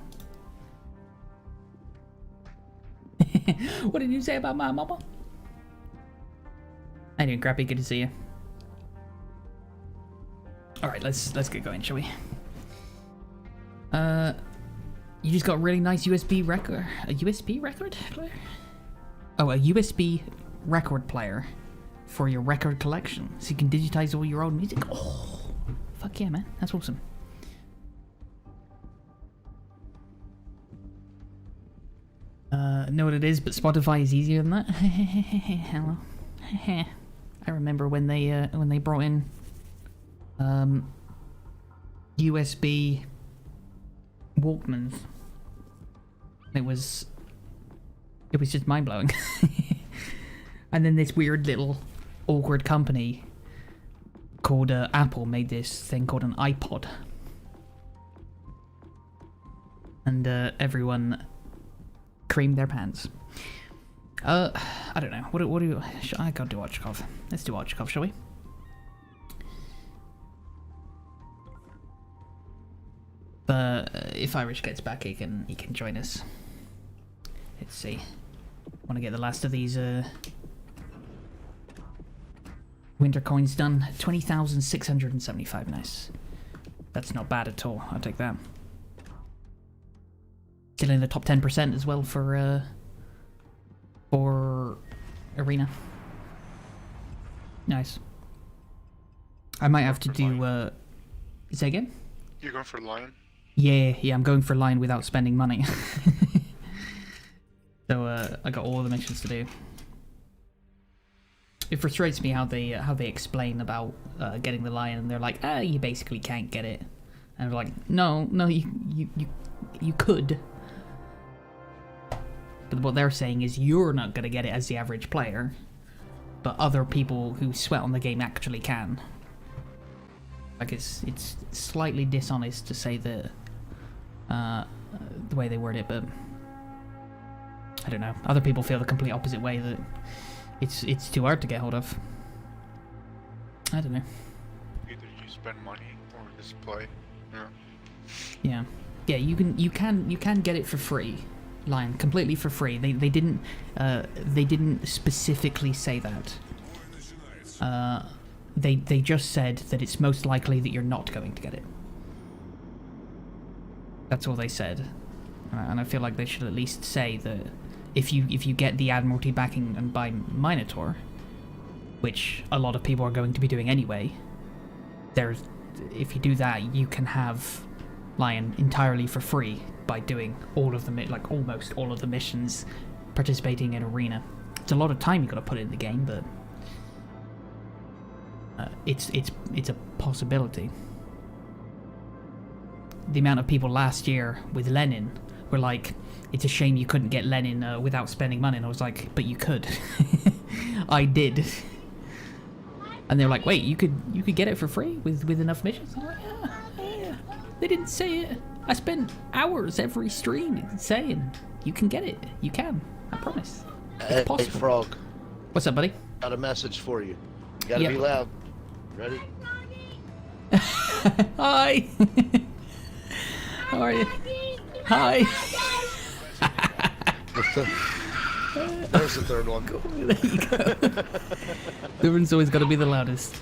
What did you say about my mama? How you doing, Crappy? Good to see you. Alright, let's get going, shall we? You just got a really nice USB record. A USB record player? Oh, a USB record player for your record collection, so you can digitize all your old music. Oh, fuck yeah, man! That's awesome. Know what it is, but Spotify is easier than that. Hello. I remember when they brought in USB Walkmans. It was just mind blowing. And then this weird little awkward company called Apple made this thing called an iPod, and everyone creamed their pants. I don't know. What do you? I gotta do Ochkov. Let's do Ochkov, shall we? But if Irish gets back, he can join us. Let's see. Want to get the last of these winter coins done. 20,675. Nice. That's not bad at all. I'll take that. Still in the top 10% as well for arena. Nice. I might have to do. Say again? You're going for lion? Yeah, I'm going for line without spending money. So I got all the missions to do. It frustrates me how they explain about getting the lion, and they're like, you basically can't get it, and they're like, no, you could. But what they're saying is you're not gonna get it as the average player, but other people who sweat on the game actually can. Like it's slightly dishonest to say that the way they word it, but I don't know. Other people feel the complete opposite way, that it's too hard to get hold of. I don't know. Either you spend money or just play. Yeah. Yeah. You can get it for free, Lion, completely for free. They didn't specifically say that. They just said that it's most likely that you're not going to get it. That's all they said, and I feel like they should at least say that if you get the Admiralty backing and buy Minotaur, which a lot of people are going to be doing anyway, if you do that, you can have Lion entirely for free by doing all of the almost all of the missions, participating in arena. It's a lot of time you got to put in the game, but it's a possibility. The amount of people last year with Lenin were like, it's a shame you couldn't get Lenin without spending money, and I was like, but you could. I did. And they were like, wait, you could get it for free with enough missions? I'm like, yeah. They didn't say it. I spent hours every stream saying, you can get it. You can. I promise. It's possible. Hey, Frog. What's up, buddy? Got a message for you. You gotta be loud. Ready? Hi. How are you? Hi. There's the third one. There you go. Everyone's always got to be the loudest.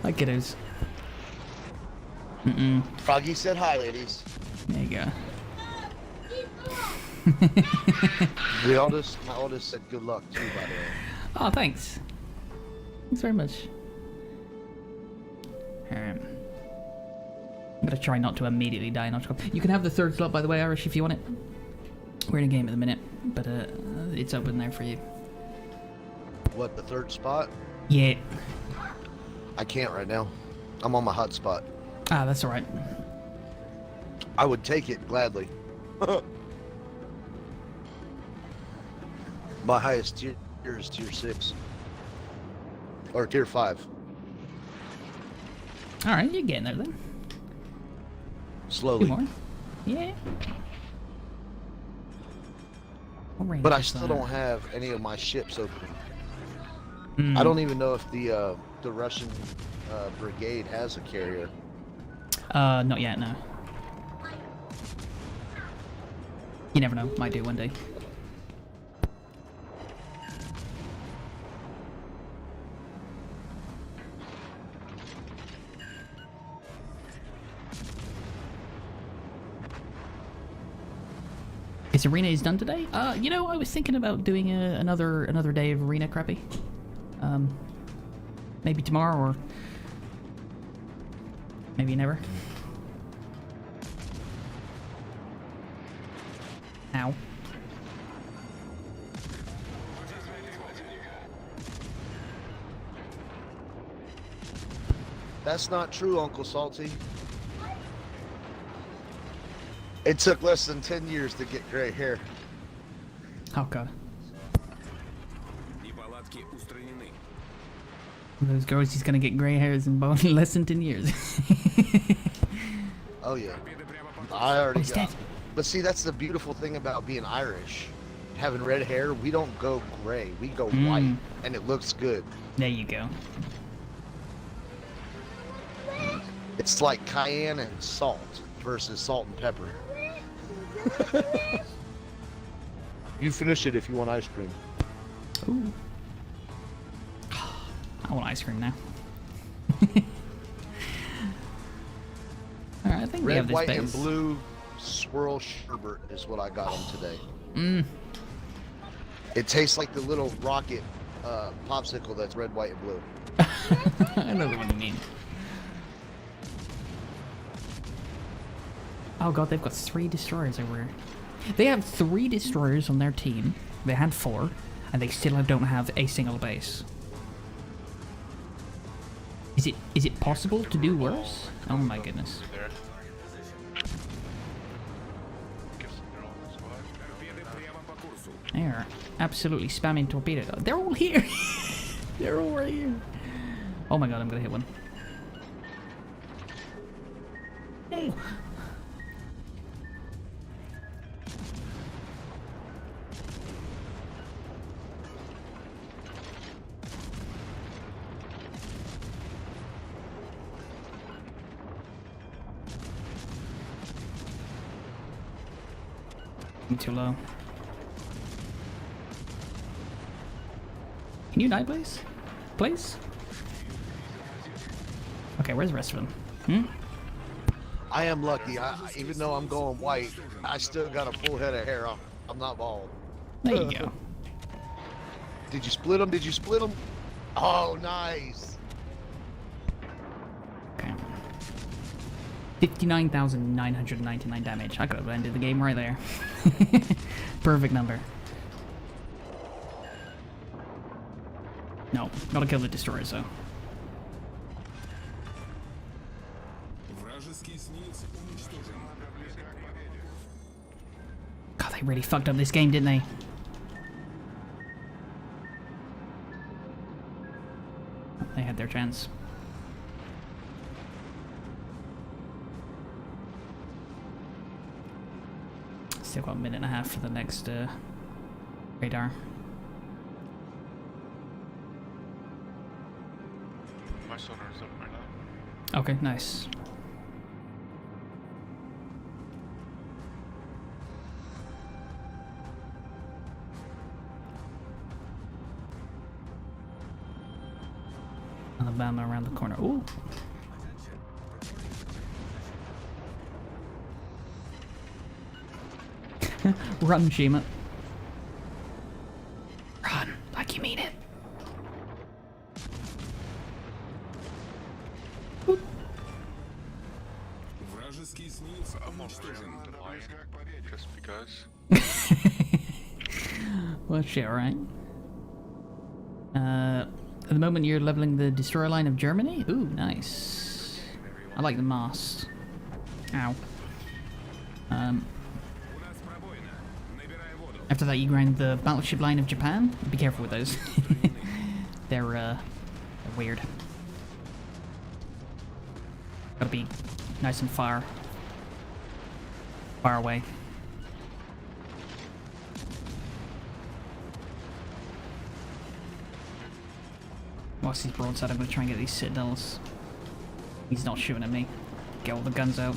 Hi, kiddos. Froggy said hi, ladies. There you go. My oldest said good luck too, by the way. Oh, thanks. Thanks very much. I'm gonna try not to immediately die in Ochkov. You can have the third slot, by the way, Irish, if you want it. We're in a game at the minute, but it's open there for you. What, the third spot? Yeah. I can't right now. I'm on my hot spot. Ah, that's alright. I would take it gladly. My highest tier is tier 6. Or tier 5. Alright, you're getting there then. Slowly. 2 more? Yeah. What range But I is still that? don't have any of my ships open. Hmm. I don't even know if the Russian brigade has a carrier. Not yet, no. You never know, might do one day. Is arena is done today? You know, I was thinking about doing another day of arena, Crappy. Maybe tomorrow or maybe never. Ow. That's not true, Uncle Salty. It took less than 10 years to get gray hair. Oh god. Those girls, he's gonna get gray hairs in bone in less than 10 years. Oh yeah. I already he's got. dead. But see, that's the beautiful thing about being Irish. Having red hair, we don't go gray. We go white, and it looks good. There you go. It's like cayenne and salt versus salt and pepper. You finish it if you want ice cream. Ooh. I want ice cream now. Alright, I think we have Red, this white, base. and blue swirl sherbet is what I got them today. It tastes like the little rocket popsicle that's red, white, and blue. I know the one you mean. Oh god, they've got 3 destroyers over here. They have 3 destroyers on their team. They had 4, and they still don't have a single base. Is it possible to do worse? Oh my goodness. There. Guess they're all in the squad. They are absolutely spamming torpedoes. They're all here! They're all right here. Oh my god, I'm gonna hit one. Oh. I'm too low. Can you die, please? Please? Okay, where's the rest of them? I am lucky. Even though I'm going white, I still got a full head of hair. I'm not bald. There you go. Did you split them? Did you split them? Oh, nice. Okay. 59,999 damage. I could have ended the game right there. Perfect number. No, gotta kill the destroyers though. God, they really fucked up this game, didn't they? They had their chance. Still got a minute and a half for the next radar. My sonar's up right now. Okay, nice. Alabama around the corner. Ooh. Run, Shima. Run, like you mean it. Boop. I'm unfriending the lion just because. Well, shit, alright. At the moment you're leveling the destroyer line of Germany? Ooh, nice. I like the mast. Ow. After that you grind the battleship line of Japan. Be careful with those. They're weird. Gotta be nice and fire. Far away. Whilst he's broadside, I'm going to try and get these citadels. He's not shooting at me. Get all the guns out.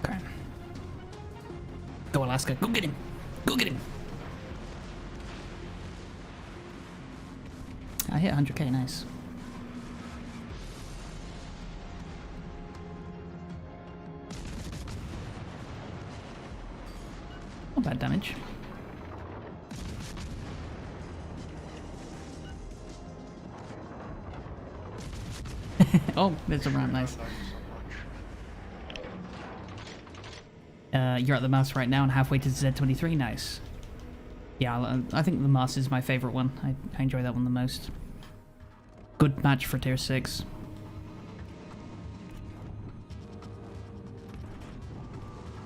Okay. Go Alaska. Go get him. Go get him. I hit 100k, nice. Not bad damage. Oh, there's a ramp, nice. You're at the Mast right now and halfway to Z23, nice. Yeah, I think the Mast is my favourite one. I enjoy that one the most. Good match for tier 6.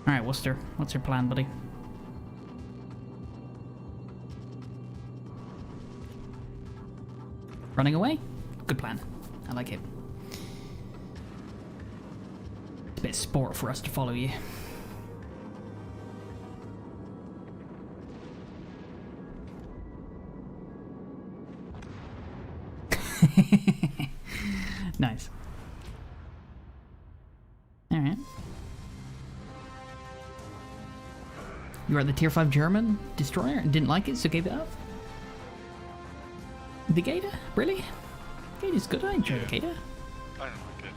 Alright, Worcester, what's your plan, buddy? Running away? Good plan. I like it. It's a bit of sport for us to follow you. Nice. Alright. You were at the tier 5 German destroyer and didn't like it, so gave it up? The Gator? Really? Gator's good, I enjoy the Gator. I don't like it.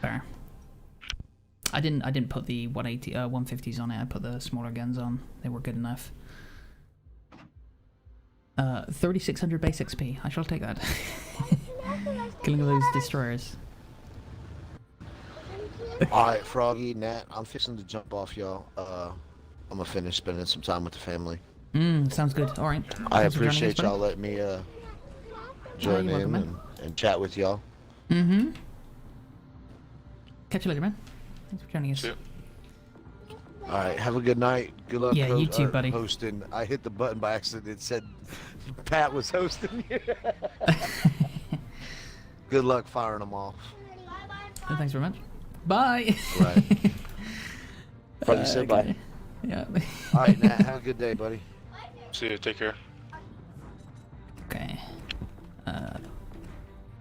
Fair. I didn't put the 150s on it, I put the smaller guns on. They were good enough. 3600 base XP. I shall take that. Killing all those destroyers. Alright, Froggy, Nat, I'm fixing to jump off, y'all. I'm gonna finish spending some time with the family. Sounds good. Alright. I appreciate y'all letting me join in and chat with y'all. Mm-hmm. Catch you later, man. Thanks for joining us. Alright, have a good night. Good luck. Yeah, you too, buddy. Hosting. I hit the button by accident. It said Pat was hosting. Good luck firing them off. Thanks very much. Bye. Right. Froggy said bye. Yeah. Alright, Nat, have a good day, buddy. See you. Take care. Okay.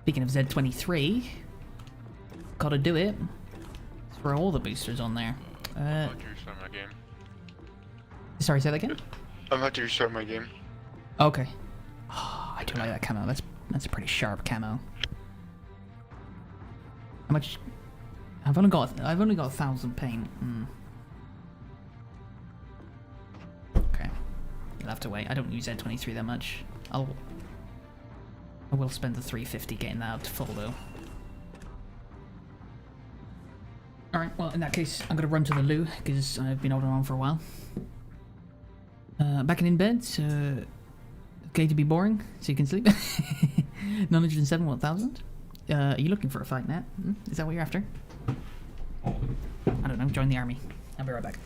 Speaking of Z23, gotta do it. Throw all the boosters on there. I'm about to restart my game. Sorry, say that again? I'm about to restart my game. Okay. Oh, I do like that camo. That's a pretty sharp camo. How much? I've only got 1,000 paint. Okay. You'll have to wait. I don't use Z23 that much. I will spend the 350 getting that up to full though. Alright, well in that case I'm gonna run to the loo because I've been holding on for a while. Back in bed, okay to be boring so you can sleep. 907, 1,000. Are you looking for a fight, Nat? Is that what you're after? I don't know, join the army. I'll be right back.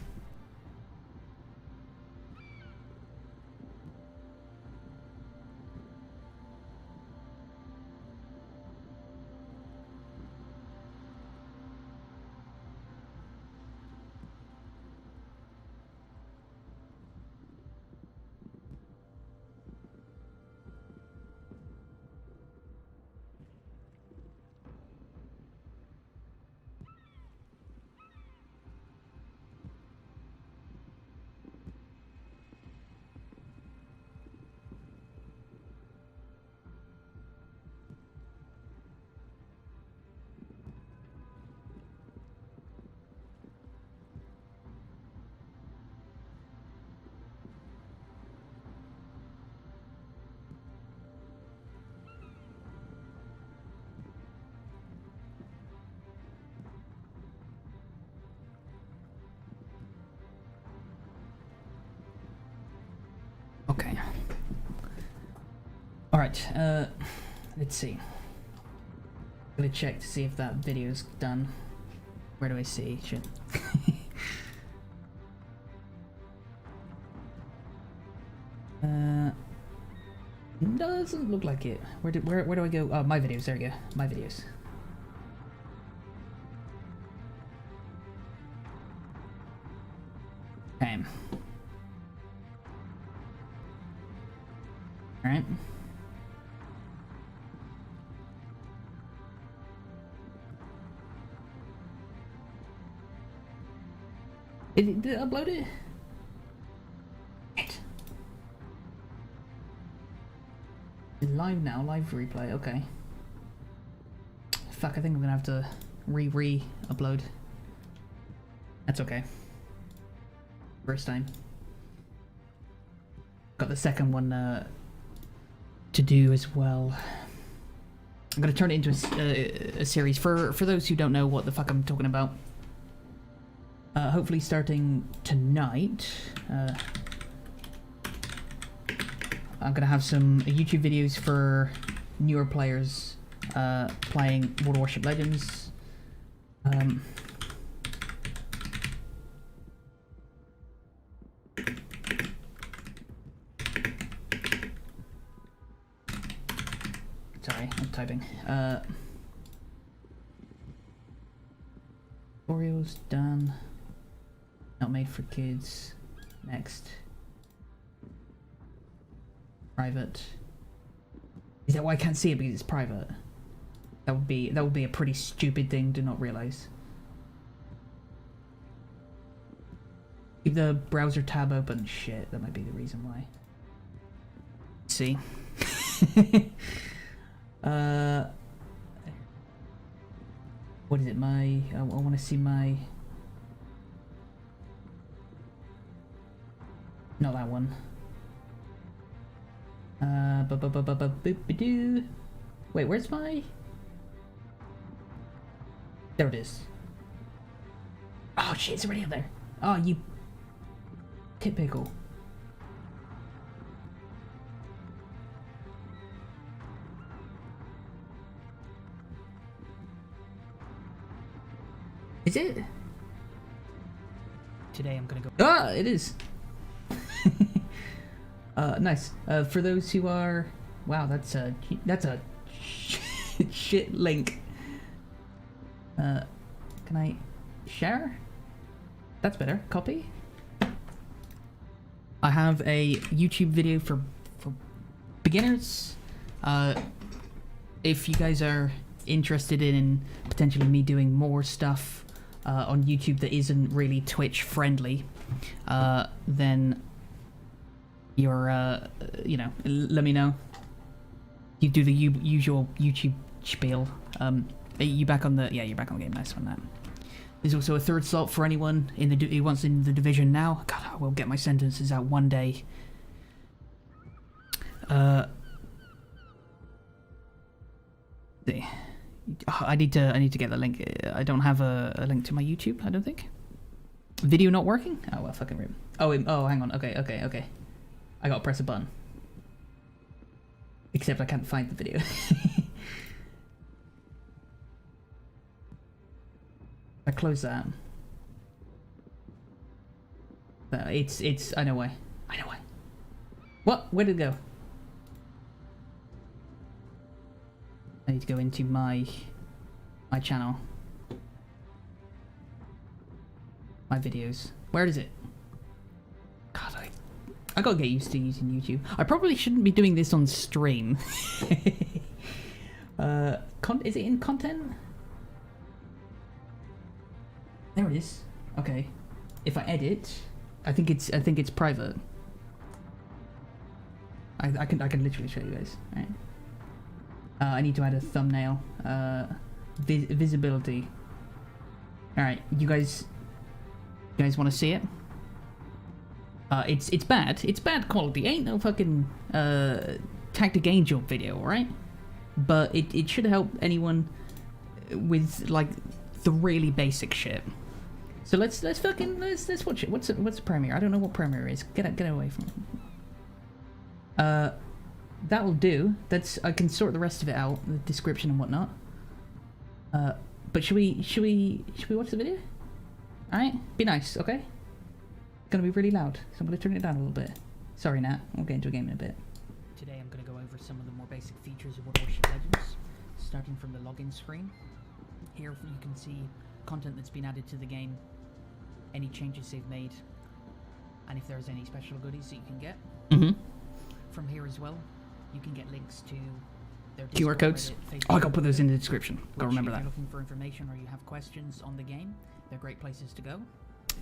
Okay. Alright, let's see. I'm gonna check to see if that video's done. Where do I see? Shit. Doesn't look like it. Where do I go? Oh, my videos. There we go. My videos. Okay. All right. Did it upload it? Shit. It's live now, live replay, okay. Fuck, I think I'm gonna have to re-upload. That's okay. First time. Got the second one to do as well. I'm gonna turn it into a series. For those who don't know what the fuck I'm talking about. Hopefully starting tonight, I'm gonna have some YouTube videos for newer players playing World of Warship Legends. Sorry, I'm typing. Tutorials done. Not made for kids. Next. Private. Is that why I can't see it because it's private? That would be a pretty stupid thing to not realize. Keep the browser tab open. Shit, that might be the reason why. Let's see. What is it? I want to see my. Not that one. Wait, where's my? There it is. Oh shit, it's already up there. Oh, you tit pickle. Is it? Today I'm gonna go. Ah, it is. Nice. For those who are, wow, that's a shit link. Can I share? That's better. Copy. I have a YouTube video for beginners. If you guys are interested in potentially me doing more stuff on YouTube that isn't really Twitch friendly, then you're you know, let me know. You do the usual YouTube spiel. Are you back on the? Yeah, you're back on the game. Nice on that. There's also a third slot for anyone in the who wants in the division now. God, I will get my sentences out one day. I need to get the link. I don't have a link to my YouTube. I don't think. Video not working? Oh well, fucking rip. Oh, hang on. Okay. I gotta press a button. Except I can't find the video. I close that. It's. I know why. What? Where did it go? I need to go into my channel. My videos. Where is it? God, I gotta get used to using YouTube. I probably shouldn't be doing this on stream. Is it in content? There it is. Okay. If I edit, I think it's private. I can literally show you guys. All right. I need to add a thumbnail. Visibility. All right, you guys want to see it? It's bad. It's bad quality. Ain't no fucking Tactic Angel video, all right? But it should help anyone with like the really basic shit. So let's watch it. What's Premiere? I don't know what Premiere is. Get away from it. That'll do. I can sort the rest of it out, the description and whatnot. But should we watch the video? Alright? Be nice, okay? It's gonna be really loud, so I'm gonna turn it down a little bit. Sorry, Nat. We'll get into a game in a bit. Today I'm gonna go over some of the more basic features of World of Warship Legends, starting from the login screen. Here you can see content that's been added to the game, any changes they've made, and if there's any special goodies that you can get. From here as well, you can get links to their QR codes. Reddit, Oh, I gotta put those in the description. Gotta remember if that. you're looking for information or you have questions on the game, they're great places to go.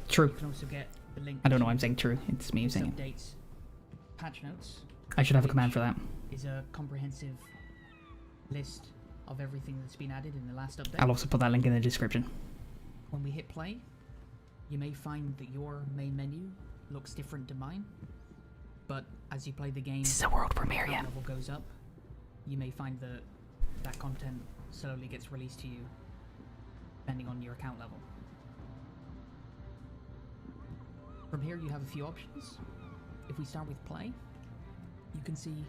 True. You can also get the link. I don't know why I'm saying true. It's me saying it. Updates, patch notes. I should have a command for that. Is a comprehensive list of everything that's been added in the last update. I'll also put that link in the description. When we hit play, you may find that your main menu looks different to mine, but as you play the game, This is a world premiere, account yeah. level goes up, you may find that that content slowly gets released to you, depending on your account level. From here you have a few options. If we start with play, you can see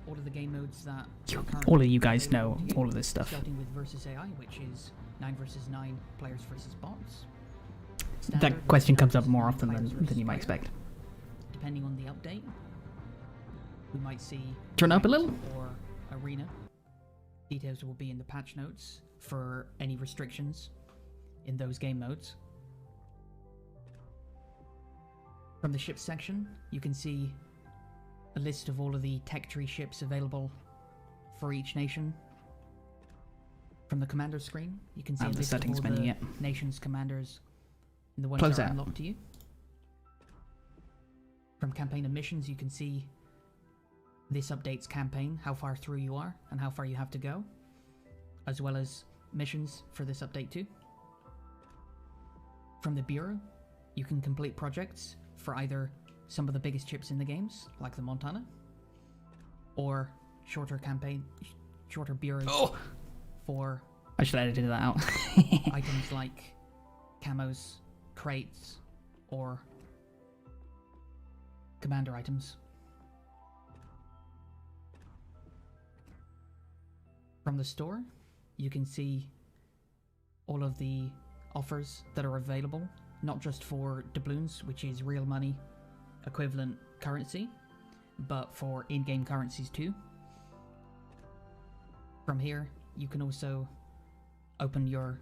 all of the game modes that are currently All of you guys know available to you, all of this stuff. starting with versus AI, which is 9 versus 9 players versus bots. That Standard question is comes 9 up more versus often 9 than players you might versus player. expect. Depending on the update, we might see Turn up a ranked little. or arena. Details will be in the patch notes for any restrictions in those game modes. From the ship section, you can see a list of all of the tech tree ships available for each nation. From the commander screen, you can see a The list of settings all menu the yet. nation's commanders and the ones Close that are that. unlocked to you. From campaign and missions, you can see this updates campaign, how far through you are and how far you have to go, as well as missions for this update too. From the bureau, you can complete projects for either some of the biggest ships in the games, like the Montana, or shorter bureaus Oh! for I should have edited that out. items like camos, crates, or commander items. From the store, you can see all of the offers that are available, not just for doubloons, which is real money equivalent currency, but for in-game currencies too. From here, you can also open your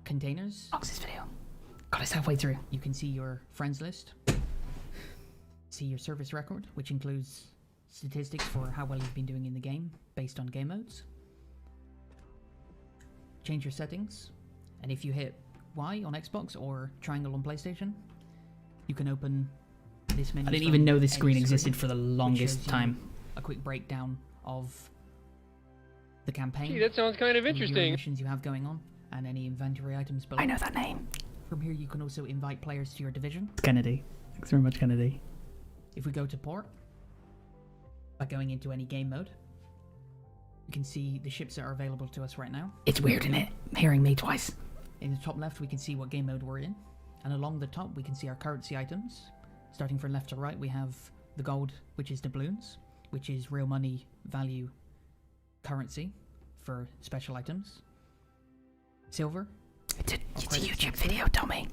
containers. Box this video. God, it's halfway through. You can see your friends list, see your service record, which includes statistics for how well you've been doing in the game based on game modes. Change your settings, and if you hit Y on Xbox or triangle on PlayStation, you can open this menu. I didn't from even know this any screen existed for the which longest shows you time. A quick breakdown of the campaign, Gee, that sounds kind of any of your interesting. missions you have going on, and any inventory items below. I know that name. From here, you can also invite players to your division. It's Kennedy. Thanks very much, Kennedy. If we go to port, by going into any game mode, you can see the ships that are available to us right now. It's weird, isn't it? Hearing me twice. In the top left, we can see what game mode we're in, and along the top, we can see our currency items. Starting from left to right, we have the gold, which is doubloons, which is real money value currency for special items. Silver, It's a credits YouTube and video, Tommy.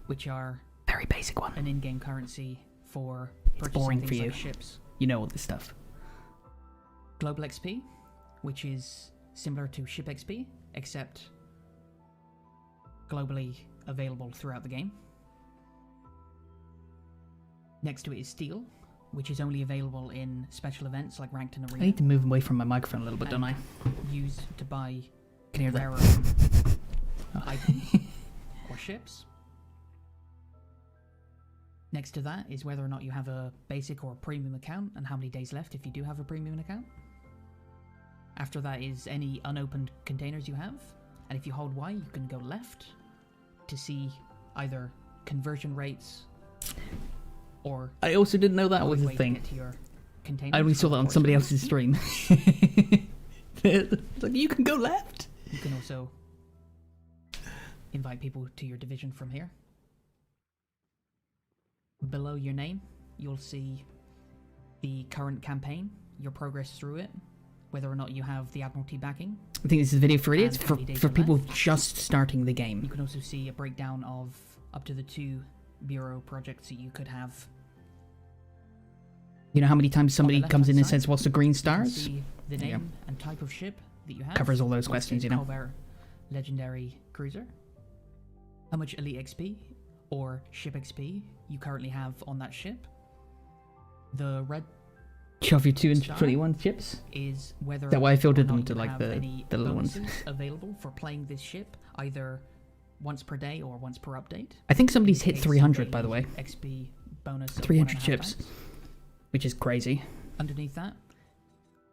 which are Very basic one. an in-game currency for It's purchasing boring things for you. like ships. You know all this stuff. Global XP, which is similar to Ship XP, except globally available throughout the game. Next to it is Steel, which is only available in special events like Ranked and I Arena, need to move away from my microphone a little bit, don't I? used to buy Can you hear that? rarer items or ships. Next to that is whether or not you have a basic or a premium account and how many days left if you do have a premium account. After that is any unopened containers you have, and if you hold Y, you can go left to see either conversion rates or I also didn't know that quick was a way to thing. get to your containers. I only saw that on somebody else's stream. It's like, you can go left. You can also invite people to your division from here. Below your name, you'll see the current campaign, your progress through it, whether or not you have the Admiralty backing. I think this is a video for idiots, for people just starting the game. You can also see a breakdown of up to the 2 bureau projects that you could have. You know how many times somebody comes in and says, what's the green stars? The name and type of ship that you have. Covers all those questions, you know. Colbert Legendary Cruiser. How much Elite XP or Ship XP you currently have on that ship. The red of your 2 and 21 chips is whether that why I filtered them to like the little ones available for playing this ship either once per day or once per update. I think somebody's hit 300 by the way. XP bonus 300 chips, which is crazy. Underneath that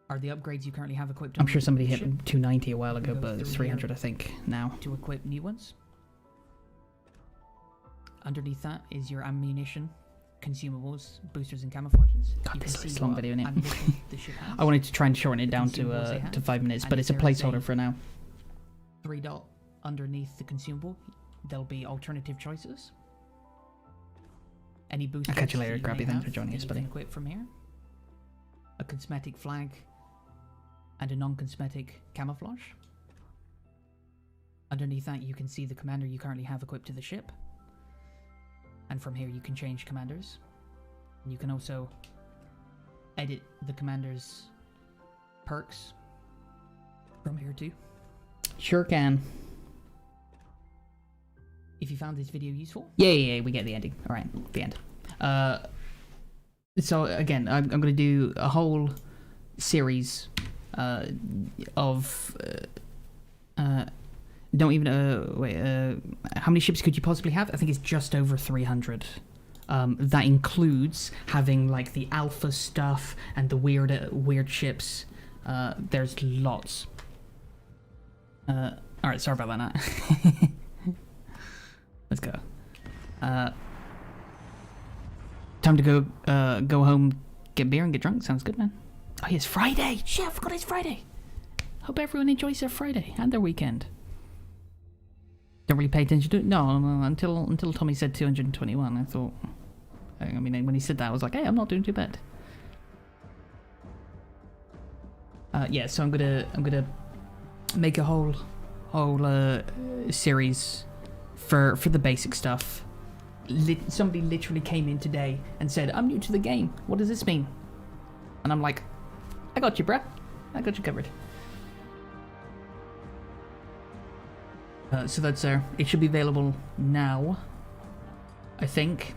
are the upgrades you currently have equipped. I'm sure somebody hit 290 a while ago, but it's 300 I think now. To equip new ones. Underneath that is your ammunition, consumables, boosters, and camouflages. God, this is a long video, isn't it? I wanted to try and shorten it down to 5 minutes, but it's a placeholder for now. 3 dot underneath the consumable, there'll be alternative choices. Any boosters. I'll catch you later, Grabby. Thanks for joining us, buddy. Equip from here. A cosmetic flag and a non-cosmetic camouflage. Underneath that, you can see the commander you currently have equipped to the ship. And from here you can change commanders. And you can also edit the commander's perks from here too. Sure can. If you found this video useful, yeah, we get the ending. All right, the end. So again, I'm going to do a whole series of don't even wait. How many ships could you possibly have? I think it's just over 300. That includes having like the alpha stuff and the weird ships. There's lots. All right, sorry about that. Let's go. Time to go home, get beer and get drunk. Sounds good, man. Oh, yeah, it's Friday. Shit, I forgot it's Friday. Hope everyone enjoys their Friday and their weekend. Don't really pay attention to it. No, until Tommy said 221, I thought. I mean, when he said that, I was like, hey, I'm not doing too bad. Yeah, so I'm gonna make a whole series for the basic stuff. Somebody literally came in today and said, I'm new to the game. What does this mean? And I'm like, I got you, bruh. I got you covered. So that's there. It should be available now, I think.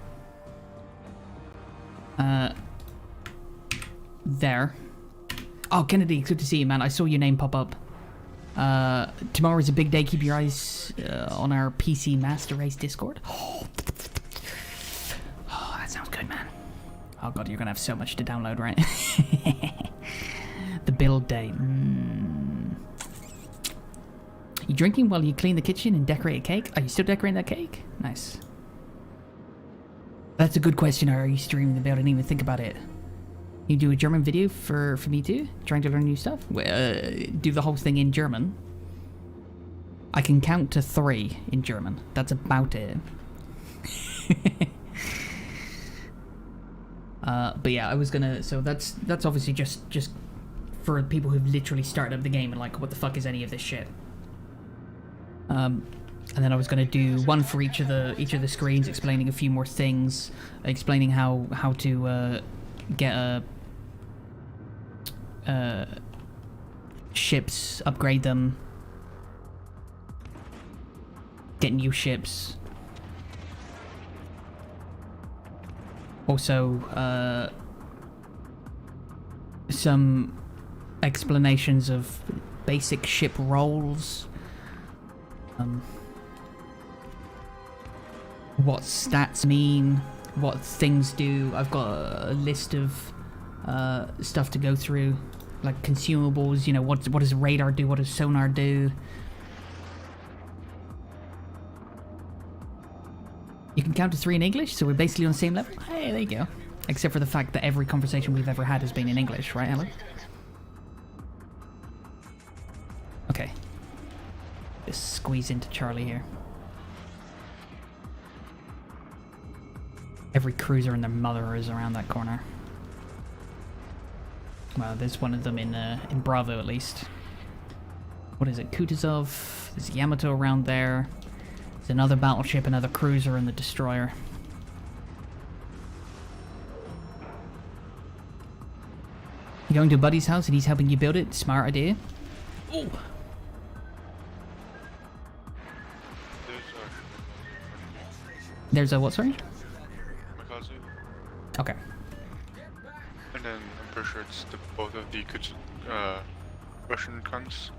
There. Oh, Kennedy, good to see you, man. I saw your name pop up. Tomorrow is a big day. Keep your eyes on our PC Master Race Discord. Oh, that sounds good, man. Oh god, you're gonna have so much to download, right? The build day. You drinking while you clean the kitchen and decorate a cake? Are you still decorating that cake? Nice. That's a good question. Are you streaming about it? I didn't even think about it. You do a German video for me too? Trying to learn new stuff? Do the whole thing in German. I can count to 3 in German. That's about it. But yeah, I was gonna. So that's obviously just for people who've literally started up the game and like, what the fuck is any of this shit? And then I was gonna do one for each of the screens, explaining a few more things, explaining how to get ships, upgrade them, get new ships. Also, some explanations of basic ship roles. What stats mean, what things do. I've got a list of stuff to go through, like consumables, you know, what does radar do, what does sonar do. You can count to 3 in English, so we're basically on the same level. Hey, there you go. Except for the fact that every conversation we've ever had has been in English, right, Ellen? Okay. Just squeeze into Charlie here. Every cruiser and their mother is around that corner. Well, there's one of them in Bravo at least. What is it? Kutuzov. There's Yamato around there. There's another battleship, another cruiser, and the destroyer. You going to Buddy's house and he's helping you build it? Smart idea. Oh. There's a what, sorry? Mikazu. Okay. And then I'm pretty sure it's both of the Russian guns.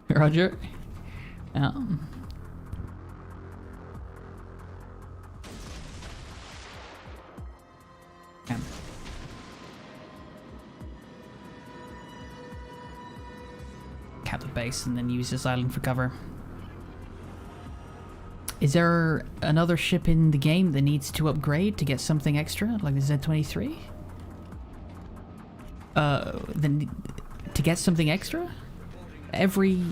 Roger. Cap the base and then use this island for cover. Is there another ship in the game that needs to upgrade to get something extra, like the Z-23? Then to get something extra? Every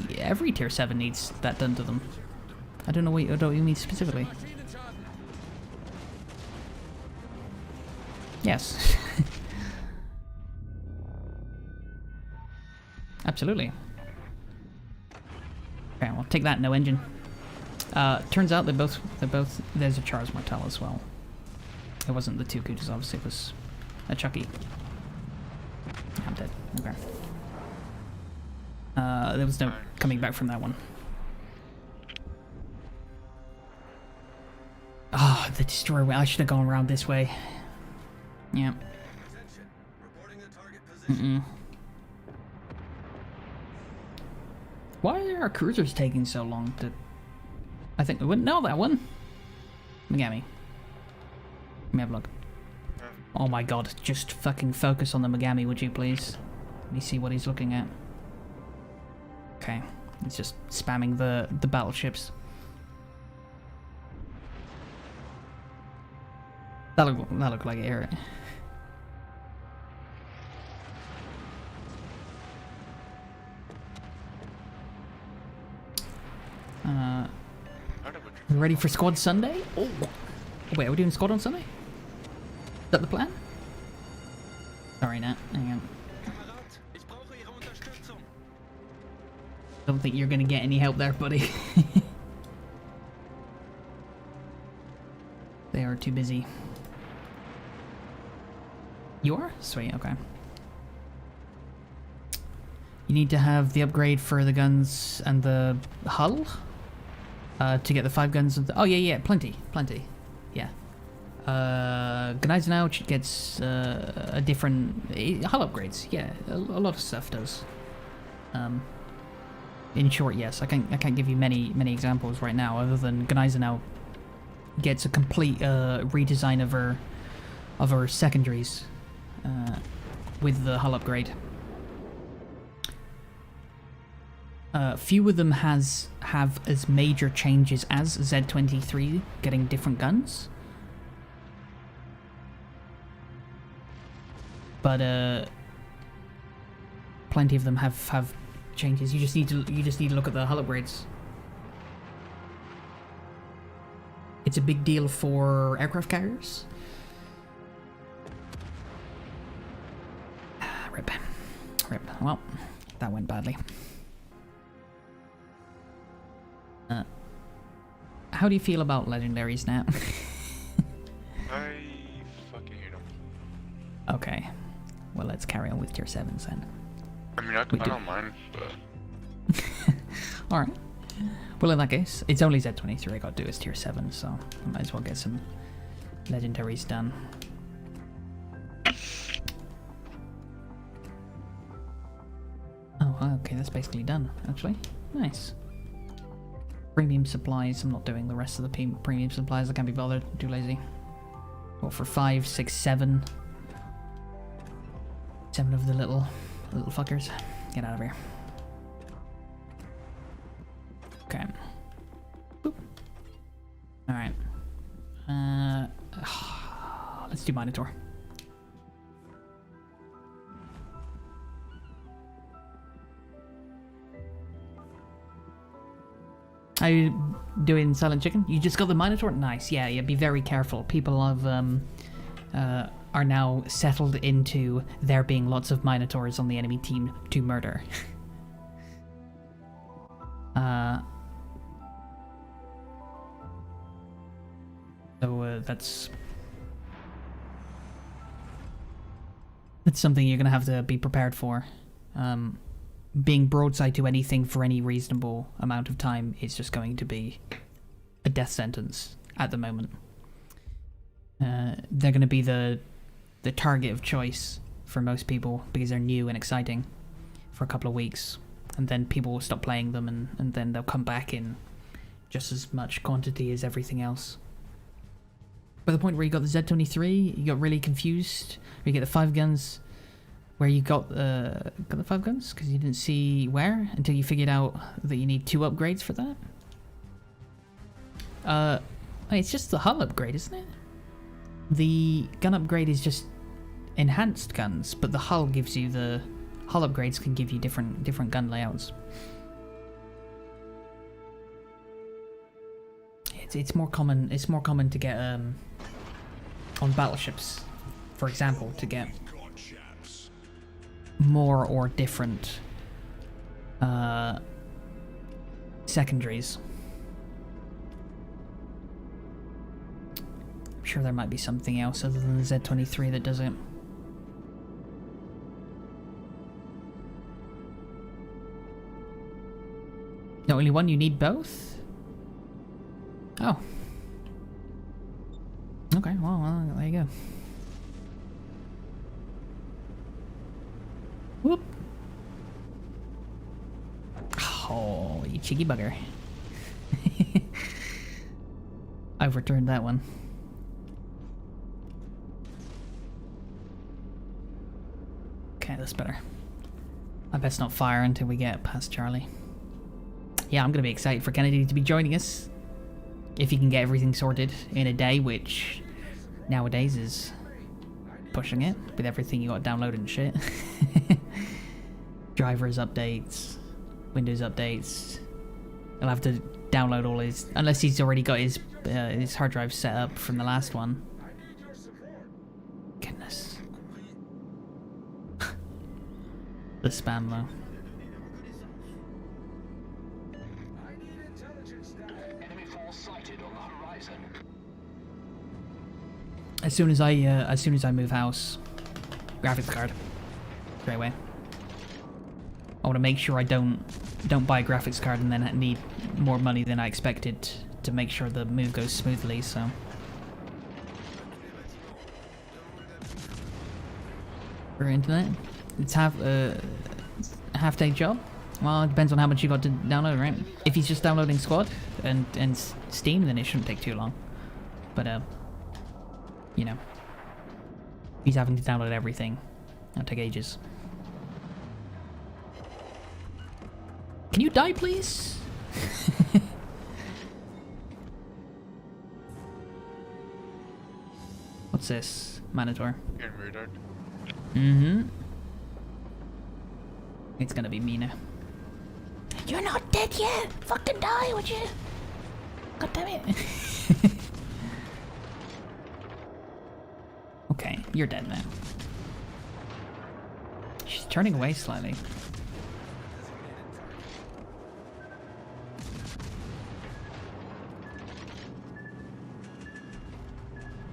tier 7 needs that done to them. I don't know what you mean specifically. Yes. Absolutely. Okay, well, take that, no engine. Turns out they're both. There's a Charles Martel as well. It wasn't the two Kutas, obviously. It was a Chucky. I'm dead. Okay. There was no coming back from that one. Oh, the destroyer. I should have gone around this way. Yeah. Why are our cruisers taking so long to... I think we wouldn't know that one. Megami. Let me have a look. Oh my god, just fucking focus on the Megami, would you please? Let me see what he's looking at. Okay, he's just spamming the battleships. That look like it, right? Ready for Squad Sunday? Oh, wait, are we doing Squad on Sunday? Is that the plan? Sorry, Nat. Hang on. Don't think you're gonna get any help there, buddy. They are too busy. You are? Sweet, okay. You need to have the upgrade for the guns and the hull? To get the 5 guns and oh yeah, plenty. Yeah. Gneisenau gets a different hull upgrades. Yeah, a lot of stuff does. In short, yes. I can't give you many examples right now, other than Gneisenau gets a complete redesign of her secondaries with the hull upgrade. Few of them have as major changes as Z-23 getting different guns, but plenty of them have changes. You just need to look at the hull upgrades. It's a big deal for aircraft carriers. Rip. Well, that went badly. How do you feel about legendaries now? I fucking hate them. Okay. Well, let's carry on with tier 7s then. I mean, I don't mind, but... Alright. Well, in that case, it's only Z-23 I gotta do as tier 7, so I might as well get some legendaries done. Oh, okay, that's basically done, actually. Nice. Premium supplies, I'm not doing the rest of the premium supplies, I can't be bothered, too lazy. What, for 5, 6, 7? 7 of the little fuckers. Get out of here. Okay. Boop. Alright. Let's do Minotaur. How you doing, Silent Chicken? You just got the Minotaur? Nice. Yeah, be very careful. People have are now settled into there being lots of Minotaurs on the enemy team to murder. So that's something you're gonna have to be prepared for. Being broadside to anything for any reasonable amount of time is just going to be a death sentence at the moment. They're going to be the target of choice for most people because they're new and exciting for a couple of weeks, and then people will stop playing them, and then they'll come back in just as much quantity as everything else. By the point where you got the Z23, you got really confused. You get the 5 guns. Where you got the 5 guns? Because you didn't see where until you figured out that you need 2 upgrades for that. It's just the hull upgrade, isn't it? The gun upgrade is just enhanced guns, but the hull gives you the hull upgrades can give you different gun layouts. It's more common. It's more common to get on battleships, for example, to get more or different secondaries. I'm sure there might be something else other than the Z23 that does it. No, only one, you need both? Oh. Okay, well, there you go. Whoop. Oh, you cheeky bugger. I overturned that one. Okay, that's better. I best not fire until we get past Charlie. Yeah, I'm gonna be excited for Kennedy to be joining us. If he can get everything sorted in a day, which nowadays is pushing it with everything you got downloaded and shit. Drivers updates, Windows updates. He'll have to download all his, unless he's already got his hard drive set up from the last one. Goodness. The spam though. As soon as I move house, graphics card, straight away. I want to make sure I don't buy a graphics card and then need more money than I expected to make sure the move goes smoothly. So. For internet, it's half-day job. Well, it depends on how much you got to download, right? If he's just downloading Squad and Steam, then it shouldn't take too long. But you know, he's having to download everything. That'll take ages. Can you die, please? What's this? Minotaur. Mm-hmm. It's gonna be Mina. You're not dead yet! Fucking die, would you? God damn it. Okay, you're dead now. She's turning away slightly.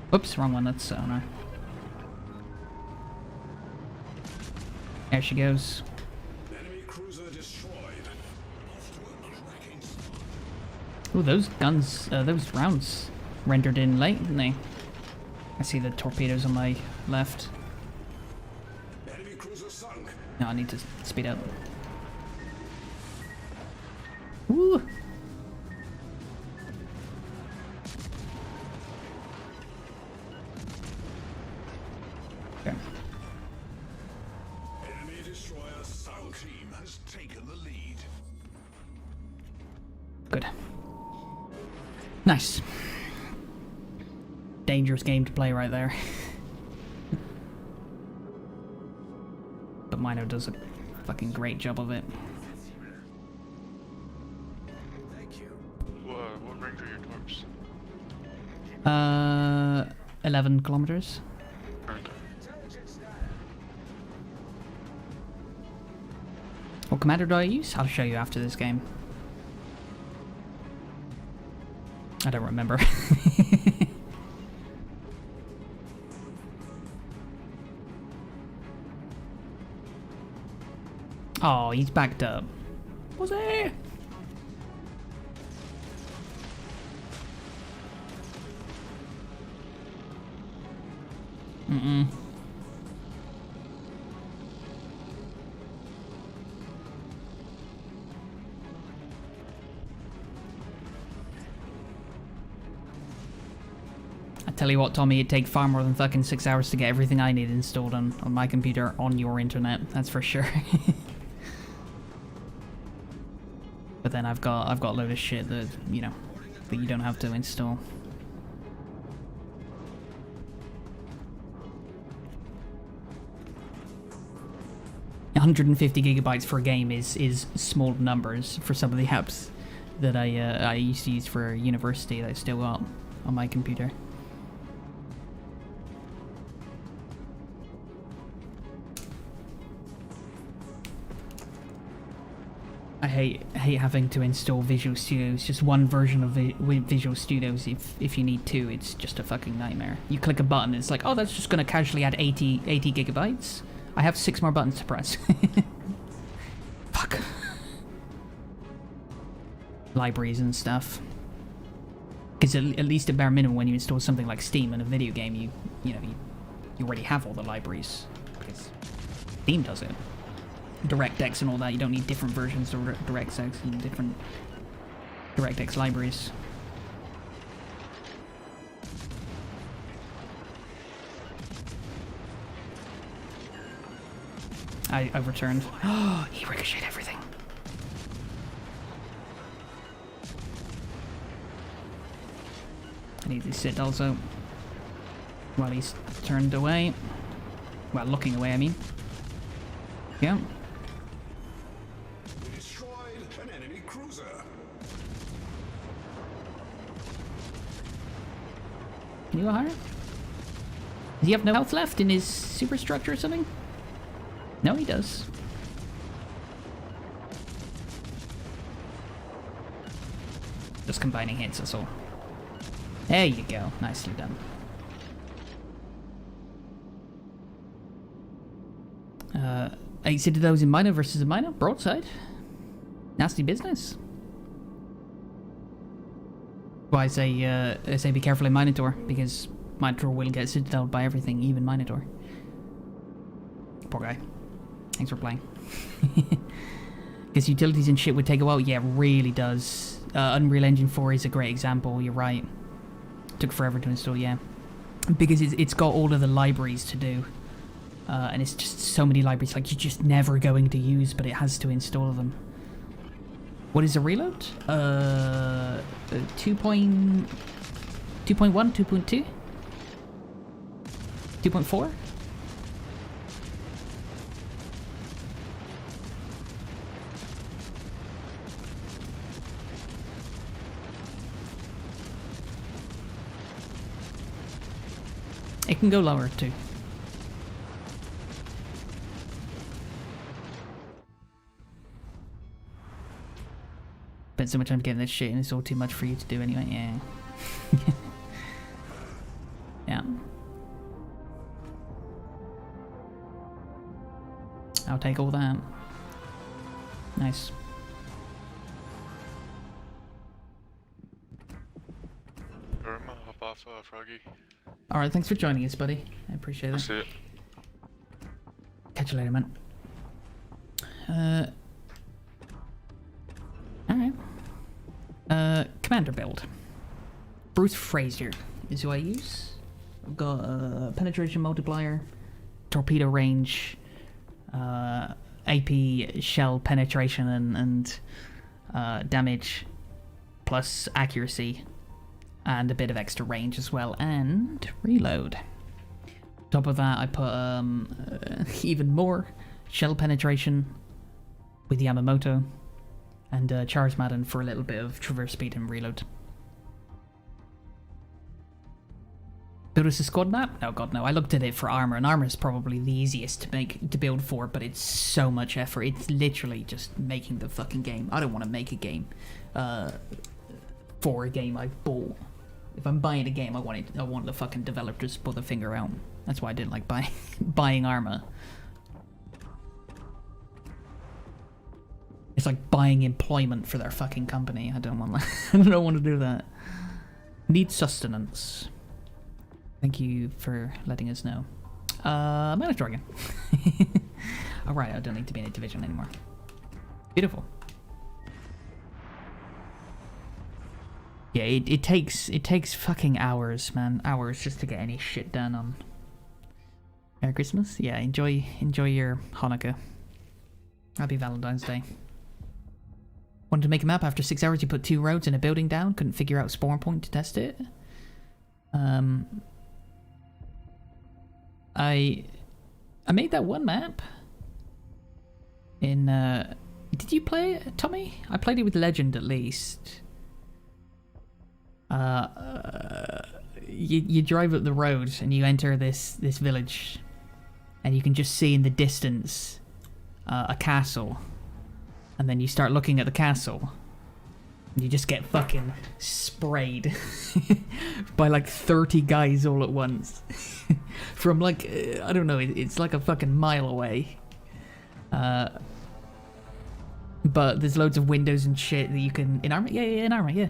Whoops, wrong one. That's Owner. There she goes. Ooh, those guns, those rounds rendered in late, didn't they? I see the torpedoes on my left. No, I need to speed up. Woo! Okay. Enemy destroyer sunk. Team has taken the lead. Good. Nice. Dangerous game to play right there. But Mino does a fucking great job of it. What range are your torps? 11 kilometers. Okay. What commander do I use? I'll show you after this game. I don't remember. Oh, he's backed up. Was he? Mm-mm. I tell you what, Tommy, it'd take far more than fucking 6 hours to get everything I need installed on my computer on your internet. That's for sure. But then I've got a load of shit that, you know, that you don't have to install. $150 for a game is small numbers for some of the apps that I used to use for university that I still got on my computer. I hate having to install Visual Studios. Just one version of Visual Studios. If you need two, it's just a fucking nightmare. You click a button, it's like, oh, that's just gonna casually add 80 gigabytes. I have 6 more buttons to press. Fuck. Libraries and stuff. Because at least at bare minimum, when you install something like Steam in a video game, you already have all the libraries. Because Steam does it. DirectX and all that, you don't need different versions of DirectX and different DirectX libraries. I've returned. Oh, he ricocheted everything. I need to sit also. While he's turned away. Well, looking away, I mean. Yeah. We destroyed an enemy cruiser. Can you go higher? Does he have no health left in his superstructure or something? No, he does. Just combining hits, that's all. There you go. Nicely done. I said those in minor versus a minor? Broadside? Nasty business. Why I say be careful in Minotaur, because Minotaur will get citadeled by everything, even Minotaur. Poor guy. Thanks for playing. Because utilities and shit would take a while. Yeah, it really does. Unreal Engine 4 is a great example, you're right. Took forever to install, yeah. Because it's got all of the libraries to do. And it's just so many libraries, like, you're just never going to use, but it has to install them. What is a reload? 2.1, 2.2? 2.4? It can go lower too. Spent so much time getting this shit and it's all too much for you to do anyway, yeah. Yeah. I'll take all that. Nice. Irma, hop off, Froggy. Alright, thanks for joining us, buddy. I appreciate it. See it. Catch you later, man. Alright. Commander build. Bruce Fraser is who I use. I've got penetration multiplier, torpedo range, AP shell penetration and damage, plus accuracy, and a bit of extra range as well, and reload. Top of that, I put even more shell penetration with the Yamamoto, and Charles Madden for a little bit of traverse speed and reload. Build us a squad map? No, God, no. I looked at it for armor, and armor is probably the easiest to build for, but it's so much effort. It's literally just making the fucking game. I don't want to make a game for a game I've bought. If I'm buying a game, I want the fucking developers to pull their finger out. That's why I didn't like buying armor. It's like buying employment for their fucking company. I don't want I don't want to do that. Need sustenance. Thank you for letting us know. Minotaur again. Alright, I don't need to be in a division anymore. Beautiful. Yeah, it takes fucking hours, man. Hours just to get any shit done on Merry Christmas. Yeah, enjoy your Hanukkah. Happy Valentine's Day. Wanted to make a map. After 6 hours you put 2 roads and a building down. Couldn't figure out spawn point to test it. I made that one map in did you play it, Tommy? I played it with Legend at least. You drive up the road and you enter this village, and you can just see in the distance a castle, and then you start looking at the castle and you just get fucking sprayed by like 30 guys all at once. From like, I don't know, it's like a fucking mile away. But there's loads of windows and shit that you can... In armor? Yeah, in armor, yeah.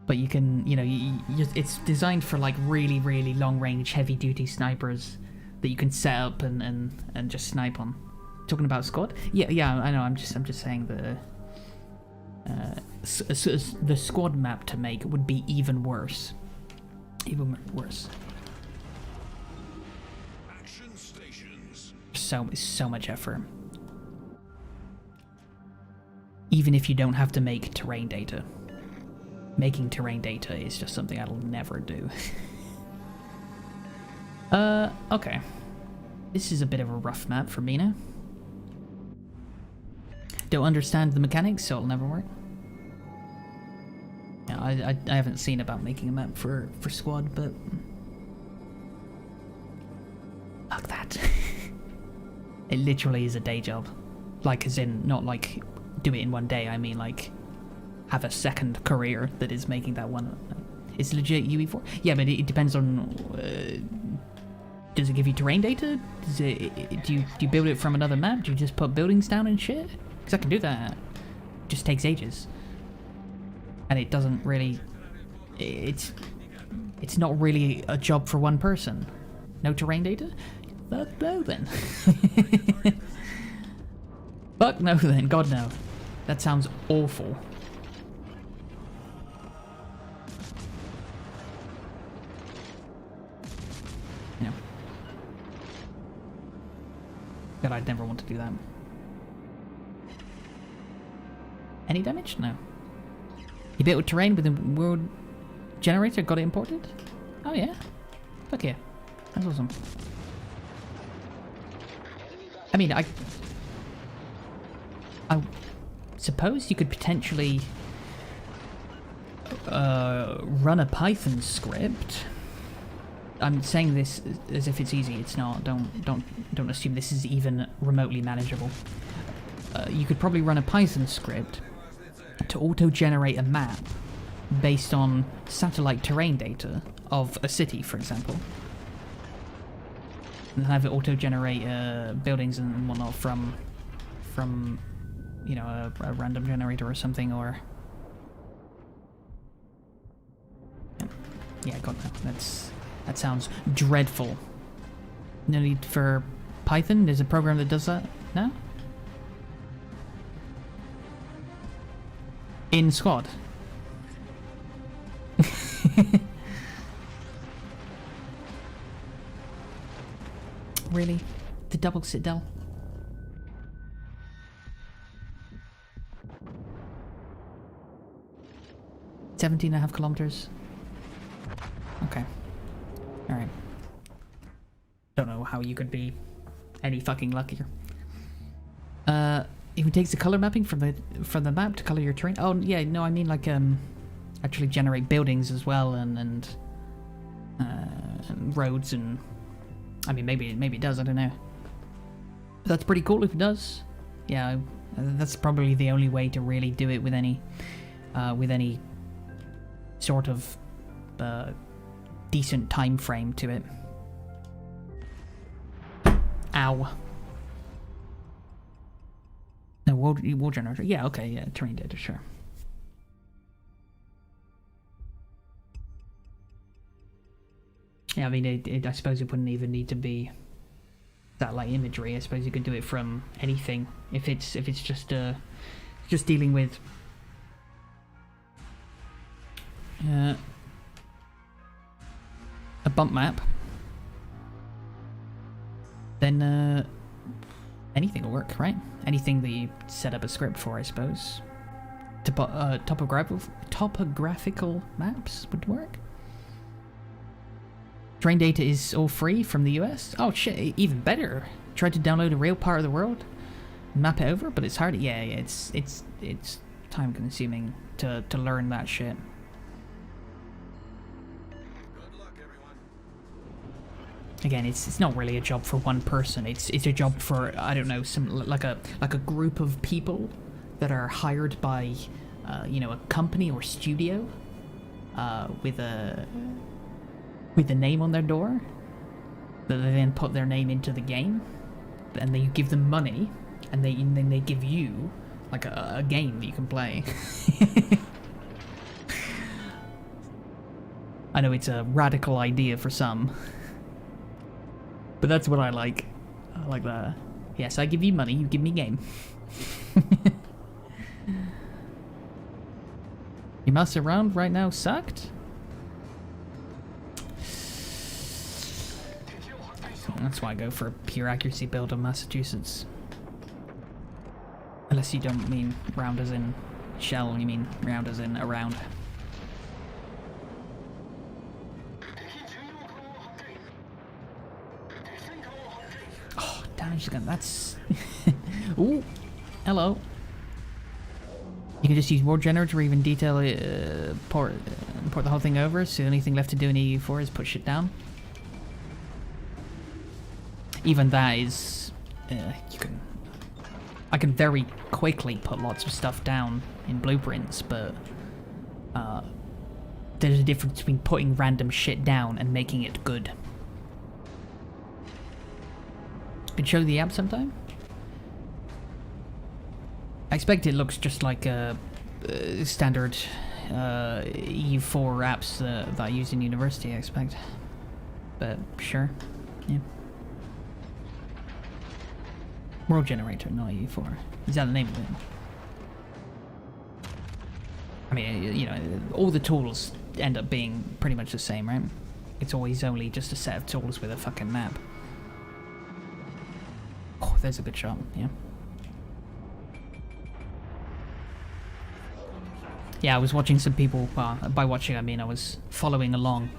But you can, you know, it's designed for like really, really long-range, heavy-duty snipers that you can set up and just snipe on. Talking about squad? Yeah, I know. I'm just saying the squad map to make would be even worse. Even worse. Action stations. So much effort. Even if you don't have to make terrain data. Making terrain data is just something I'll never do. Okay. This is a bit of a rough map for me now. Don't understand the mechanics, so it'll never work. Yeah, I haven't seen about making a map for squad, but... Fuck that. It literally is a day job. Like, as in, not like do it in one day, I mean like have a second career that is making that one. It's legit UE4? Yeah, but it depends on... does it give you terrain data? Does it, do you build it from another map? Do you just put buildings down and shit? Because I can do that. It just takes ages. And it doesn't really... It's not really a job for one person. No terrain data? Fuck no then. Fuck no then, God no. That sounds awful. Yeah. God, I'd never want to do that. Any damage? No. You built with terrain with a world generator? Got it imported? Oh yeah. Fuck yeah. That's awesome. I mean, I suppose you could potentially run a Python script. I'm saying this as if it's easy. It's not. Don't assume this is even remotely manageable. You could probably run a Python script to auto-generate a map based on satellite terrain data of a city, for example, and have it auto-generate buildings and whatnot from you know, a random generator or something, or yeah, got that. That sounds dreadful. No need for Python? There's a program that does that? No? In squad. Really? The double citadel? $17.5 kilometers. Okay. Alright. Don't know how you could be any fucking luckier. If it takes the color mapping from the map to color your terrain. Oh yeah, no, I mean like actually generate buildings as well, and roads, and I mean maybe it does. I don't know. But that's pretty cool if it does. Yeah, that's probably the only way to really do it with any sort of decent time frame to it. Ow. No, wall generator. Yeah, okay, yeah, terrain data, sure. Yeah, I mean, I suppose it wouldn't even need to be satellite imagery. I suppose you could do it from anything if it's just dealing with a bump map. Then anything will work, right? Anything that you set up a script for, I suppose. Topographical maps would work. Terrain data is all free from the US. Oh shit, even better. Try to download a real part of the world, map it over, but it's hard. Yeah, it's time consuming to learn that shit. Again, it's not really a job for one person. It's a job for, I don't know, some like a group of people that are hired by you know, a company or studio with a name on their door that they then put their name into the game, and then you give them money, and then they give you like a game that you can play. I know it's a radical idea for some, but that's what I like. I like that. Yes, I give you money, you give me game. Your mouse around right now sucked? That's why I go for a pure accuracy build of Massachusetts. Unless you don't mean round as in shell, you mean round as in around. Oh, damage gun, that's... Ooh, hello. You can just use word generator or even detail port the whole thing over, so the only thing left to do in EU4 is put shit down. Even that is, I can very quickly put lots of stuff down in blueprints, but there's a difference between putting random shit down and making it good. Can show the app sometime? I expect it looks just like a standard EU4 apps that I use in university, I expect. But sure, yeah. World generator, not EU4. Is that the name of it? I mean, you know, all the tools end up being pretty much the same, right? It's always only just a set of tools with a fucking map. Oh, there's a good shot, yeah. Yeah, I was watching some people, well, by watching I mean I was following along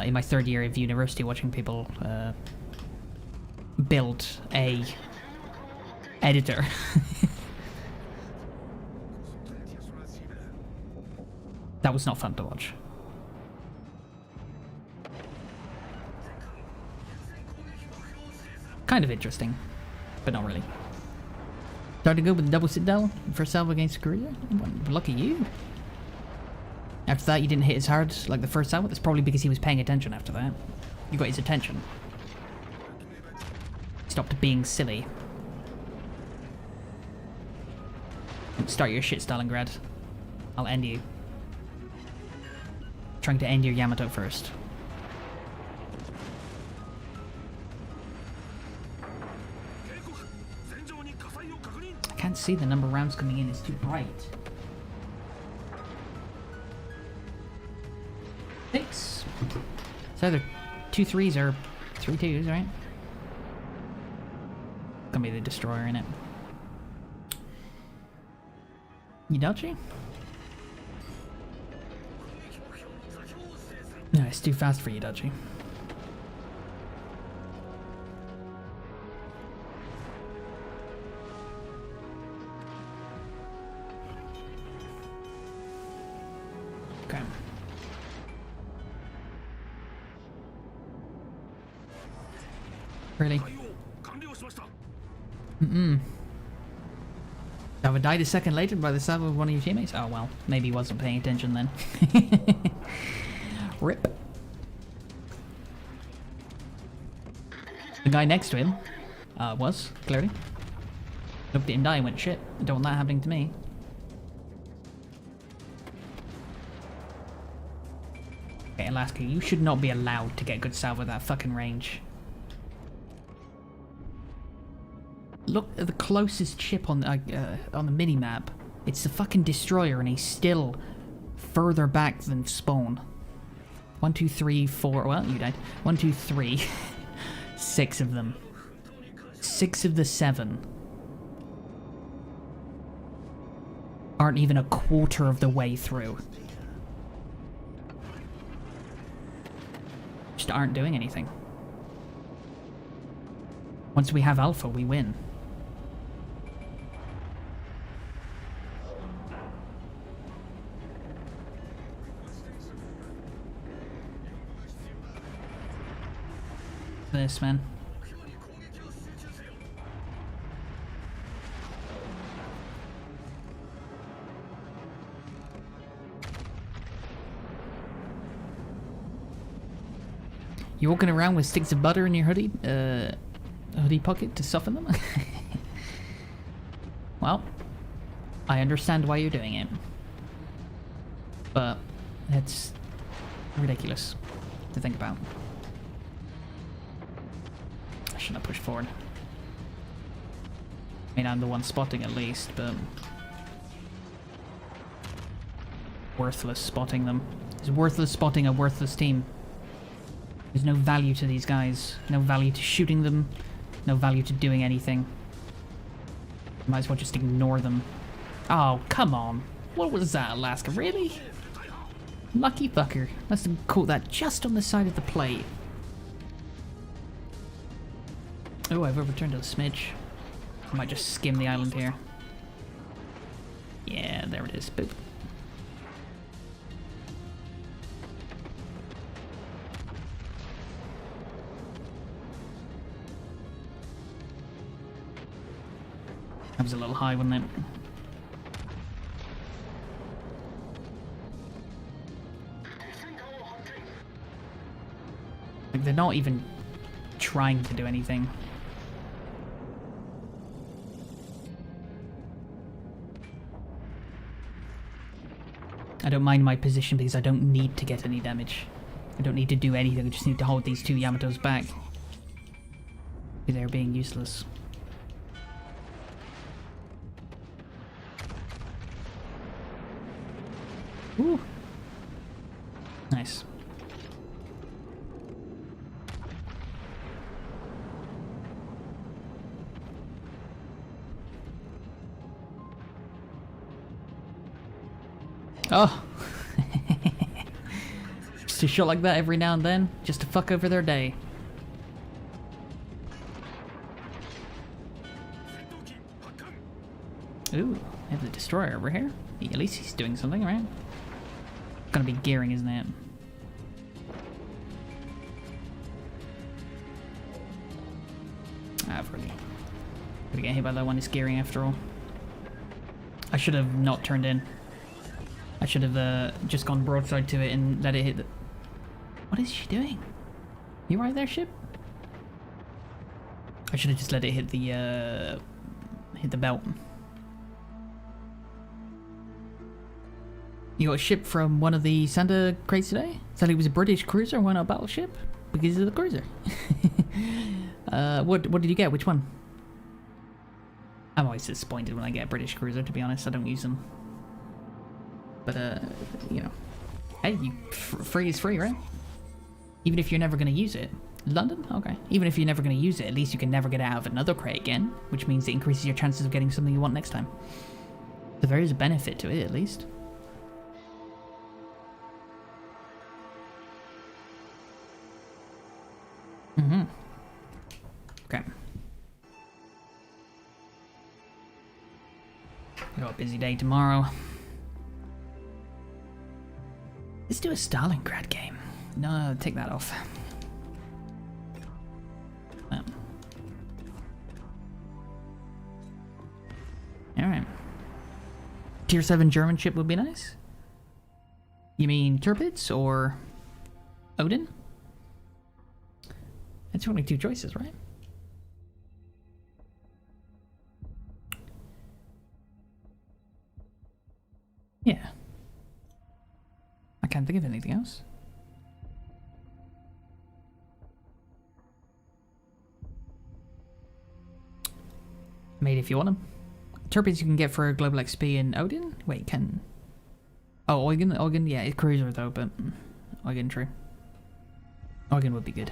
in my third year of university, watching people build a editor. That was not fun to watch. Kind of interesting, but not really. Started to go with the double citadel for salvo against Korea? Lucky you. After that, you didn't hit as hard like the first salvo. That's probably because he was paying attention after that. You got his attention. Stopped being silly. Start your shit, Stalingrad. I'll end you. Trying to end your Yamato first. I can't see the number of rounds coming in, it's too bright. 6. It's either 2 3s or 3 2s, right? Gonna be the destroyer in it. Yidachi? No, it's too fast for Yidachi. Really? Mm-mm. Have I died a second later by the stab of one of your teammates? Oh well, maybe he wasn't paying attention then. Rip. The guy next to him was, clearly. Looked at him die and went, shit, I don't want that happening to me. Okay, Alaska, you should not be allowed to get good salve with that fucking range. Look at the closest ship on the mini-map. It's the fucking destroyer and he's still further back than spawn. 1, 2, 3, 4, well, you died. 1, 2, 3. 6 of them. 6 of the 7 aren't even a quarter of the way through. Just aren't doing anything. Once we have Alpha, we win. This, man. You walking around with sticks of butter in your hoodie pocket to soften them? Well, I understand why you're doing it. But it's ridiculous to think about. I shouldn't have pushed forward. I mean, I'm the one spotting at least, but worthless spotting them. It's worthless spotting a worthless team. There's no value to these guys. No value to shooting them. No value to doing anything. Might as well just ignore them. Oh, come on. What was that, Alaska? Really? Lucky fucker. Must have caught that just on the side of the plate. Oh, I've overturned a smidge. I might just skim the island here. Yeah, there it is. Boop. That was a little high, wasn't it? Like, they're not even trying to do anything. I don't mind my position because I don't need to get any damage. I don't need to do anything, I just need to hold these 2 Yamatos back. They're being useless. Ooh. Nice. Oh. Just a shot like that every now and then, just to fuck over their day. Ooh, I have the destroyer over here. At least he's doing something, right? Gonna be gearing, isn't it? I've really gonna get hit by that one. It's gearing after all. I should have not turned in. I should have just gone broadside to it and let it hit the... What is she doing? You right there, ship? I should have just let it hit the belt. You got a ship from one of the Santa crates today? Said it was a British cruiser, why not a battleship? Because of the cruiser. What did you get? Which one? I'm always disappointed when I get a British cruiser, to be honest. I don't use them. But, you know. Hey, free is free, right? Even if you're never going to use it. London? Okay. Even if you're never going to use it, at least you can never get out of another crate again, which means it increases your chances of getting something you want next time. So there is a benefit to it, at least. Mm-hmm. Okay. Got a busy day tomorrow. Let's do a Stalingrad game. No, take that off. Alright. Tier 7 German ship would be nice. You mean Tirpitz or Odin? That's only 2 choices, right? Yeah. I can't think of anything else. Made if you want them. Tirpitz you can get for Global XP and Odin? Wait, can... Oh, Eugen? Eugen, yeah, it's Cruiser though, but... Eugen, true. Eugen would be good.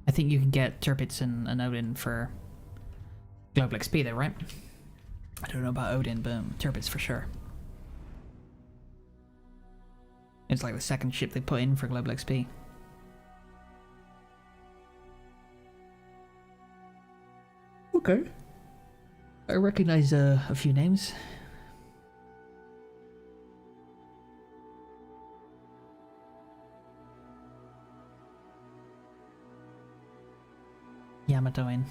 I think you can get Tirpitz and Odin for Global XP though, right? I don't know about Odin, but Tirpitz for sure. It's like the second ship they put in for Global XP. Okay. I recognize a few names. Yamato in.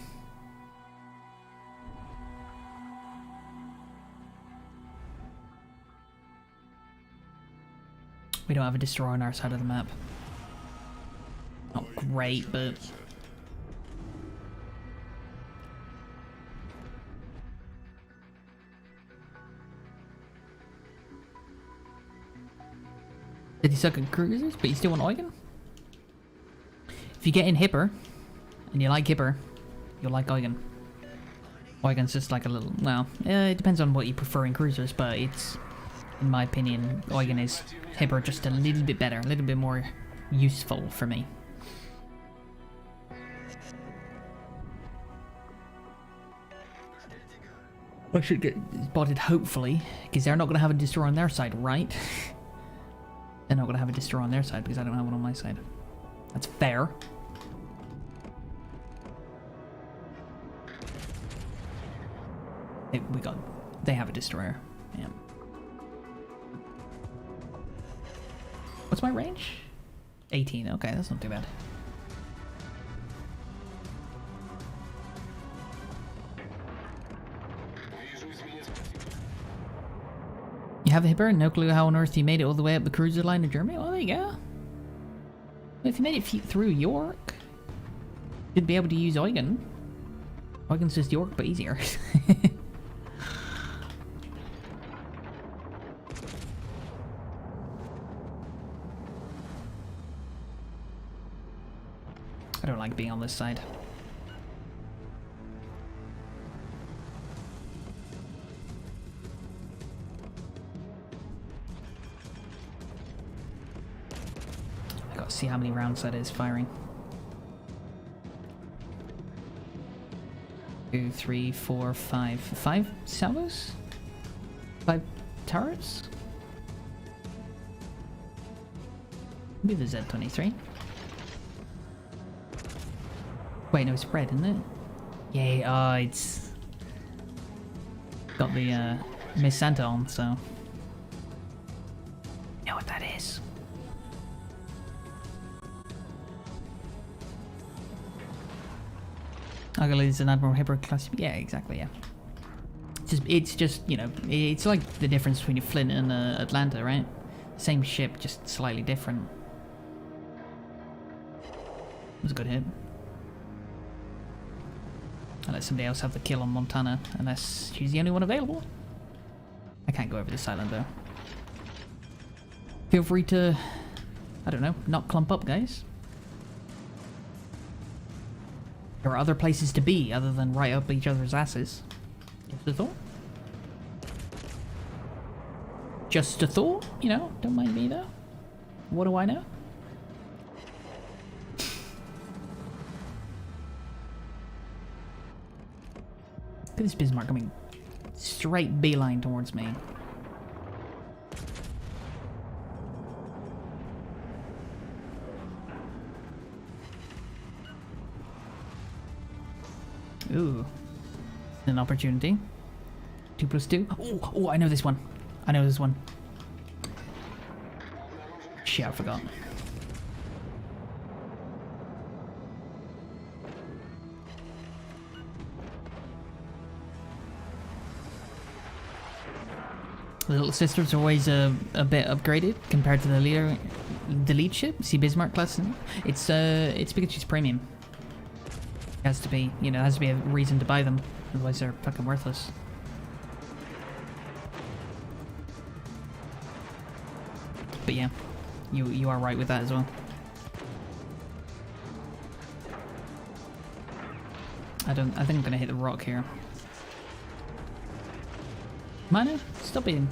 We don't have a destroyer on our side of the map. Not great, but... Did he suck at cruisers, but you still want Eugen? If you get in Hipper, and you like Hipper, you'll like Eugen. Eugen's just like a little... Well, it depends on what you prefer in cruisers, but it's... In my opinion, Eugen is Hipper just a little bit better, a little bit more useful for me. I should get spotted, hopefully, because they're not going to have a destroyer on their side, right? They're not going to have a destroyer on their side because I don't have one on my side. That's fair. They have a destroyer. Yeah. What's my range? 18. Okay, that's not too bad. You have a Hipper and no clue how on earth you made it all the way up the cruiser line in Germany? Well, there you go. If you made it through York, you'd be able to use Eugen. Eugen's just York, but easier. I don't like being on this side. I gotta see how many rounds that is firing. 2, 3, 4, 5. 5 salvos? 5 turrets? Maybe the Z23. Wait, no, it's red, isn't it? Yeah, it's got the Miss Santa on, so you know what that is. Ugly is an Admiral Hipper class. Yeah, exactly. Yeah. It's just you know, it's like the difference between Flint and Atlanta, right? Same ship, just slightly different. It was a good hit. I'll let somebody else have the kill on Montana, unless she's the only one available. I can't go over this island though. Feel free to, I don't know, not clump up, guys. There are other places to be other than right up each other's asses. Just a thought. Just a thought, you know, don't mind me though. What do I know? Look at this Bismarck coming straight beeline towards me. Ooh. An opportunity. 2+2. Oh, I know this one. I know this one. Shit, I forgot. The little sisters are always a bit upgraded compared to the lead ship. See Bismarck class? It's because she's premium. It has to be, you know, it has to be a reason to buy them. Otherwise they're fucking worthless. But yeah, you are right with that as well. I think I'm gonna hit the rock here. Miner, stop being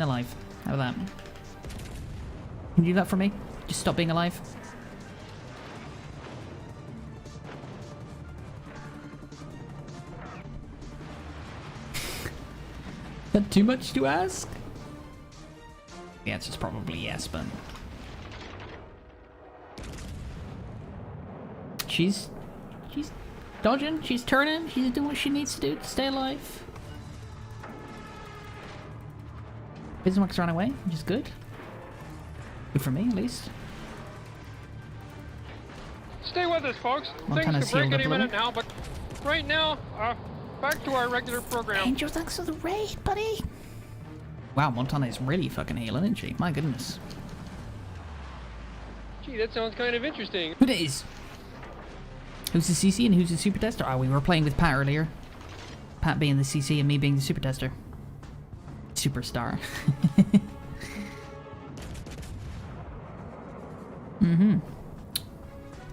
alive. How about that? Can you do that for me? Just stop being alive. That too much to ask? The answer's probably yes, but she's dodging, she's turning, she's doing what she needs to do to stay alive. Bismarck's run away, which is good. Good for me, at least. Stay with us, folks. Montana's Things could break healed up any a minute little. now, but right now, back to our regular program. Angel, thanks for the raid, buddy. Wow, Montana is really fucking healing, isn't she? My goodness. Gee, that sounds kind of interesting. Who it is? Who's the CC and who's the Supertester? Oh, we were playing with Pat earlier. Pat being the CC and me being the Supertester. Superstar. Mm-hmm.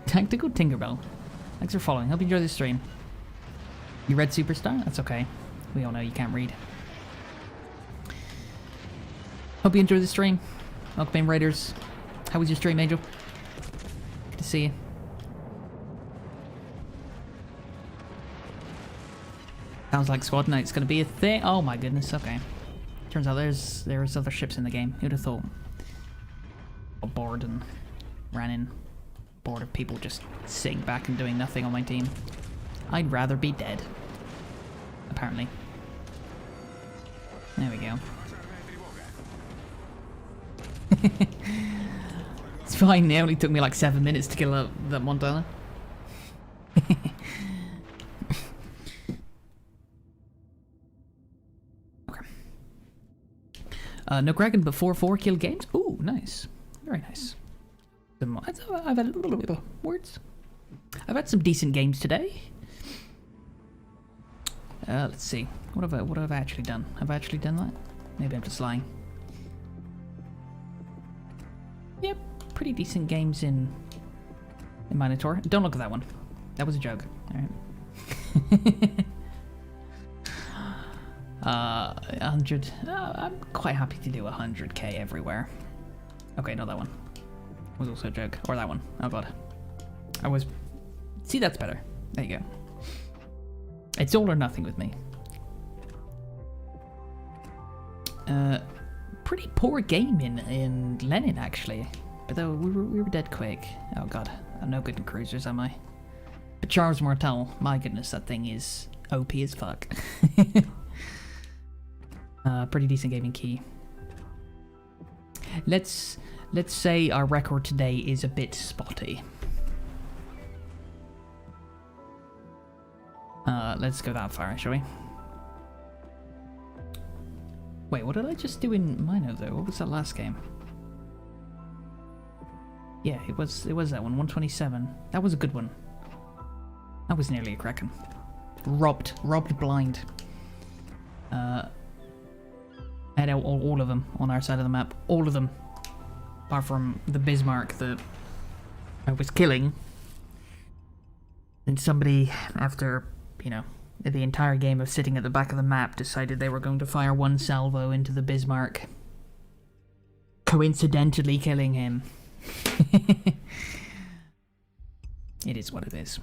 Tactical Tinkerbell. Thanks for following. Hope you enjoy this stream. You read Superstar? That's okay. We all know you can't read. Hope you enjoy the stream. Welcome in, Raiders. How was your stream, Angel? Good to see you. Sounds like squad night's gonna be a thing. Oh my goodness, okay. Turns out there's other ships in the game. Who'd have thought? Got bored and ran in. Bored of people just sitting back and doing nothing on my team. I'd rather be dead. Apparently. There we go. It's fine, it only took me like 7 minutes to kill that Montana. Okay. No Kraken but 4 kill games? Ooh, nice. Very nice. I've had a little bit of words. I've had some decent games today. Let's see. What have I actually done? Have I actually done that? Maybe I'm just lying. Yep, pretty decent games in Minotaur. Don't look at that one. That was a joke. Alright. 100. I'm quite happy to do 100k everywhere. Okay, not that one. Was also a joke. Or that one. Oh god. I was... See, that's better. There you go. It's all or nothing with me. Pretty poor game in Lenin, actually. But though we were dead quick. Oh god. I'm no good in cruisers, am I? But Charles Martel, my goodness, that thing is OP as fuck. Pretty decent game in Key. Let's say our record today is a bit spotty. Let's go that far, shall we? Wait, what did I just do in Mino though? What was that last game? Yeah, it was that one, 127. That was a good one. That was nearly a Kraken. Robbed blind. I had all of them on our side of the map. All of them. Apart from the Bismarck that I was killing. And somebody, after, you know, the entire game of sitting at the back of the map, decided they were going to fire one salvo into the Bismarck. Coincidentally killing him. It is what it is.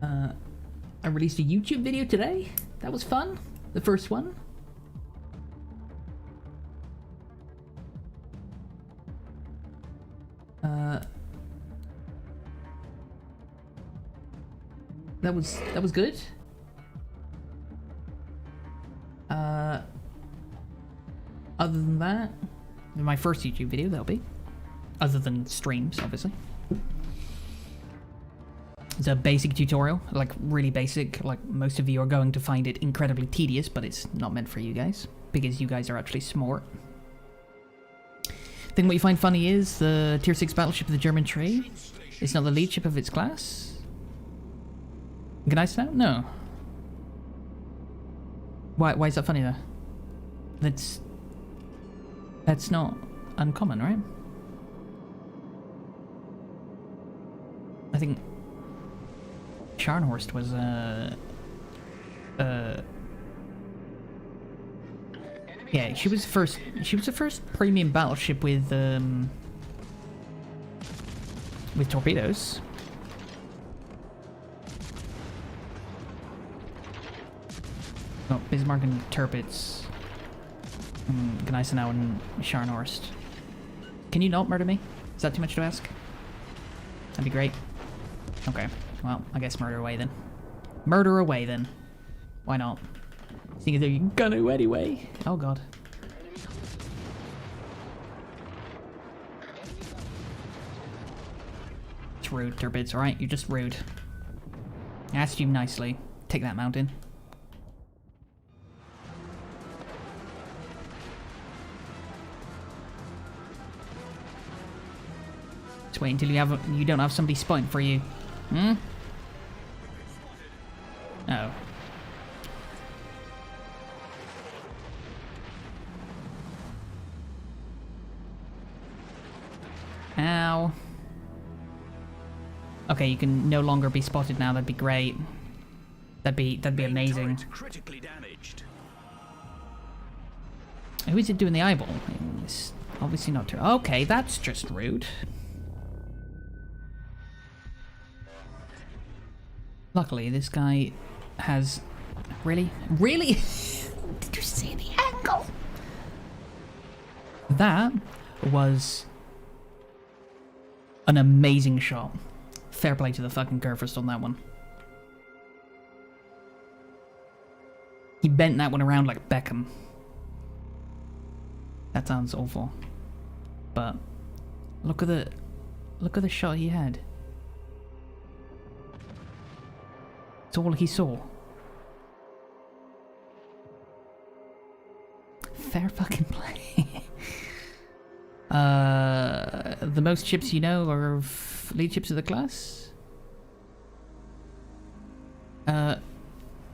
I released a YouTube video today. That was fun. The first one. That was good. Other than that, my first YouTube video, that'll be. Other than streams, obviously. It's a basic tutorial, like really basic. Like most of you are going to find it incredibly tedious, but it's not meant for you guys because you guys are actually smart. I think what you find funny is the tier 6 battleship of the German trade. It's not the lead ship of its class. Can I say no? Why is that funny though? That's not uncommon, right? I think Scharnhorst was yeah, she was the first premium battleship with torpedoes. Oh, Bismarck and Tirpitz. Gneisenau and Scharnhorst. Can you not murder me? Is that too much to ask? That'd be great. Okay, well, I guess murder away then. Murder away then. Why not? Seeing as though you're gonna anyway. Oh god. It's rude, Tirpitz, alright? You're just rude. I asked you nicely. Take that mountain. Just wait until you don't have somebody spotting for you. Hmm? Oh. Ow. Okay, you can no longer be spotted now. That'd be great. That'd be amazing. Critically damaged. Who is it doing the eyeball? It's obviously not true. Okay, that's just rude. Luckily, this guy has... Really? Really? Did you see the angle? That was an amazing shot. Fair play to the fucking Curvist on that one. He bent that one around like Beckham. That sounds awful. But look at the shot he had. It's all he saw. Fair fucking play. The most ships you know are lead ships of the class?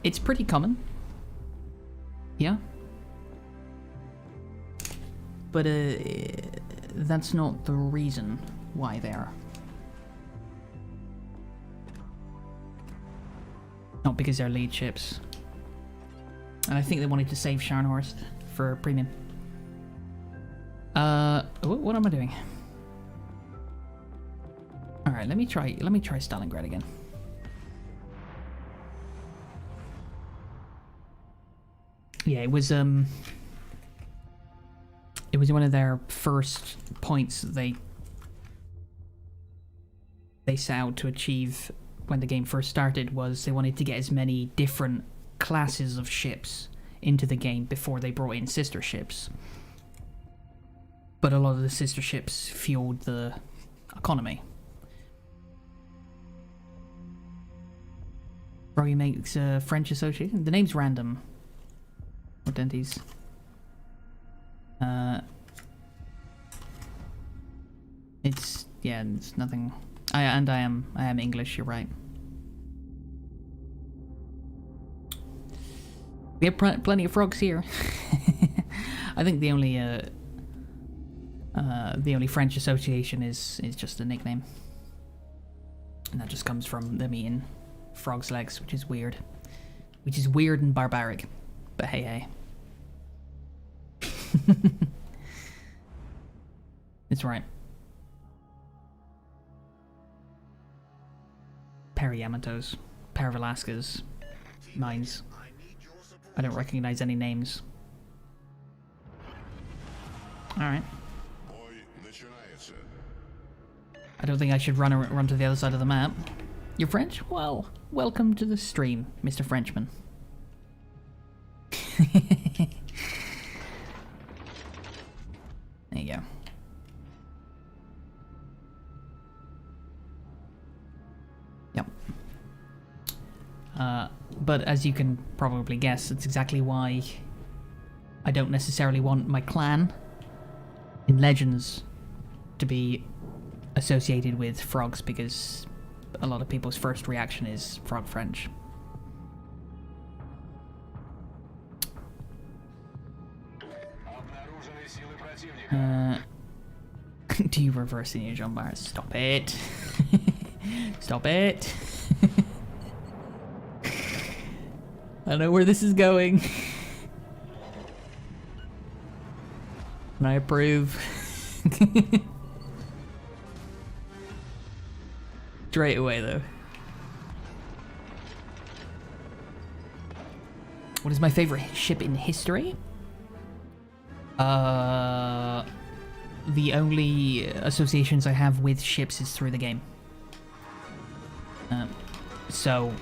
It's pretty common. Yeah. But that's not the reason why they are. Not because they're lead ships. And I think they wanted to save Scharnhorst for premium. What am I doing? Alright, let me try Stalingrad again. Yeah, it was one of their first points they set out to achieve when the game first started, was they wanted to get as many different classes of ships into the game before they brought in sister ships. But a lot of the sister ships fueled the economy. Roy makes a French association. The name's random. Identities. It's nothing. I am English. You're right. We have plenty of frogs here. I think the only French association is just a nickname, and that just comes from them eating frogs' legs, which is weird and barbaric. But hey. It's right. Pair Yamatos, pair Velasquez, mines. I don't recognize any names. Alright. I don't think I should run to the other side of the map. You're French? Well, welcome to the stream, Mr. Frenchman. There you go. Yep. But as you can probably guess, it's exactly why I don't necessarily want my clan in Legends to be associated with frogs, because a lot of people's first reaction is frog French. Do you reverse in your jump bars? Stop it. Stop it. I know where this is going. And I approve. Straight away, though. What is my favorite ship in history? The only associations I have with ships is through the game. So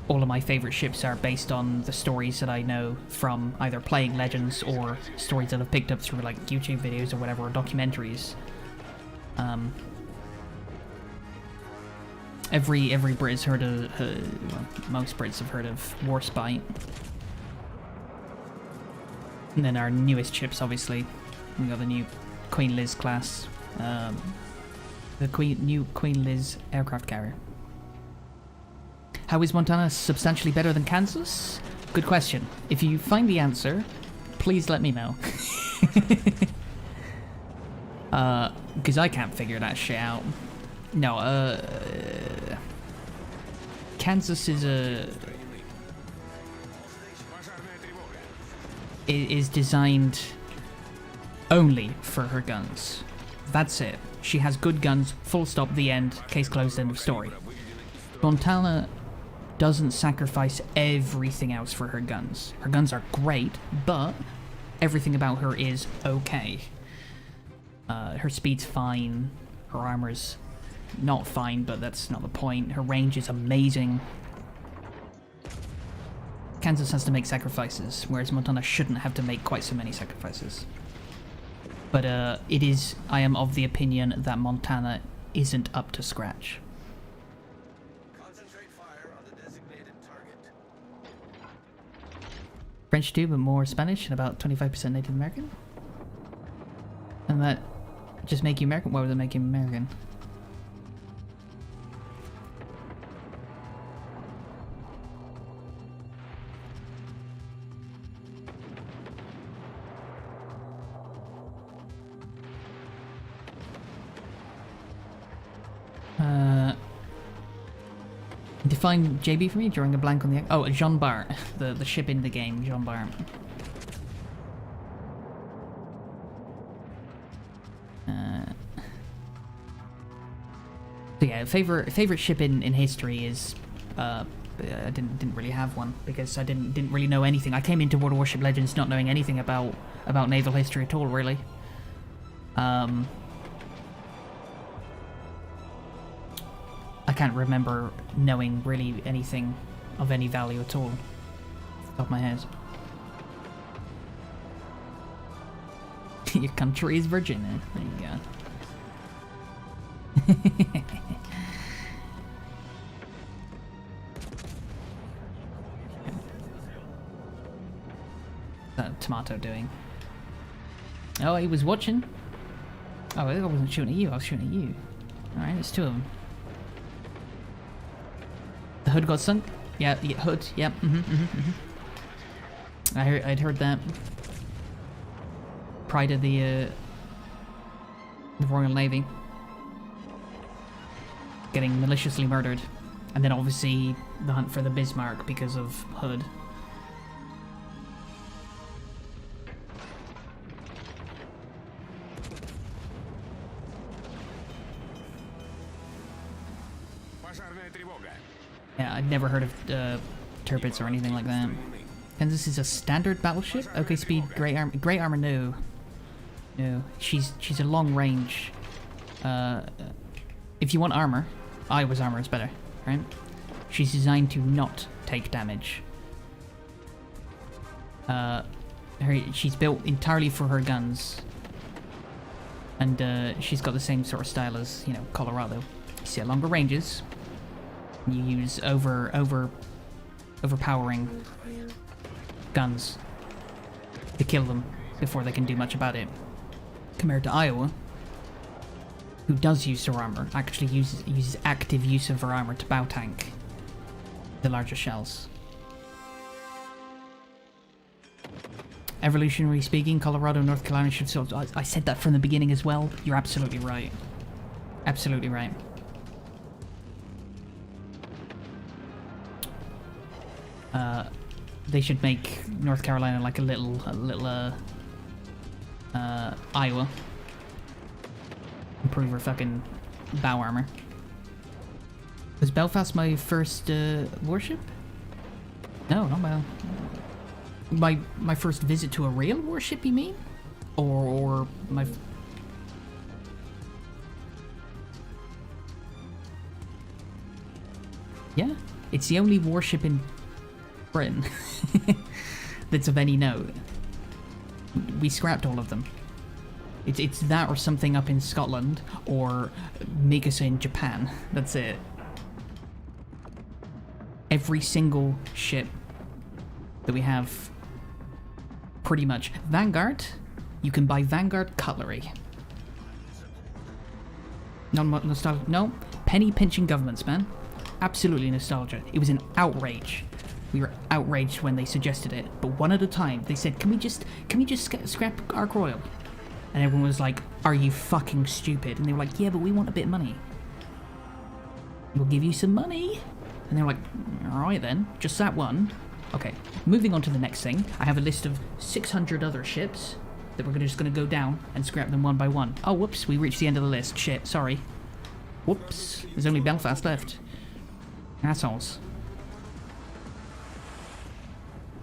all of my favorite ships are based on the stories that I know from either playing Legends or stories that I've picked up through like YouTube videos or whatever, or documentaries. Every Brit has heard of, well, most Brits have heard of Warspite. And then our newest ships, obviously, we got the new Queen Liz class, the new Queen Liz aircraft carrier. How is Montana substantially better than Kansas? Good question. If you find the answer, please let me know. Because I can't figure that shit out. No, Kansas is designed only for her guns. That's it. She has good guns, full stop, the end, case closed, end of story. Montana doesn't sacrifice everything else for her guns. Her guns are great, but everything about her is okay. Her speed's fine, her armor's not fine, but that's not the point. Her range is amazing. Kansas has to make sacrifices, whereas Montana shouldn't have to make quite so many sacrifices. But I am of the opinion that Montana isn't up to scratch. Concentrate fire on the designated target. French too, but more Spanish and about 25% Native American? And that just make you American? Why would that make you American? Define JB for me, drawing a blank on the... Oh, Jean Bart, the ship in the game, Jean Bart. So yeah, favorite ship in history is... I didn't really have one, because I didn't really know anything. I came into World of Warship Legends not knowing anything about naval history at all, really. I can't remember knowing really anything of any value at all, off the top of my head. Your country is Virginia. There you go. What's that tomato doing? Oh, he was watching. Oh, I wasn't shooting at you. I was shooting at you. All right, there's two of them. The hood got sunk? Yeah, hood, yep, I'd heard that. Pride of the Royal Navy. Getting maliciously murdered. And then obviously the hunt for the Bismarck because of Hood. Yeah, I'd never heard of turrets or anything like that. And this is a standard battleship? Okay, speed, great armor, no. No, she's a long range. If you want armor, Iowa's armor is better, right? She's designed to not take damage. She's built entirely for her guns. And she's got the same sort of style as, you know, Colorado. You see, at longer ranges, You use overpowering guns to kill them before they can do much about it. Compared to Iowa, who does use her armor, actually uses active use of her armor to bow tank the larger shells. Evolutionary speaking, Colorado, North Carolina should sort of, I said that from the beginning as well. You're absolutely right. Absolutely right. They should make North Carolina like a little Iowa. Improve her fucking bow armor. Was Belfast my first warship? No, not my first visit to a real warship, you mean? Or my... Yeah, it's the only warship in Britain that's of any note. We scrapped all of them. It's that or something up in Scotland, or Megasa in Japan. That's it. Every single ship that we have, pretty much. Vanguard, you can buy Vanguard cutlery. Nostalgia. No, penny pinching governments, man. Absolutely nostalgia. It was an outrage. We were outraged when they suggested it, but one at a time they said, "Can we just scrap Ark Royal?" And everyone was like, "Are you fucking stupid?" And they were like, "Yeah, but we want a bit of money. We'll give you some money." And they were like, "Alright then, just that one." Okay, moving on to the next thing. I have a list of 600 other ships that we're just gonna go down and scrap them one by one. Oh, whoops, we reached the end of the list. Shit, sorry. Whoops, there's only Belfast left. Assholes.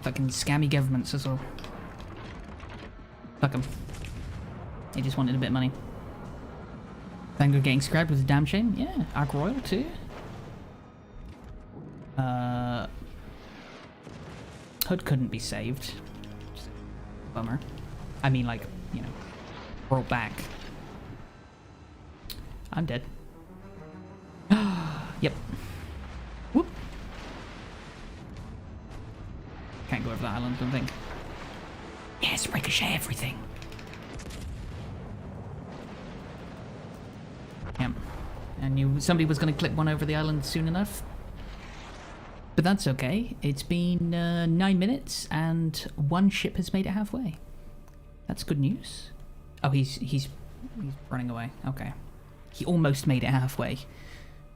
Fucking scammy governments as well. Fuck them. They just wanted a bit of money. Vanguard getting scrapped was a damn shame. Yeah, Ark Royal too. Hood couldn't be saved. Bummer. I mean, like, you know, brought back. I'm dead. Yep. Whoop. Can't go over that island, I don't think. Yes, ricochet everything. Yep. I knew somebody was going to clip one over the island soon enough. But that's okay. It's been 9 minutes and one ship has made it halfway. That's good news. Oh, he's running away. Okay. He almost made it halfway.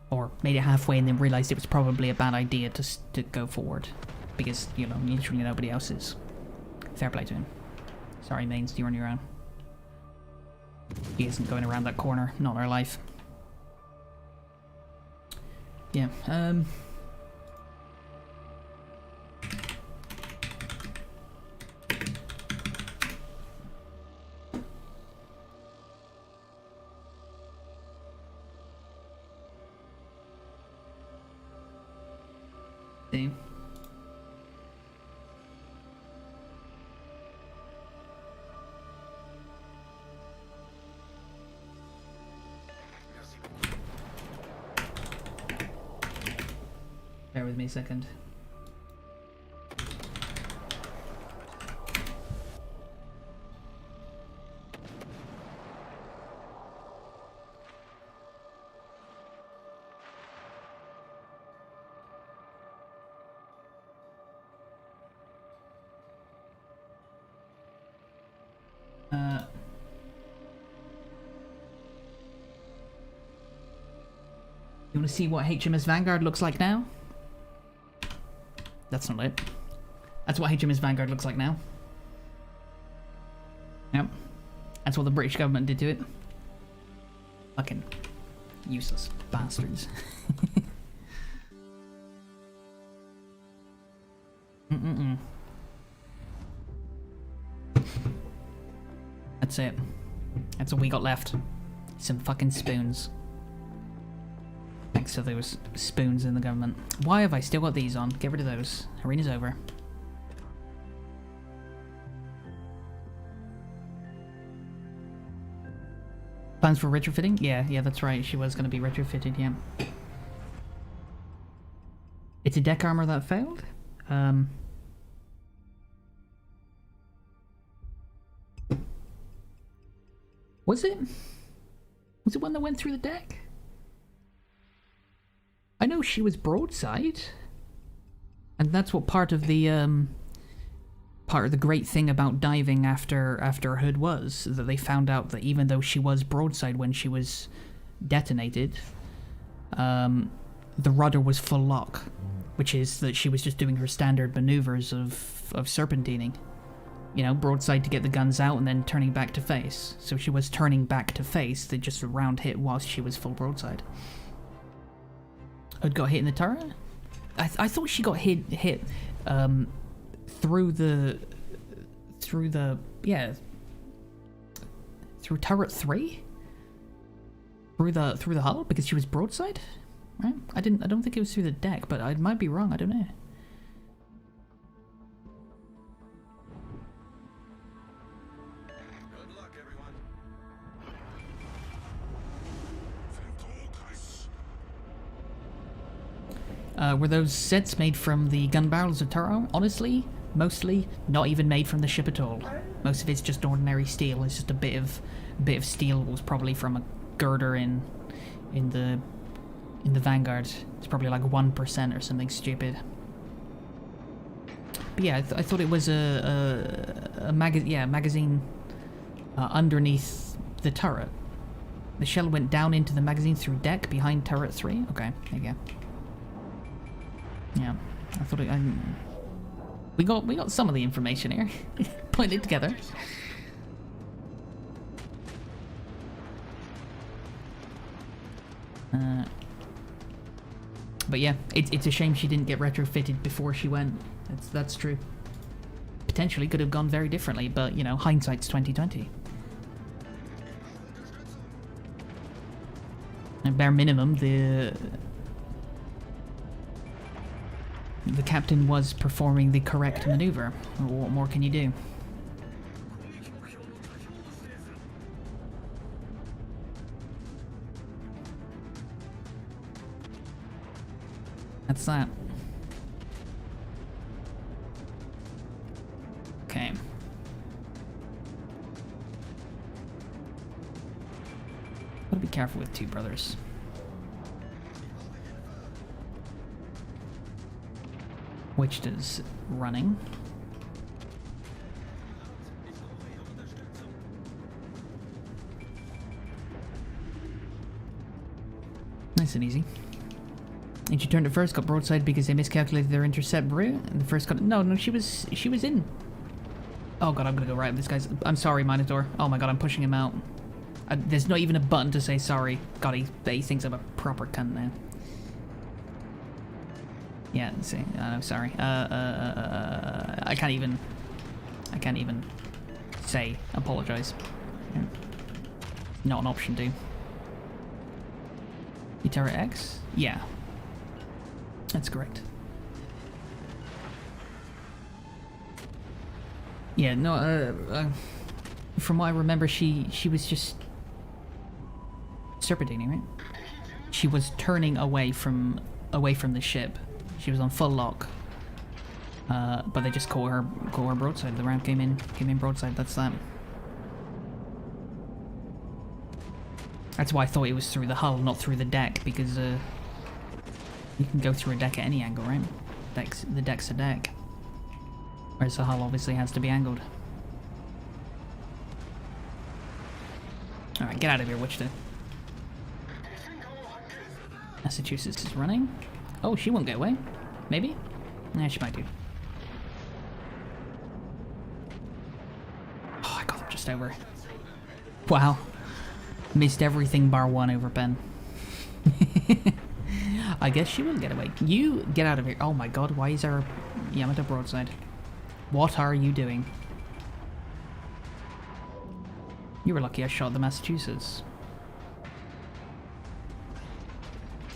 Or made it halfway and then realized it was probably a bad idea to go forward. Because, you know, literally nobody else is. Fair play to him. Sorry, mains, you're on your own. He isn't going around that corner. Not in our life. Yeah, see. Bear with me a second. You want to see what HMS Vanguard looks like now? That's not it. That's what HMS Vanguard looks like now. Yep. That's what the British government did to it. Fucking useless bastards. That's it. That's all we got left. Some fucking spoons. Thanks to those spoons in the government. Why have I still got these on? Get rid of those. Arena's over. Plans for retrofitting? Yeah, that's right. She was going to be retrofitted, yeah. It's a deck armor that failed? Was it? Was it one that went through the deck? I know she was broadside. And that's what part of the great thing about diving after Hood was, that they found out that even though she was broadside when she was detonated, the rudder was full lock, which is that she was just doing her standard maneuvers of serpentining. You know, broadside to get the guns out and then turning back to face. So she was turning back to face, they just a round hit whilst she was full broadside. Hood got hit in the turret? I thought she got hit through turret 3? Through the hull because she was broadside? Right? I don't think it was through the deck, but I might be wrong, I don't know. Good luck, everyone. Were those sets made from the gun barrels of turret? Honestly, mostly not even made from the ship at all. Most of it's just ordinary steel. It's just a bit of steel was probably from a girder in the Vanguard. It's probably like 1% or something stupid. But yeah, I thought it was a magazine underneath the turret. The shell went down into the magazine through deck behind turret 3. Okay, there you go. Yeah, I thought we got some of the information here. Putting it together. But yeah, it's a shame she didn't get retrofitted before she went. That's true. Potentially could have gone very differently, but you know, hindsight's 2020. And bare minimum, the captain was performing the correct maneuver. What more can you do? That's that. Okay. Gotta be careful with two brothers. Which does running. Nice and easy. And she turned it first, got broadside because they miscalculated their intercept route. And the first got no, she was in. Oh god, I'm gonna go right with this guy's. I'm sorry, Minotaur. Oh my god, I'm pushing him out. There's not even a button to say sorry. God, he thinks I'm a proper cunt now. Yeah, see, I'm sorry. I can't even say apologize. Not an option, dude. Utera X? Yeah. That's correct. Yeah, no, from what I remember, she was just serpentining, right? She was turning away from the ship. She was on full lock. But they just caught her broadside. The round came in broadside. That's that. That's why I thought it was through the hull, not through the deck, because you can go through a deck at any angle, right? The deck's a deck. Whereas the hull obviously has to be angled. Alright, get out of here, Wichita. Massachusetts is running. Oh, she won't get away. Maybe? Nah, she might do. Oh, I got them just over. Wow. Missed everything bar one over pen. I guess she will get away. You get out of here. Oh my god, why is our Yamato broadside? What are you doing? You were lucky I shot the Massachusetts.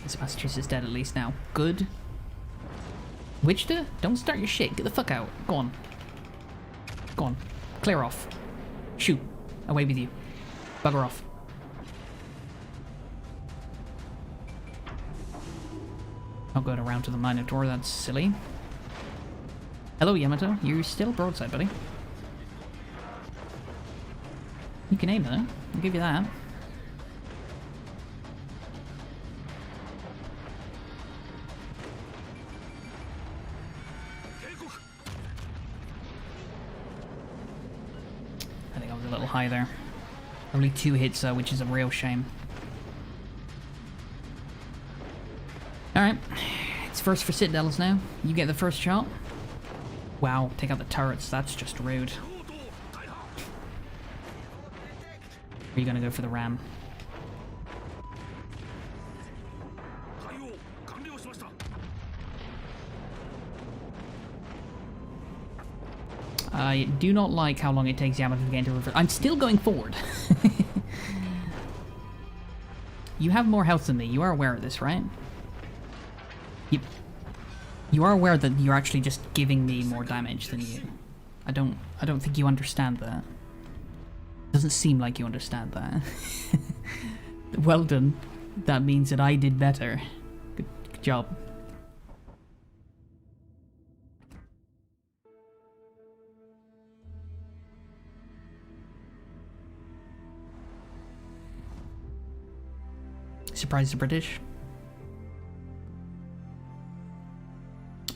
This Massachusetts dead at least now. Good. Wichita? Don't start your shit. Get the fuck out. Go on. Go on. Clear off. Shoot. Away with you. Bugger off. Not going around to the Minotaur, that's silly. Hello, Yamato. You're still broadside, buddy. You can aim though. I'll give you that. I think I was a little high there. Only 2 hits though, which is a real shame. Alright. It's first for Citadels now. You get the first shot. Wow, take out the turrets. That's just rude. Are you gonna go for the ram? I do not like how long it takes Yamato to get into reverse. I'm still going forward. You have more health than me. You are aware of this, right? You are aware that you're actually just giving me more damage than you. I don't think you understand that. Doesn't seem like you understand that. Well done. That means that I did better. Good job. Surprised the British.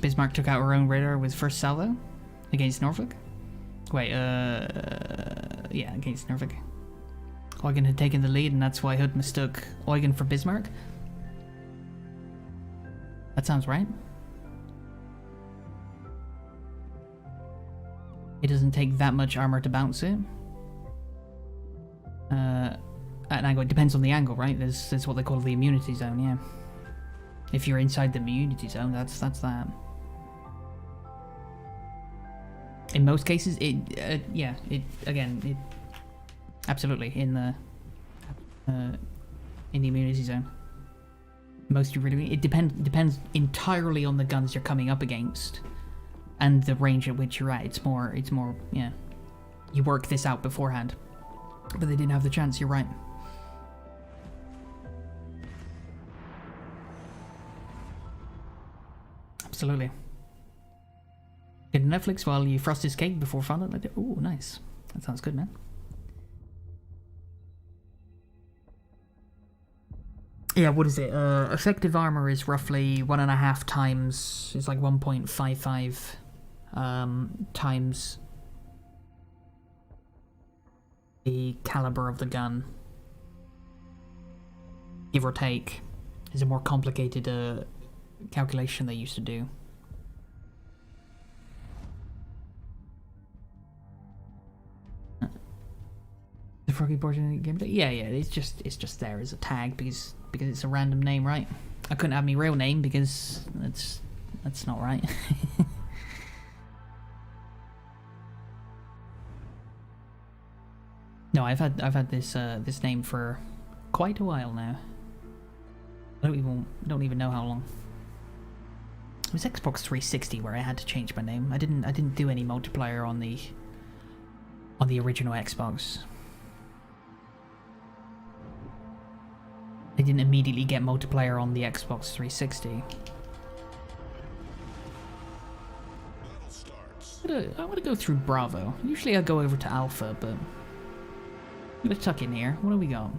Bismarck took out her own radar with first salvo against Norfolk. Wait, yeah, against Norfolk. Eugen had taken the lead, and that's why Hood mistook Eugen for Bismarck. That sounds right. It doesn't take that much armor to bounce it. At an angle, it depends on the angle, right? There's what they call the immunity zone, yeah. If you're inside the immunity zone, that's that. In most cases, yeah, absolutely in the immunity zone. Most you really, it depends entirely on the guns you're coming up against, and the range at which you're at. It's more, yeah. You work this out beforehand, but they didn't have the chance. You're right. Absolutely. Get Netflix while you frost his cake before fun. Oh, nice. That sounds good, man. Yeah, what is it? Effective armor is roughly 1.5 times. It's like 1.55 times the caliber of the gun, give or take. Is a more complicated calculation they used to do. The Froggy portion in the gameplay? Yeah, it's just there as a tag because it's a random name, right? I couldn't have my real name because that's not right. No, I've had this name for quite a while now. I don't even know how long. It was Xbox 360 where I had to change my name. I didn't do any multiplayer on the original Xbox. I didn't immediately get multiplayer on the Xbox 360. I want to go through Bravo. Usually I go over to Alpha, but I'm gonna tuck in here. What do we got?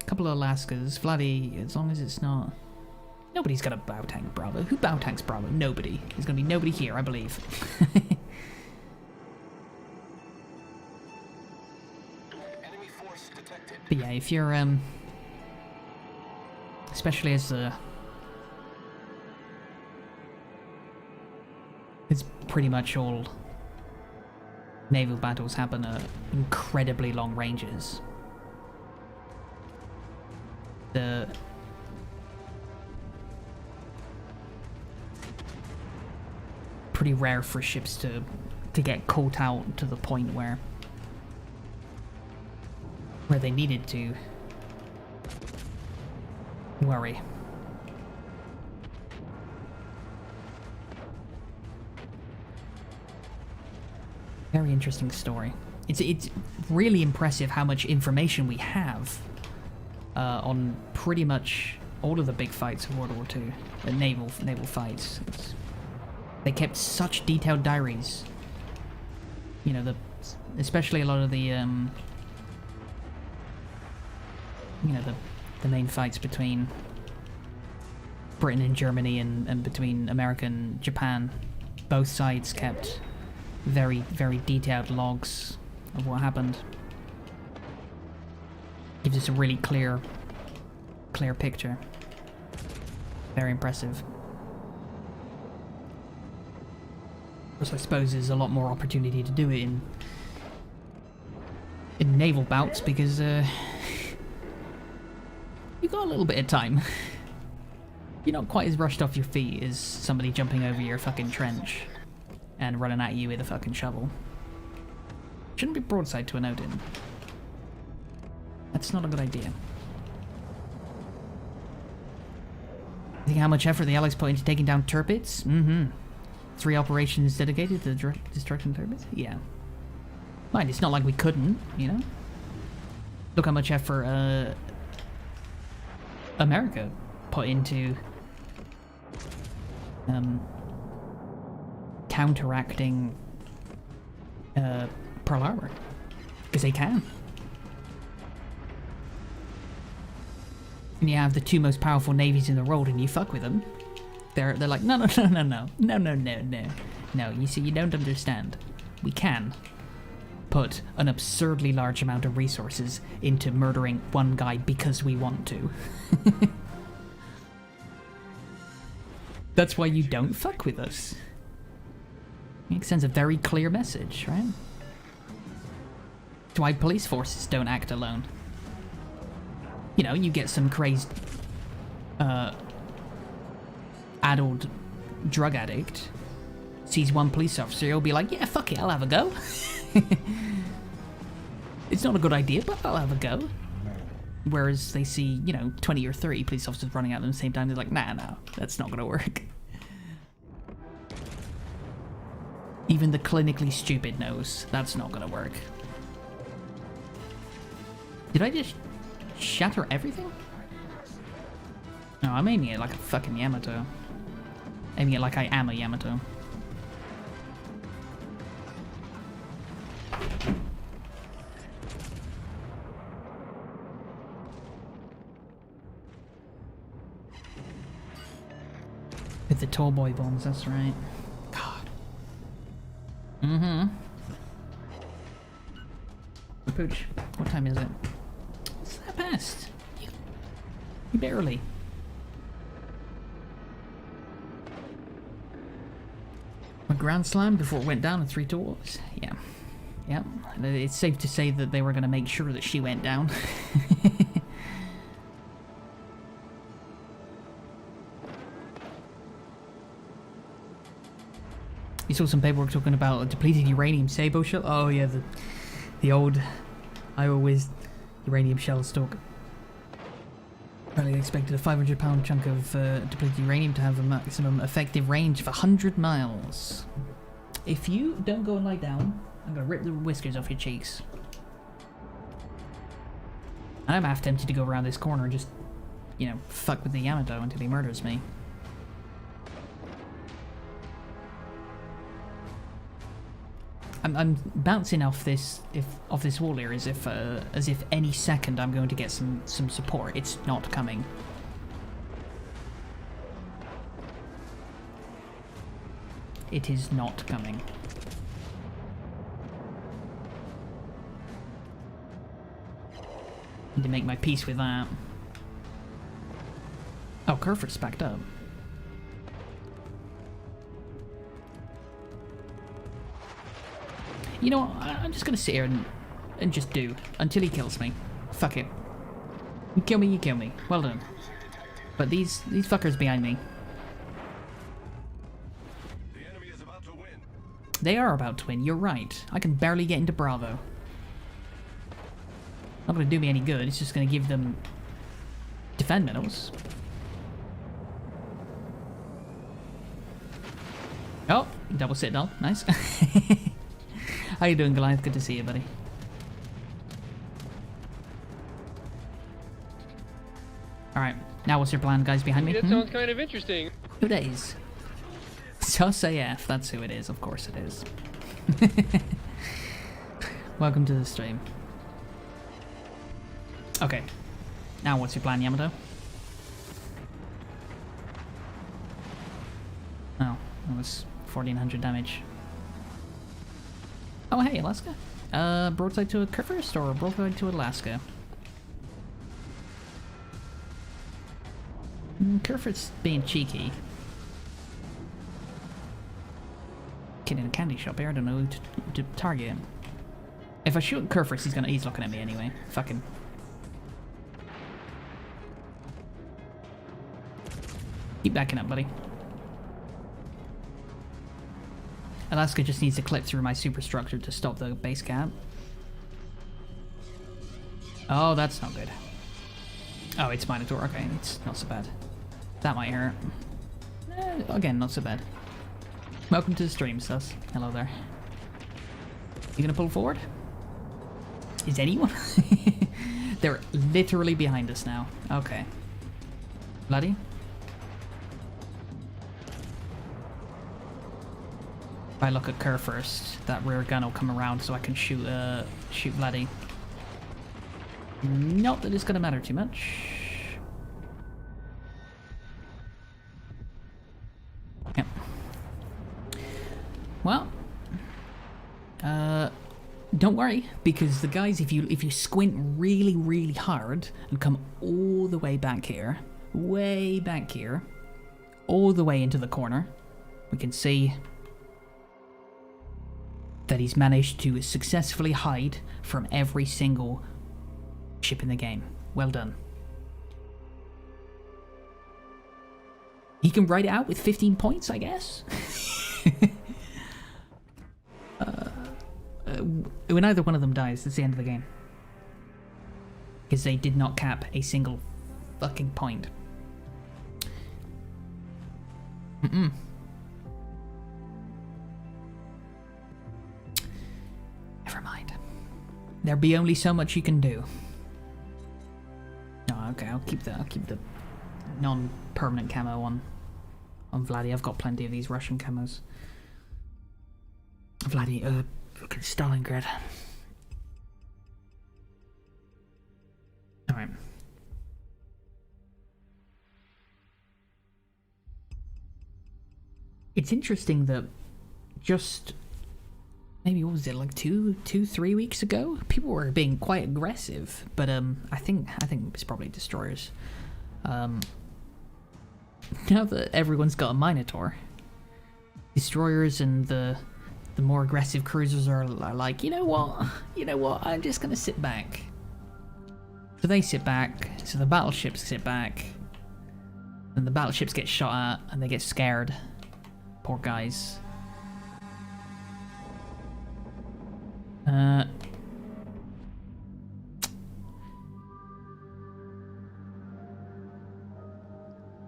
A couple of Alaskas. Vladdy, as long as it's not... Nobody's got a bow tank Bravo. Who bow tanks Bravo? Nobody. There's gonna be nobody here, I believe. But yeah, if you're especially as it's pretty much all naval battles happen at incredibly long ranges. The pretty rare for ships to get caught out to the point where they needed to worry. Very interesting story. It's really impressive how much information we have on pretty much all of the big fights of World War II, the naval fights. They kept such detailed diaries. You know, especially a lot of the you know, the main fights between Britain and Germany and between America and Japan. Both sides kept very, very detailed logs of what happened. Gives us a really clear picture. Very impressive. Of course, I suppose there's a lot more opportunity to do it in naval bouts because you got a little bit of time. You're not quite as rushed off your feet as somebody jumping over your fucking trench and running at you with a fucking shovel. Shouldn't be broadside to an Odin. That's not a good idea. Think how much effort the Allies put into taking down Tirpitz? Mm-hmm. 3 operations dedicated to the destruction of Tirpitz? Yeah. Mind, it's not like we couldn't, you know? Look how much effort America put into counteracting Pearl Harbor. Because they can. And you have the 2 most powerful navies in the world and you fuck with them. They're like, no. No, you see, you don't understand. We can put an absurdly large amount of resources into murdering one guy because we want to. That's why you don't fuck with us. It sends a very clear message, right? That's why police forces don't act alone. You know, you get some crazed, addled drug addict, sees one police officer, he'll be like, yeah, fuck it, I'll have a go. It's not a good idea, but I'll have a go. Whereas they see, you know, 20 or 30 police officers running at them at the same time, they're like, nah, that's not gonna work. Even the clinically stupid knows that's not gonna work. Did I just shatter everything? No, I'm aiming it like a fucking Yamato. Aiming it like I am a Yamato. With the tall boy bombs, that's right. God. Mm-hmm. Pooch, what time is it? It's that past. You barely. A Grand Slam before it went down in 3 dwarves? Yeah. Yep. It's safe to say that they were going to make sure that she went down. You saw some paperwork talking about a depleted uranium sabo shell? Oh yeah, the old Iowa Wiz uranium shell stock. Apparently they expected a 500-pound chunk of depleted uranium to have a maximum effective range of 100 miles. If you don't go and lie down, I'm gonna rip the whiskers off your cheeks. And I'm half tempted to go around this corner and just, you know, fuck with the Yamato until he murders me. I'm bouncing off this wall here as if any second I'm going to get some support. It's not coming. It is not coming. Need to make my peace with that. Oh, Kerfoot's backed up. You know what, I'm just gonna sit here and just do until he kills me. Fuck it. You kill me, you kill me. Well done. But these fuckers behind me. The enemy is about to win. They are about to win, you're right. I can barely get into Bravo. Not gonna do me any good, it's just gonna give them defend medals. Oh, double sit down, nice. How you doing, Goliath? Good to see you, buddy. Alright, Now what's your plan, guys behind me? That sounds kind of interesting. Who days? Sus AF, that's who it is, of course it is. Welcome to the stream. Okay. Now what's your plan, Yamato? Oh, that was 1400 damage. Oh hey, Alaska. Broadside to a Kurfürst or broadside to Alaska? Kurfürst's being cheeky. Kid in a candy shop here, I don't know who to target him. If I shoot Kurfürst, he's looking at me anyway. Fuck him. Keep backing up, buddy. Alaska just needs to clip through my superstructure to stop the base cap. Oh, that's not good. Oh, it's Minotaur. Okay, it's not so bad. That might hurt. Again, not so bad. Welcome to the stream, Sus. Hello there. You gonna pull forward? Is anyone? They're literally behind us now. Okay. Bloody? If I look at Kerr first, that rear gun will come around so I can shoot Vladdy. Not that it's gonna matter too much. Yep. Well, don't worry, because the guys, if you squint really, really hard and come all the way back here, all the way into the corner, we can see that he's managed to successfully hide from every single ship in the game. Well done. He can write it out with 15 points, I guess. When either one of them dies, it's the end of the game. Because they did not cap a single fucking point. Never mind. There be only so much you can do. Oh, okay, I'll keep the non-permanent camo on Vladdy. I've got plenty of these Russian camos. Vladdy, fucking Stalingrad. Alright. It's interesting that just maybe, what was it, like 3 weeks ago? People were being quite aggressive, but I think it's probably destroyers. Now that everyone's got a Minotaur, destroyers and the more aggressive cruisers are like, you know what, I'm just gonna sit back. So they sit back, so the battleships sit back, and the battleships get shot at, and they get scared. Poor guys.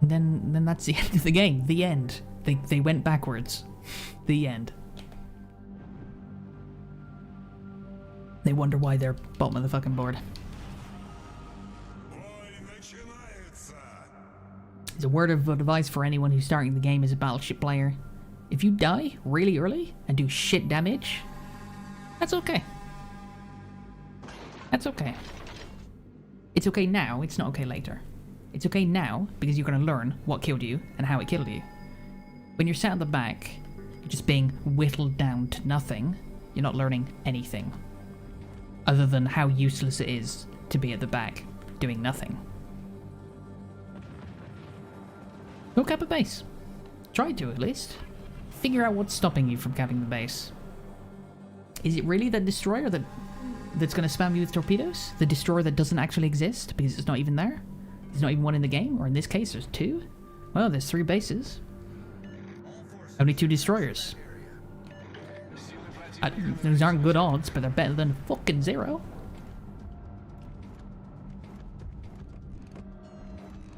Then that's the end of the game. The end. They went backwards. The end. They wonder why they're bottom of the fucking board. It's a word of advice for anyone who's starting the game as a battleship player. If you die really early and do shit damage, that's okay. That's okay. It's okay now, it's not okay later. It's okay now because you're going to learn what killed you and how it killed you. When you're sat at the back, you're just being whittled down to nothing, you're not learning anything. Other than how useless it is to be at the back, doing nothing. Go cap a base. Try to, at least. Figure out what's stopping you from capping the base. Is it really that destroyer that's going to spam you with torpedoes? The destroyer that doesn't actually exist because it's not even there? There's not even one in the game? Or in this case, there's 2? Well, there's 3 bases. Only 2 destroyers. Those aren't good odds, but they're better than fucking 0.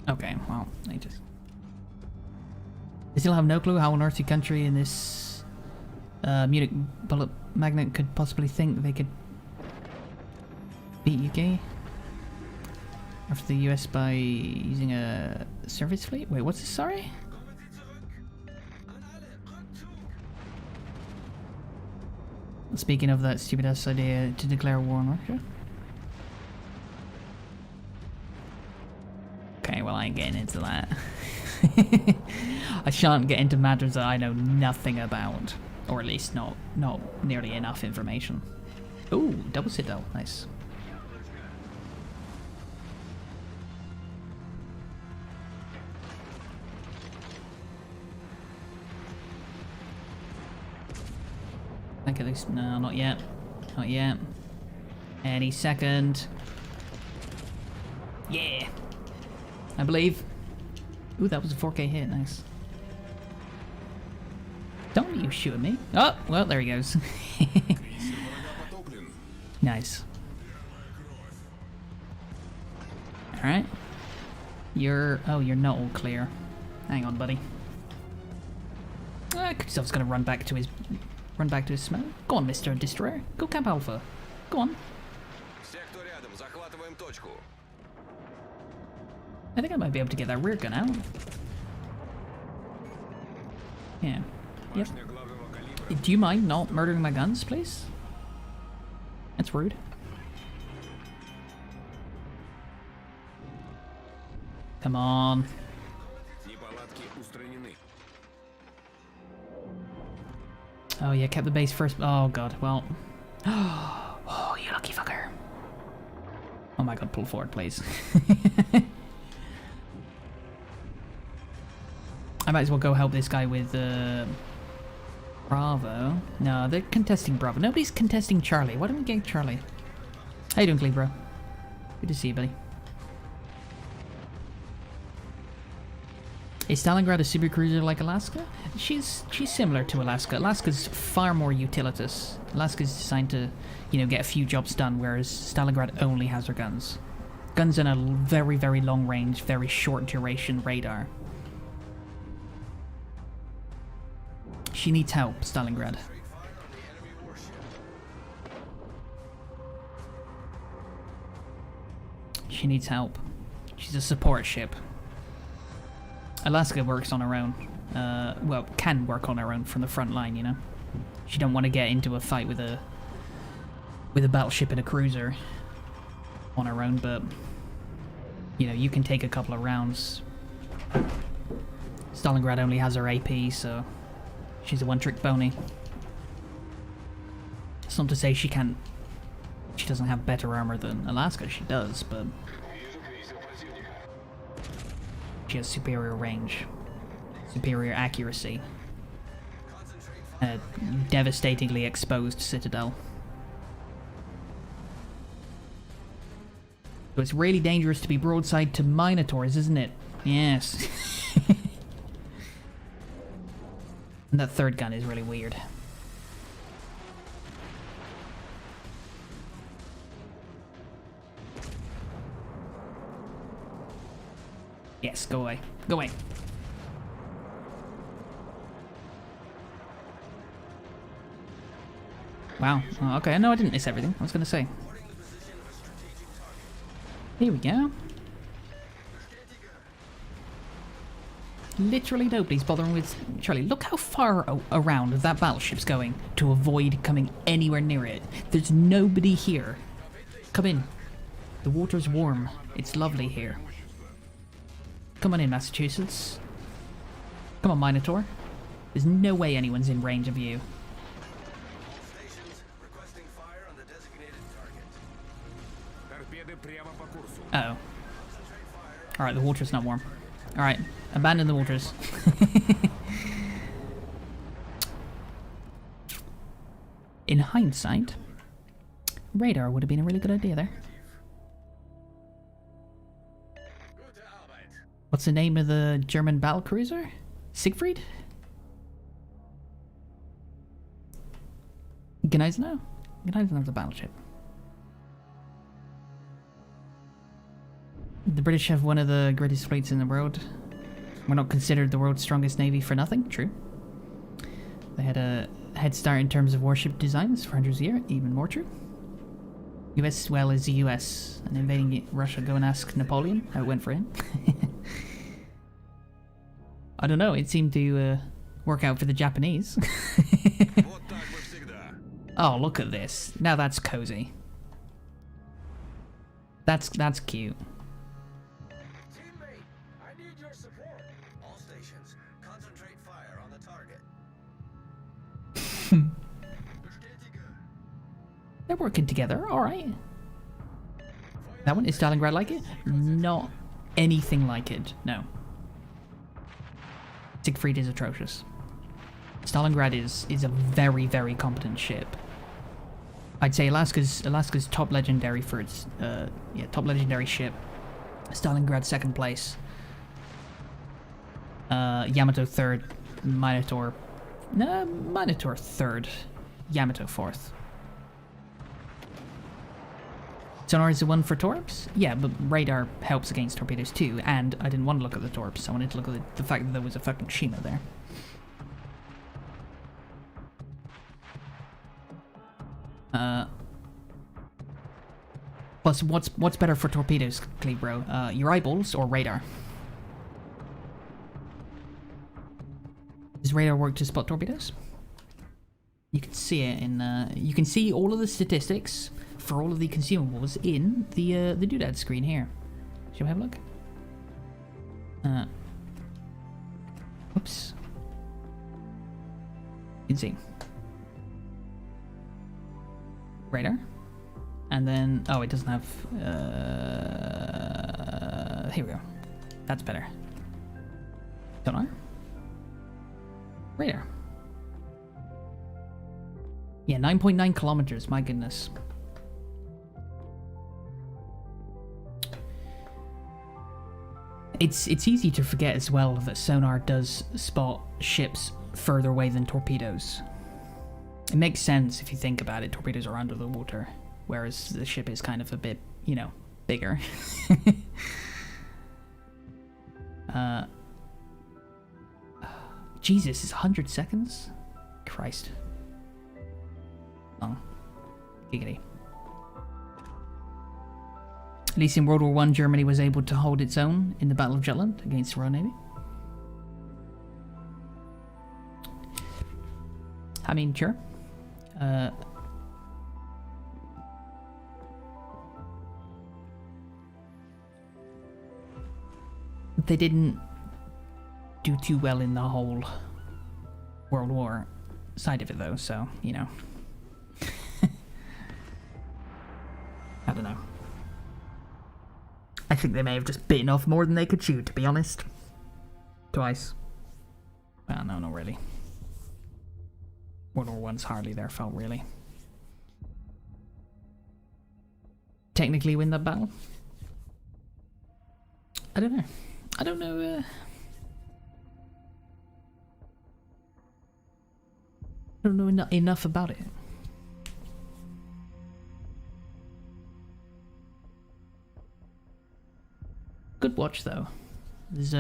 Okay, well, they still have no clue how on earth your country in this Munich bullet magnet could possibly think they could beat UK. After the US by using a surface fleet? Wait, what's this, sorry? Speaking of that stupid ass idea to declare war on Russia. Okay, well I ain't getting into that. I shan't get into matters that I know nothing about. Or at least not nearly enough information. Ooh, double citadel, nice. I think at least, no, not yet. Not yet. Any second. Yeah. I believe. Ooh, that was a 4K hit, nice. Don't you shoot at me. Oh, well, there he goes. Nice. Alright. You're not all clear. Hang on, buddy. Kutuzov's gonna run back to his smoke. Go on, Mr. Destroyer. Go Camp Alpha. Go on. I think I might be able to get that rear gun out. Yeah. Yep. Do you mind not murdering my guns, please? That's rude. Come on. Oh yeah, kept the base first. Oh god, well. Oh, you lucky fucker. Oh my god, pull forward, please. I might as well go help this guy with Bravo. No, they're contesting Bravo. Nobody's contesting Charlie. Why don't we get Charlie? How you doing, Glee, bro? Good to see you, buddy. Is Stalingrad a supercruiser like Alaska? She's similar to Alaska. Alaska's far more utilitous. Alaska's designed to, you know, get a few jobs done, whereas Stalingrad only has her guns. Guns in a very, very long range, very short duration radar. She needs help, Stalingrad. She needs help. She's a support ship. Alaska works on her own. Well, can work on her own from the front line, you know. She don't want to get into a fight with a battleship and a cruiser on her own, but you know, you can take a couple of rounds. Stalingrad only has her AP, so she's a one-trick pony. It's not to say she doesn't have better armor than Alaska, she does, but she has superior range, superior accuracy, a devastatingly exposed citadel. So it's really dangerous to be broadside to Minotaurs, isn't it? Yes. And that third gun is really weird. Yes, go away. Go away. Wow. Oh, okay, no, I didn't miss everything. I was gonna say. Here we go. Literally nobody's bothering with Charlie. Look how far around that battleship's going to avoid coming anywhere near it. There's nobody here. Come in. The water's warm. It's lovely here. Come on in, Massachusetts. Come on, Minotaur. There's no way anyone's in range of you. Uh-oh. Alright, the water's not warm. Alright, abandon the waters. In hindsight, radar would have been a really good idea there. What's the name of the German battlecruiser? Siegfried? Gneisenau? Gneisenau's a battleship. The British have one of the greatest fleets in the world. We're not considered the world's strongest navy for nothing. True. They had a head start in terms of warship designs for hundreds of years. Even more true. US as well as the US and invading Russia. Go and ask Napoleon how it went for him. I don't know, it seemed to work out for the Japanese. Oh, look at this. Now that's cozy. That's cute. Teammate, I need your support. All stations, concentrate fire on the target. They're working together, alright. That one, is Stalingrad like it? Not anything like it, no. Siegfried is atrocious. Stalingrad is a very, very competent ship. I'd say Alaska's top legendary for its top legendary ship. Stalingrad second place. Yamato third. Minotaur third. Yamato fourth. Sonar is the one for torps? Yeah, but radar helps against torpedoes too, and I didn't want to look at the torps, I wanted to look at the fact that there was a fucking Shima there. Plus, what's better for torpedoes, Clebro? Your eyeballs or radar? Does radar work to spot torpedoes? You can see it in, you can see all of the statistics for all of the consumables in the doodad screen here. Shall we have a look? Oops. You can see. Radar. And then, oh, it doesn't have, here we go. That's better. Sonar. Radar. Yeah, 9.9 kilometers, my goodness. It's easy to forget as well that sonar does spot ships further away than torpedoes. It makes sense if you think about it. Torpedoes are under the water, whereas the ship is kind of a bit, you know, bigger. Jesus, it's 100 seconds? Christ. Oh. Giggity. At least in World War I, Germany was able to hold its own in the Battle of Jutland against the Royal Navy. I mean, sure. They didn't do too well in the whole World War side of it, though, so, you know. I don't know. I think they may have just bitten off more than they could chew, to be honest. Twice. Well, no, not really. World War I's hardly their fault, really. Technically win that battle? I don't know. I don't know, I don't know enough about it. Good watch, though. There's,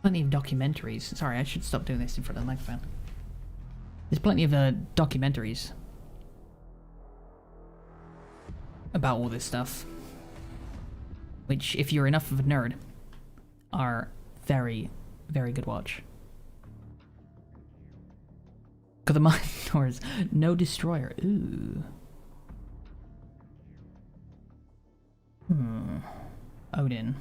plenty of documentaries. Sorry, I should stop doing this in front of the microphone. There's plenty of, documentaries about all this stuff. Which, if you're enough of a nerd, are very, very good watch. Got the Minotaurs. No destroyer. Ooh. Odin.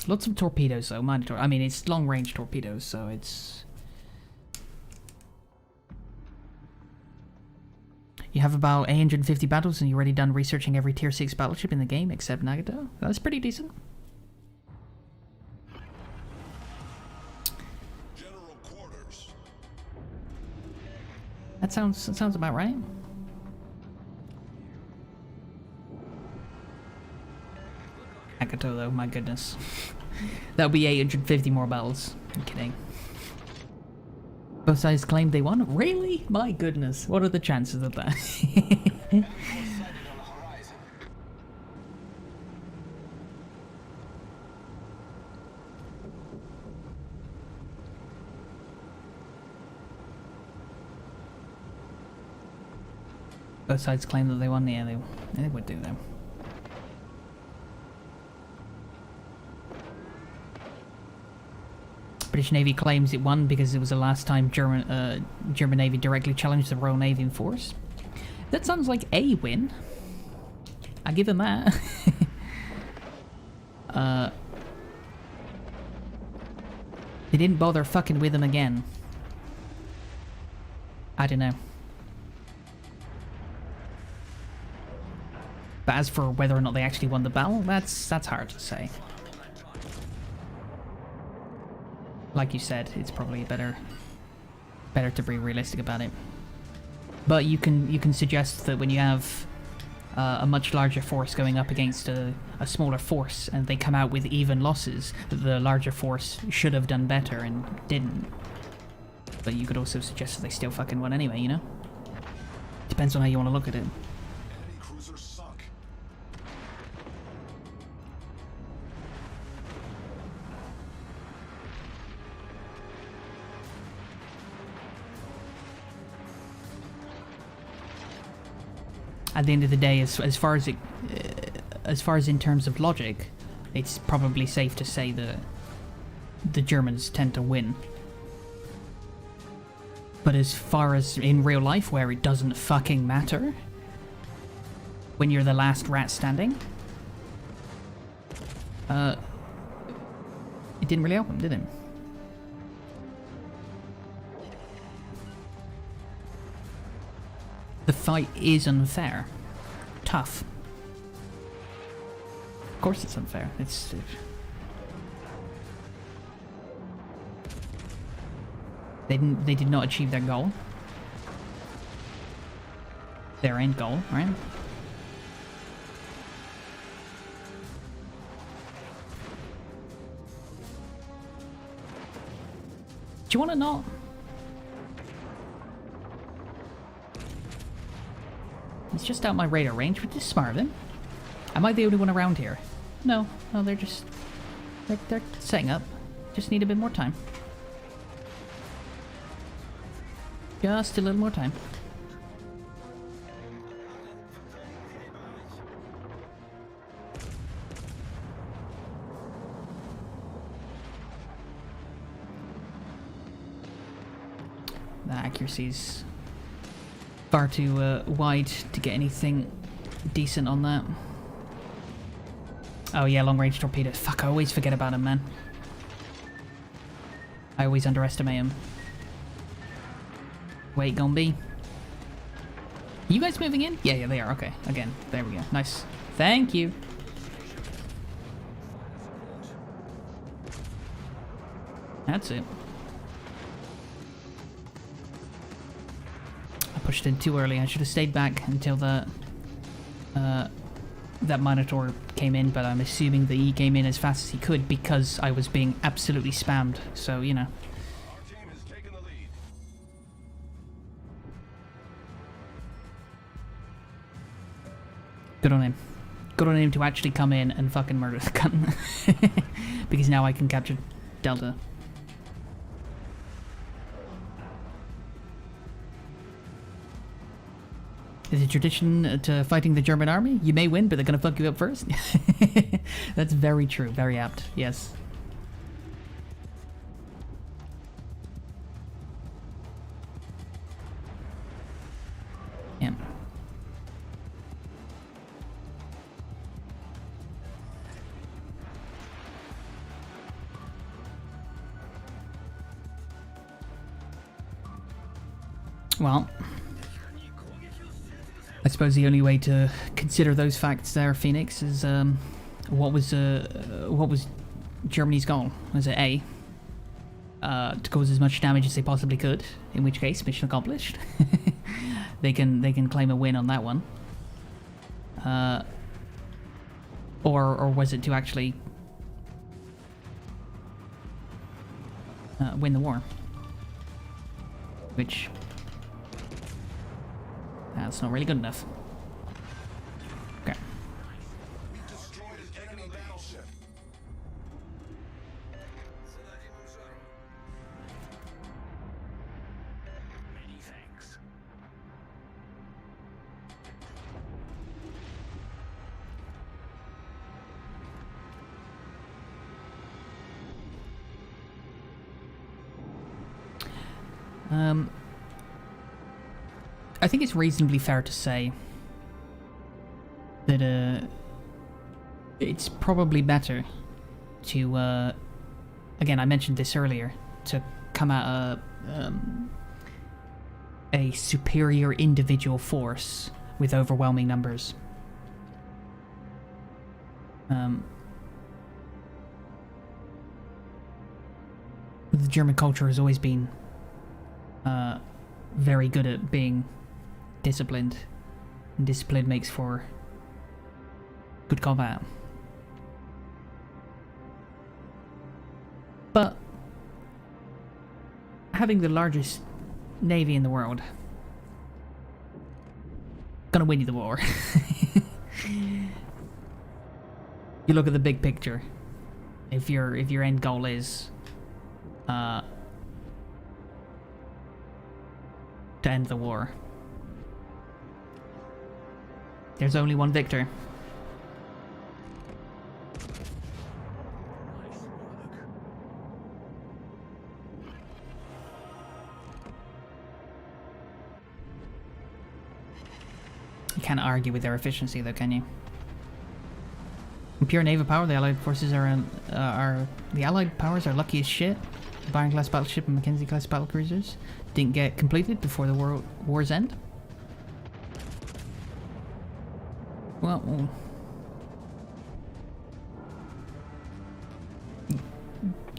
Lots of torpedoes though, Minotaur. I mean, it's long-range torpedoes, so it's... You have about 850 battles and you're already done researching every tier 6 battleship in the game except Nagato? That's pretty decent. General quarters. That sounds about right. Nagato though, my goodness. That would be 850 more battles. I'm kidding. Both sides claimed they won? Really? My goodness. What are the chances of that? Both sides claim that they won. Yeah, they would do that. British Navy claims it won because it was the last time German Navy directly challenged the Royal Navy in force. That sounds like a win. I give him that. They didn't bother fucking with him again. I don't know. But as for whether or not they actually won the battle, that's hard to say. Like you said, it's probably better to be realistic about it. But you can suggest that when you have a much larger force going up against a smaller force, and they come out with even losses, that the larger force should have done better and didn't. But you could also suggest that they still fucking won anyway, you know? Depends on how you want to look at it. At the end of the day, as far as in terms of logic, it's probably safe to say that the Germans tend to win. But as far as in real life, where it doesn't fucking matter, when you're the last rat standing, it didn't really help them, did it? The fight is unfair. Tough. Of course it's unfair. It's... They did not achieve their goal. Their end goal, right? Do you want to know? It's just out my radar range, which is smart of him. Am I the only one around here? No, they're just... They're setting up. Just need a bit more time. Just a little more time. The accuracy's far too wide to get anything decent on that. Oh yeah, long-range torpedo. Fuck, I always forget about him, man. I always underestimate him. Wait, gonna be? You guys moving in? Yeah, they are. Okay, again, there we go. Nice. Thank you. That's it. I pushed in too early. I should have stayed back until the that Minotaur came in, but I'm assuming that he came in as fast as he could because I was being absolutely spammed. So, you know. Good on him. Good on him to actually come in and fucking murder the gun. Because now I can capture Delta. Is it tradition to fighting the German army? You may win, but they're gonna fuck you up first? That's very true. Very apt. Yes. Yeah. Well, I suppose the only way to consider those facts there, Phoenix, is what was Germany's goal? Was it A? To cause as much damage as they possibly could, in which case, mission accomplished. they can claim a win on that one. Or was it to actually win the war? Which... that's not really good enough. Okay. I think it's reasonably fair to say that it's probably better to again, I mentioned this earlier, to come at a superior individual force with overwhelming numbers. The German culture has always been very good at being disciplined, and discipline makes for good combat. But having the largest navy in the world gonna win you the war. You look at the big picture. If your end goal is to end the war, there's only one victor. You can't argue with their efficiency, though, can you? In pure naval power, the Allied forces the Allied powers are lucky as shit. The Byron-class battleship and Mackenzie-class battlecruisers didn't get completed before the war's end. Well,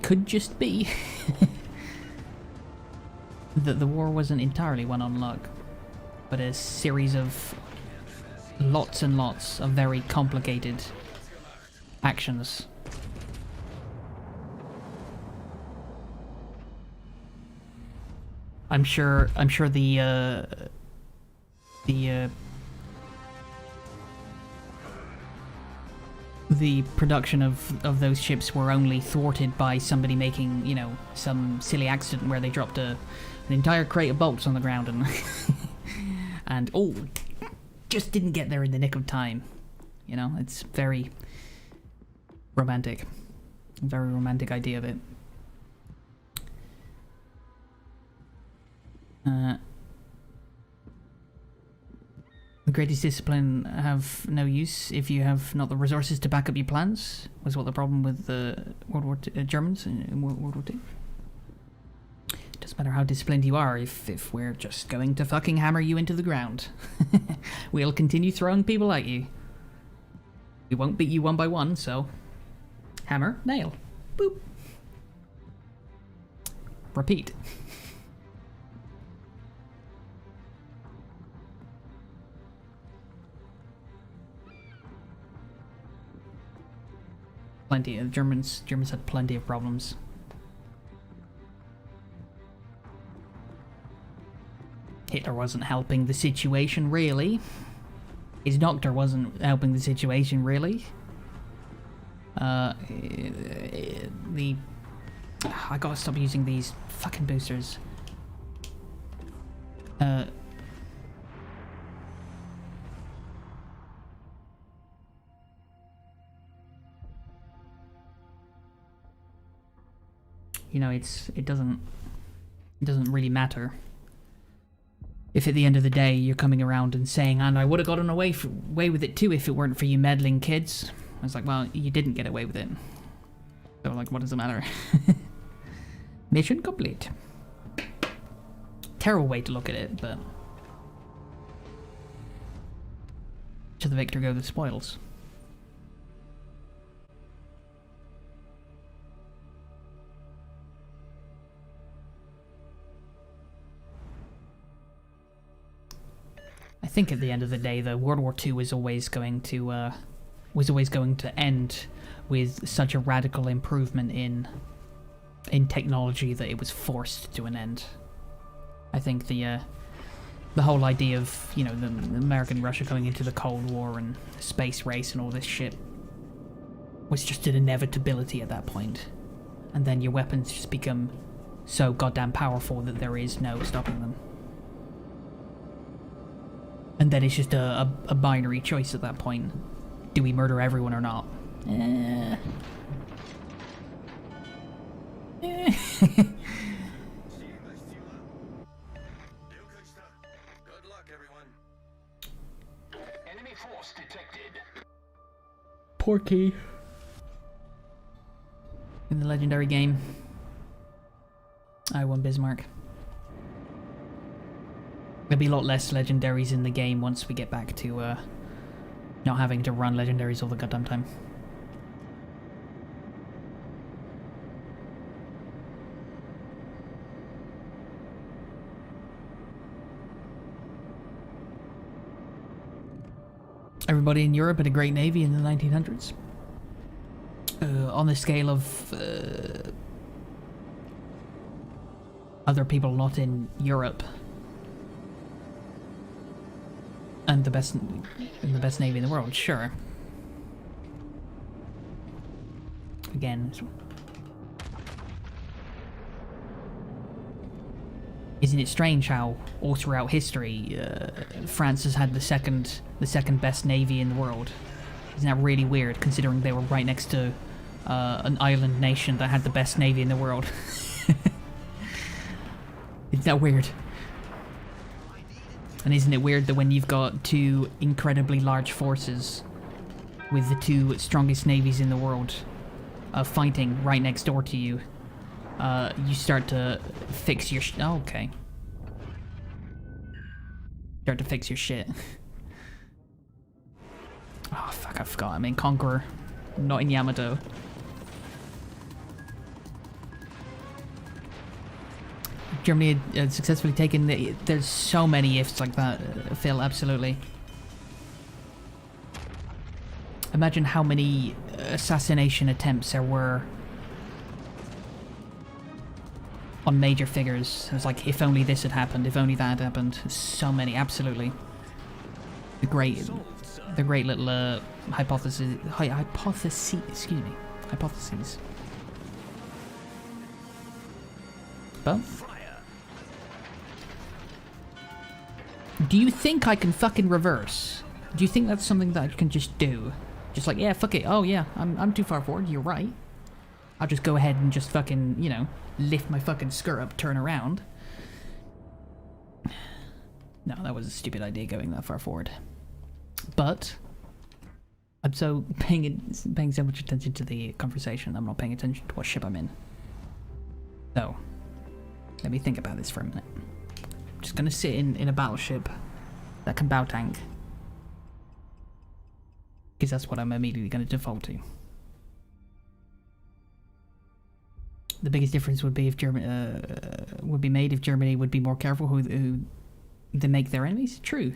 could just be that the war wasn't entirely won on luck, but a series of lots and lots of very complicated actions. I'm sure the production of those ships were only thwarted by somebody making, you know, some silly accident where they dropped an entire crate of bolts on the ground and and oh, just didn't get there in the nick of time. You know, it's very romantic. A very romantic idea of it. The greatest discipline have no use if you have not the resources to back up your plans, was what the problem with the Germans in World War II. Doesn't matter how disciplined you are if we're just going to fucking hammer you into the ground. We'll continue throwing people at you. We won't beat you one by one, so hammer, nail, boop. Repeat. Plenty of Germans had plenty of problems. Hitler wasn't helping the situation, really. His doctor wasn't helping the situation, really. I gotta stop using these fucking boosters. You know, it doesn't really matter if at the end of the day you're coming around and saying, and I would have gotten away with it too if it weren't for you meddling kids. I was like, well, you didn't get away with it. So, like, what does it matter? Mission complete. Terrible way to look at it, but to the victor go the spoils. I think at the end of the day, though, World War II was always going to end with such a radical improvement in technology that it was forced to an end. I think the whole idea of, you know, the American Russia going into the Cold War and the space race and all this shit was just an inevitability at that point. And then your weapons just become so goddamn powerful that there is no stopping them. And then it's just a binary choice at that point. Do we murder everyone or not? 4K. In the legendary game. I won Bismarck. There'll be a lot less legendaries in the game once we get back to not having to run legendaries all the goddamn time. Everybody in Europe had a great navy in the 1900s. On the scale of other people not in Europe, and the best navy in the world, sure. Again, isn't it strange how all throughout history France has had the second best navy in the world? Isn't that really weird, considering they were right next to an island nation that had the best navy in the world? Isn't that weird? And isn't it weird that when you've got two incredibly large forces with the two strongest navies in the world fighting right next door to you, you start to fix your oh, okay. Start to fix your shit. Oh fuck, I forgot. I'm in Conqueror, not in Yamato. Germany had successfully taken the... There's so many ifs like that, Phil, absolutely. Imagine how many assassination attempts there were on major figures. It was like, if only this had happened, if only that had happened. So many, absolutely. The great little hypotheses, excuse me, hypotheses. But do you think I can fucking reverse? Do you think that's something that I can just do? Just like, yeah, fuck it. Oh yeah, I'm too far forward. You're right. I'll just go ahead and just fucking, you know, lift my fucking skirt up, turn around. No, that was a stupid idea going that far forward. But I'm so paying so much attention to the conversation, I'm not paying attention to what ship I'm in. So, let me think about this for a minute. I'm just gonna sit in a battleship that can bow tank. Because that's what I'm immediately gonna default to. The biggest difference would be if Germany would be more careful who they make their enemies. True.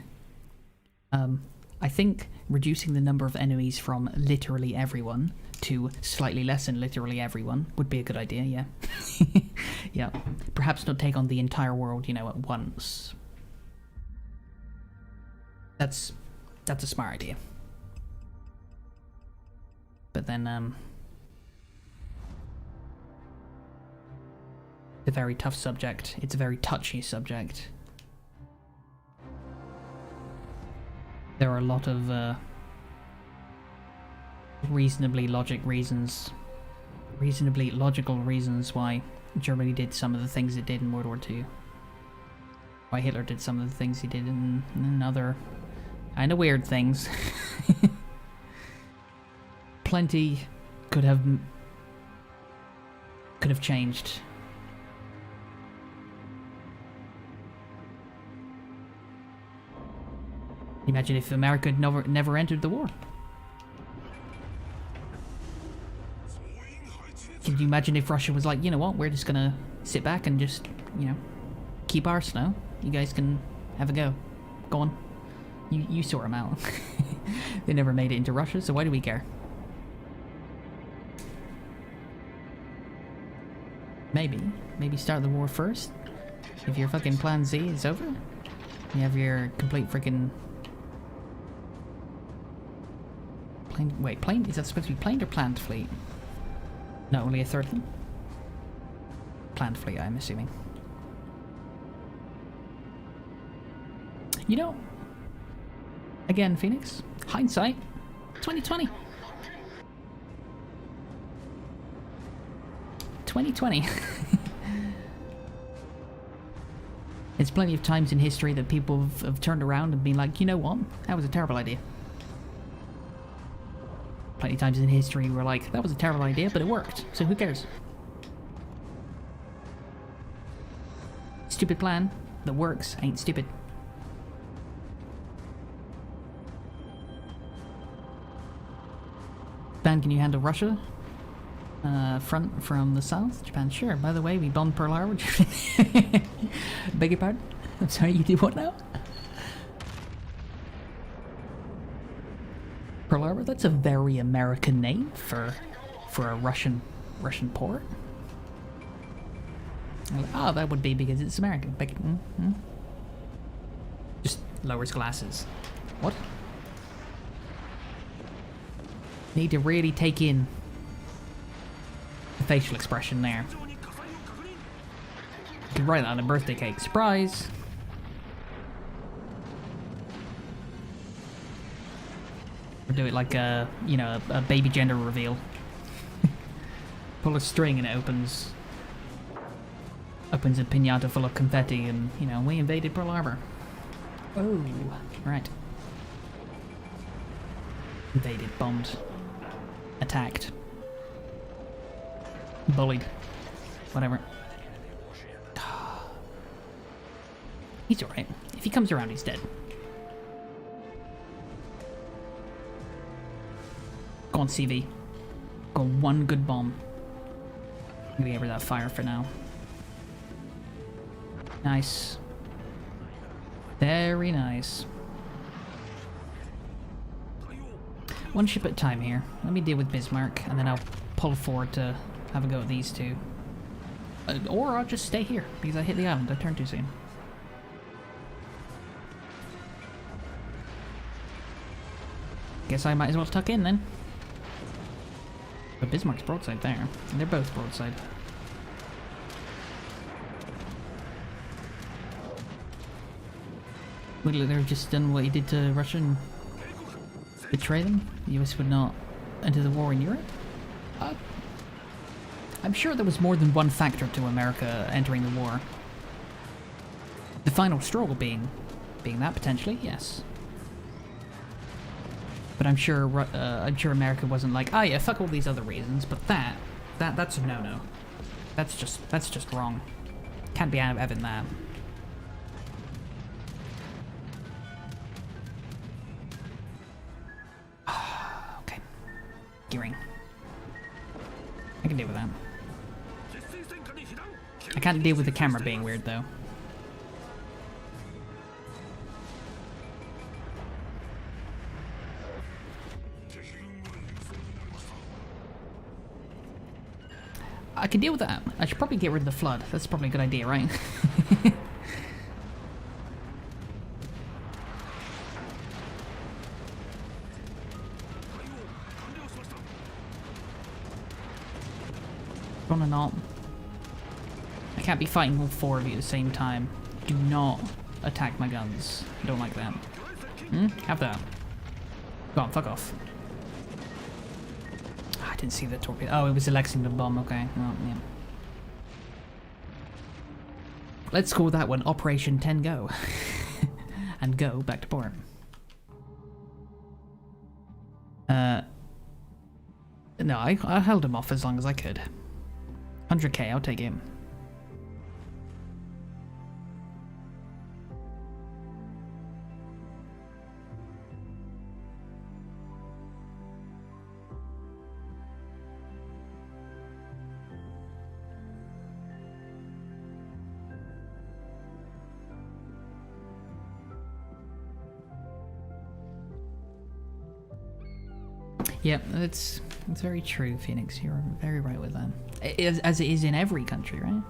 I think reducing the number of enemies from literally everyone to slightly less than literally everyone would be a good idea, yeah. Yeah. Perhaps not take on the entire world, you know, at once. That's a smart idea. But then, it's a very tough subject. It's a very touchy subject. There are a lot of reasonably logical reasons why Germany did some of the things it did in World War II. Why Hitler did some of the things he did in other kind of weird things. Plenty could have changed. Imagine if America had never entered the war. Can you imagine if Russia was like, you know what, we're just gonna sit back and just, you know, keep ours now. You guys can have a go. Go on. You sort them out. They never made it into Russia, so why do we care? Maybe start the war first. If your fucking plan Z is over, you have your complete freaking... Wait, plane? Is that supposed to be planned or planned fleet? No, only a third of them? Planned fleet, I'm assuming. You know, again, Phoenix, hindsight, 2020. 2020. There's plenty of times in history that people have turned around and been like, you know what, that was a terrible idea. plenty of times in history where, like, that was a terrible idea, but it worked, so who cares? Stupid plan that works ain't stupid. Japan, can you handle Russia? Front from the south? Japan, sure. By the way, we bombed Pearl Harbor. Beg your pardon? I'm sorry, you did what now? Pearl Harbor? That's a very American name for a Russian port. Oh, that would be because it's American. Just lowers glasses. What? Need to really take in the facial expression there. You can write that on a birthday cake. Surprise! Or do it like a, you know, a baby gender reveal. Pull a string and it opens a pinata full of confetti and, you know, we invaded Pearl Harbor. Oh, right. Invaded, bombed, attacked, bullied, whatever. He's alright. If he comes around, he's dead. Go on, CV. Go one good bomb. I'm gonna get rid of that fire for now. Nice. Very nice. One ship at a time here. Let me deal with Bismarck, and then I'll pull forward to have a go at these two. Or I'll just stay here, because I hit the island. I turned too soon. Guess I might as well tuck in then. But Bismarck's broadside there. And they're both broadside. Would Hitler have just done what he did to Russia and betray them? The US would not enter the war in Europe? I'm sure there was more than one factor to America entering the war. The final straw being that potentially, yes. But I'm sure America wasn't like, oh yeah, fuck all these other reasons, but that's a no-no. That's just wrong. Can't be having that. Okay. Gearing. I can deal with that. I can't deal with the camera being weird though. I can deal with that. I should probably get rid of the flood. That's probably a good idea, right? Wanna not? I can't be fighting all four of you at the same time. Do not attack my guns. I don't like that. Have that. Go on, fuck off. I didn't see the torpedo. Oh, it was a Lexington bomb. Okay. Well, yeah. Let's call that one Operation 10 Go. And go back to port. No, I held him off as long as I could. 100k, I'll take him. Yep, that's very true, Phoenix. You're very right with that. As it is in every country, right?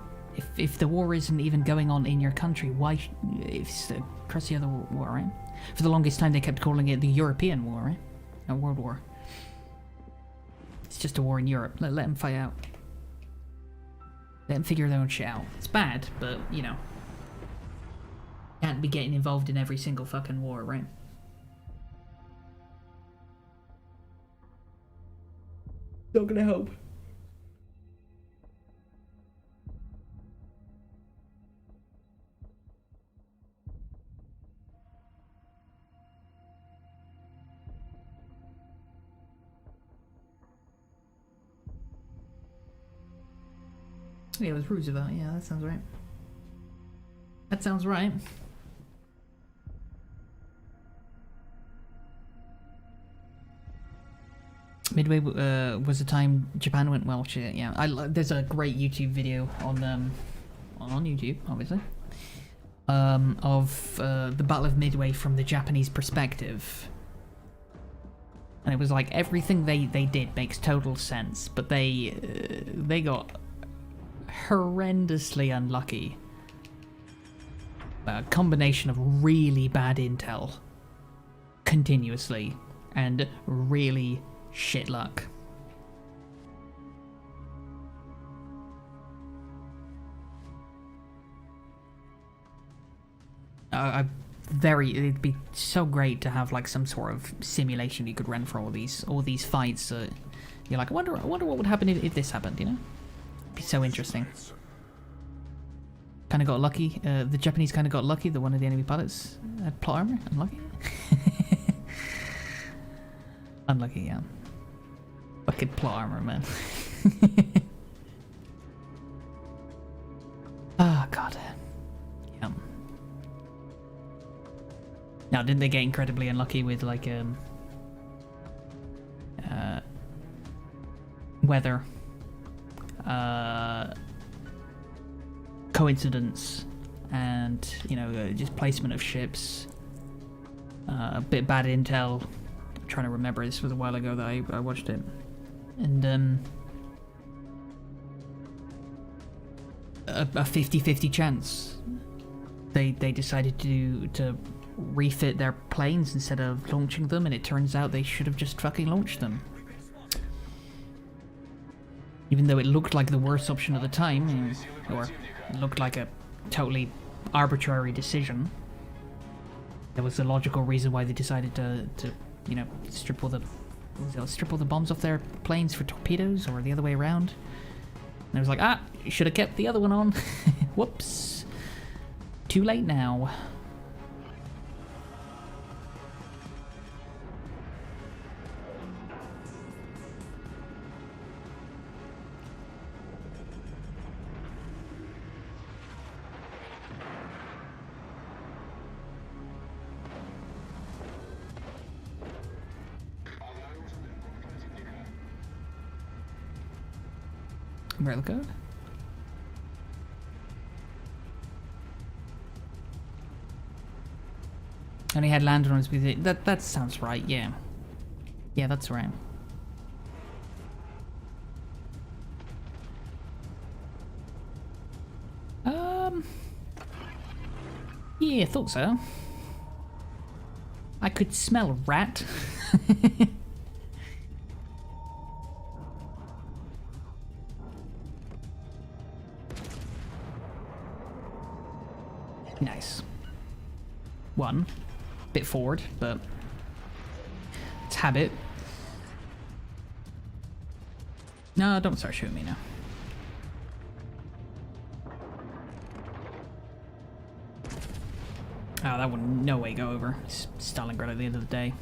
If the war isn't even going on in your country, why? It's across the other war, right? For the longest time, they kept calling it the European War, right? A World War. It's just a war in Europe. Let them fight out. Let them figure their own shit out. It's bad, but you know, can't be getting involved in every single fucking war, right? Not gonna help. Yeah, it was Roosevelt. Yeah, that sounds right. That sounds right. Midway was the time Japan went well. Shit, yeah. There's a great YouTube video on YouTube, obviously, of the Battle of Midway from the Japanese perspective, and it was like everything they did makes total sense, but they got horrendously unlucky. A combination of really bad intel continuously and really shit luck. It'd be so great to have like some sort of simulation you could run for all these fights. You're like, I wonder what would happen if this happened, you know? It'd be so interesting. Kind of got lucky. The Japanese kind of got lucky that one of the enemy pilots had plot armor. Unlucky. Unlucky, yeah. Fucking plot armor, man. Ah, oh, God. Yeah. Now, didn't they get incredibly unlucky with like weather, coincidence, and just placement of ships, a bit bad intel. I'm trying to remember, this was a while ago that I watched it, and a 50-50 chance. They decided to refit their planes instead of launching them, and it turns out they should have just fucking launched them. Even though it looked like the worst option at the time, or it looked like a totally arbitrary decision, there was a logical reason why they decided to strip all the bombs off their planes for torpedoes, or the other way around. And it was like, you should have kept the other one on. Whoops. Too late now. Umbrella code? Only had landowners with it. That sounds right, yeah. Yeah, that's right. Yeah, I thought so. I could smell a rat. Nice. One. Bit forward, but it's habit. No, don't start shooting me now. Oh, that would no way go over. It's Stalingrad at the end of the day.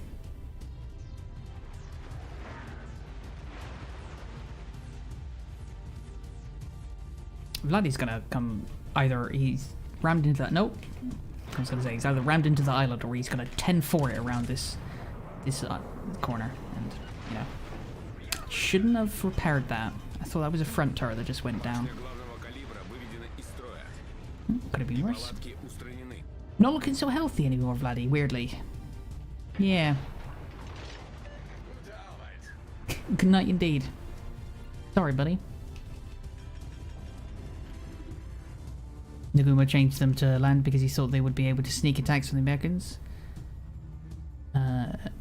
Vladdy's gonna come, either he's rammed into that, nope. I was gonna say, he's either rammed into the island or he's gonna 10-4 it around this corner, and shouldn't have repaired that. I thought that was a front turret that just went down. Could have been worse. Not looking so healthy anymore, Vladdy, weirdly. Yeah. Good night indeed. Sorry, buddy. Naguma changed them to land because he thought they would be able to sneak attacks from the Americans. That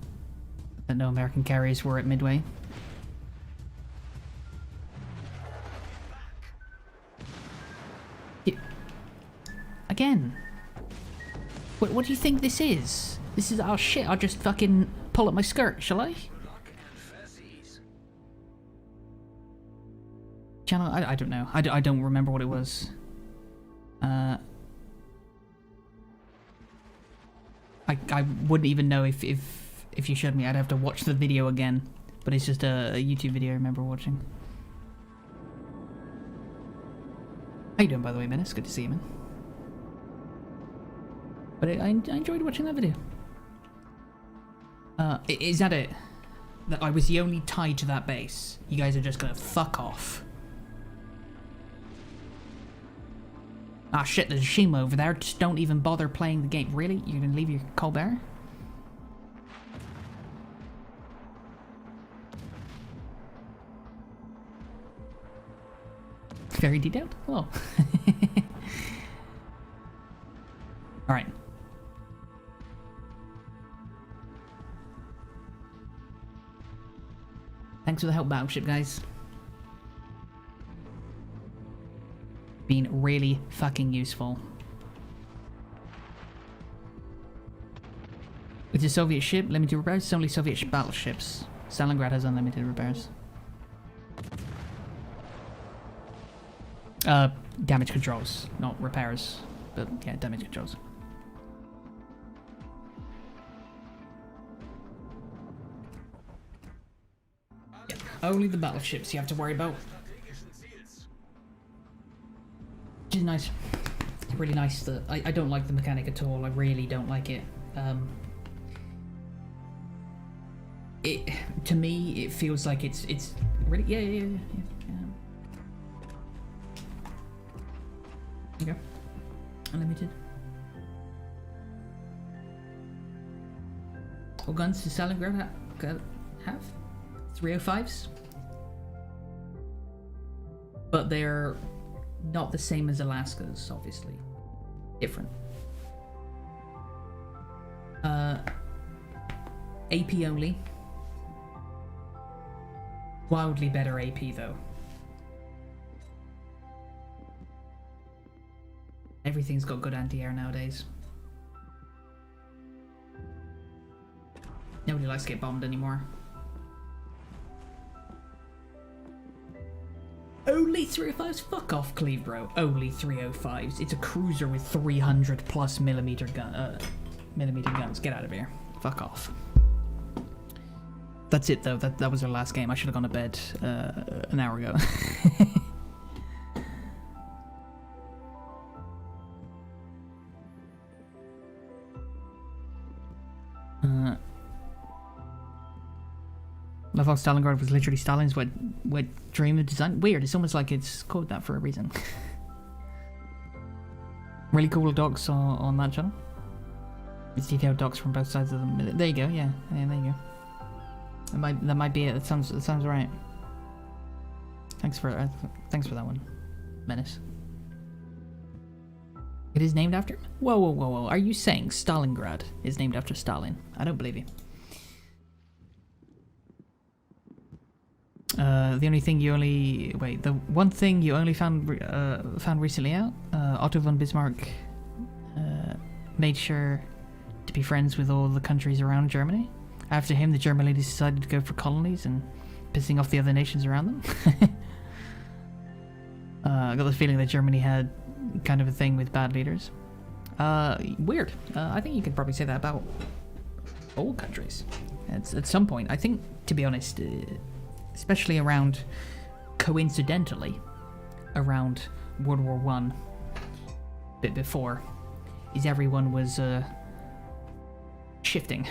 no American carriers were at Midway. Yeah. Again. What do you think this is? This is, oh shit, I'll just fucking pull up my skirt, shall I? Channel, I don't know. I don't remember what it was. I wouldn't even know if you showed me. I'd have to watch the video again. But it's just a YouTube video I remember watching. How you doing, by the way, Menace? Good to see you, man. But I enjoyed watching that video. Is that it? That I was the only tied to that base? You guys are just gonna fuck off. Ah shit, there's a Shima over there. Just don't even bother playing the game. Really? You're gonna leave your Colbert? Very detailed? Oh. Alright. Thanks for the help, Battleship, guys. Been really fucking useful. It's a Soviet ship, limited repairs. It's only Soviet battleships. Stalingrad has unlimited repairs. Damage controls, not repairs. But yeah, damage controls. Yeah, only the battleships you have to worry about. Which is nice. It's really nice that I don't like the mechanic at all. I really don't like it. To me it feels like it's really yeah. There you go. Unlimited. What guns does Stalingrad have? 305s? But they're not the same as Alaska's, obviously. Different. AP only. Wildly better AP though. Everything's got good anti-air nowadays. Nobody likes to get bombed anymore. Only 305s? Fuck off, Cleve, bro. Only 305s. It's a cruiser with 300 plus millimeter guns. Get out of here. Fuck off. That's it though. That was our last game. I should have gone to bed an hour ago. Love how Stalingrad was literally Stalin's wet dream of design. Weird, it's almost like it's called that for a reason. Really cool docs on that channel. It's detailed docs from both sides of them. There you go, yeah, there you go. That might be it. That sounds right. Thanks for that one, Menace. It is named after him? Whoa. Are you saying Stalingrad is named after Stalin? I don't believe you. The only thing you only... Wait, the one thing you only found recently out? Otto von Bismarck made sure to be friends with all the countries around Germany. After him, the German ladies decided to go for colonies and pissing off the other nations around them. I got the feeling that Germany had kind of a thing with bad leaders. Weird. I think you could probably say that about all countries. At some point, I think, to be honest, especially around, coincidentally, around World War I, a bit before, is everyone was shifting.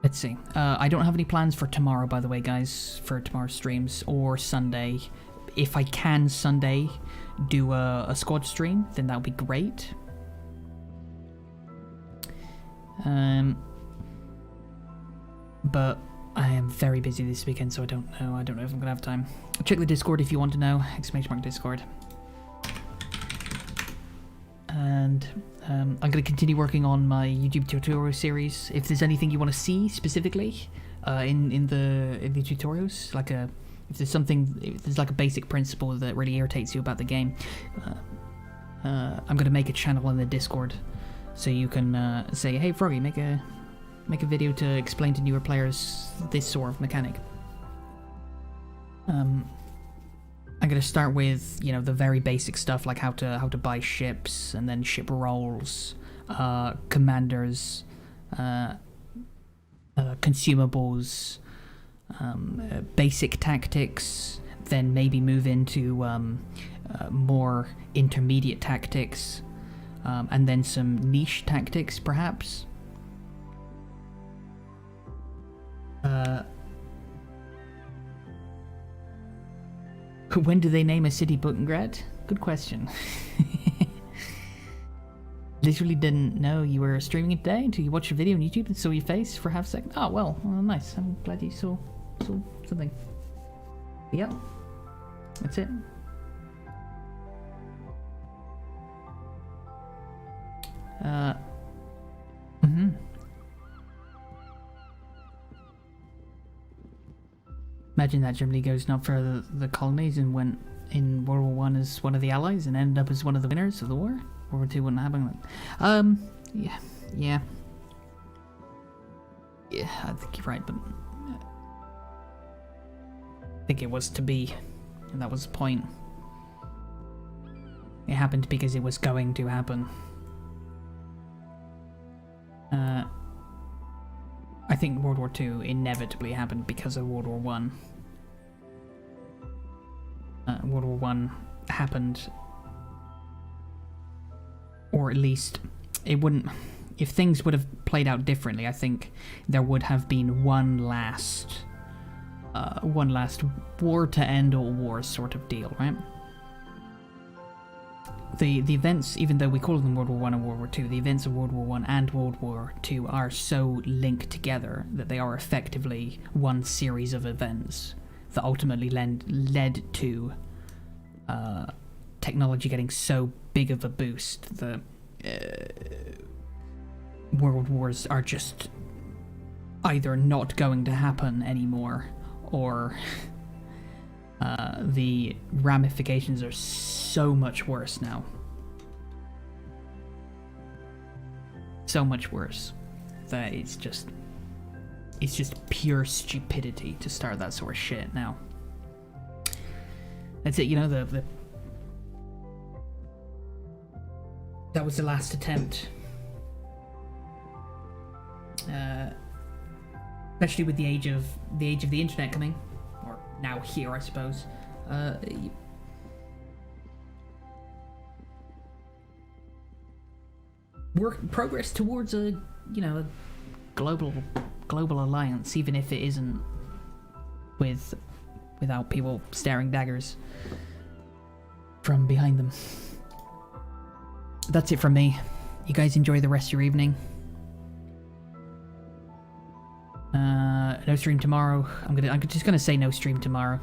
Let's see. I don't have any plans for tomorrow, by the way, guys, for tomorrow's streams, or Sunday. If I can Sunday do a squad stream, then that would be great. But I am very busy this weekend, so I don't know if I'm gonna have time. Check the Discord if you want to know. !Discord. And I'm going to continue working on my YouTube tutorial series. If there's anything you want to see specifically in the tutorials, like if there's like a basic principle that really irritates you about the game, I'm going to make a channel in the Discord, so you can say, hey Froggy, make a video to explain to newer players this sort of mechanic. I'm gonna start with, you know, the very basic stuff, like how to buy ships, and then ship roles, commanders, consumables, basic tactics, then maybe move into more intermediate tactics, and then some niche tactics, perhaps. When do they name a city Buttengrat? Good question. Literally didn't know you were streaming it today until you watched a video on YouTube and saw your face for half a second. Oh, well, nice. I'm glad you saw something. Yep. That's it. Imagine that Germany goes not for the colonies and went in World War One as one of the allies and ended up as one of the winners of the war. World War Two wouldn't happen. Yeah, I think you're right, but I think it was to be, and that was the point. It happened because it was going to happen. I think World War II inevitably happened because of World War One. World War One happened, or at least it wouldn't. If things would have played out differently, I think there would have been one last war to end all wars sort of deal, right? The events, even though we call them World War One and World War Two, the events of World War One and World War Two are so linked together that they are effectively one series of events that ultimately led to technology getting so big of a boost that world wars are just either not going to happen anymore, or the ramifications are so much worse now. So much worse that it's just pure stupidity to start that sort of shit now. That's it, you know, that was the last attempt. Especially with the age of the internet coming, or now here, I suppose. Progress towards a global alliance, even if it isn't without people staring daggers from behind them. That's it from me. You guys enjoy the rest of your evening. No stream tomorrow. I'm just gonna say no stream tomorrow,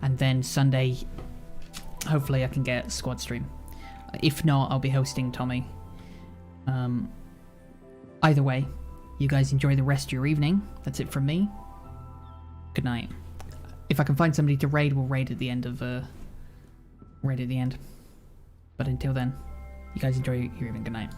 and then Sunday, hopefully I can get squad stream. If not, I'll be hosting Tommy. Either way, you guys enjoy the rest of your evening. That's it from me. Good night. If I can find somebody to raid, we'll raid at the end. But until then, you guys enjoy your evening. Good night.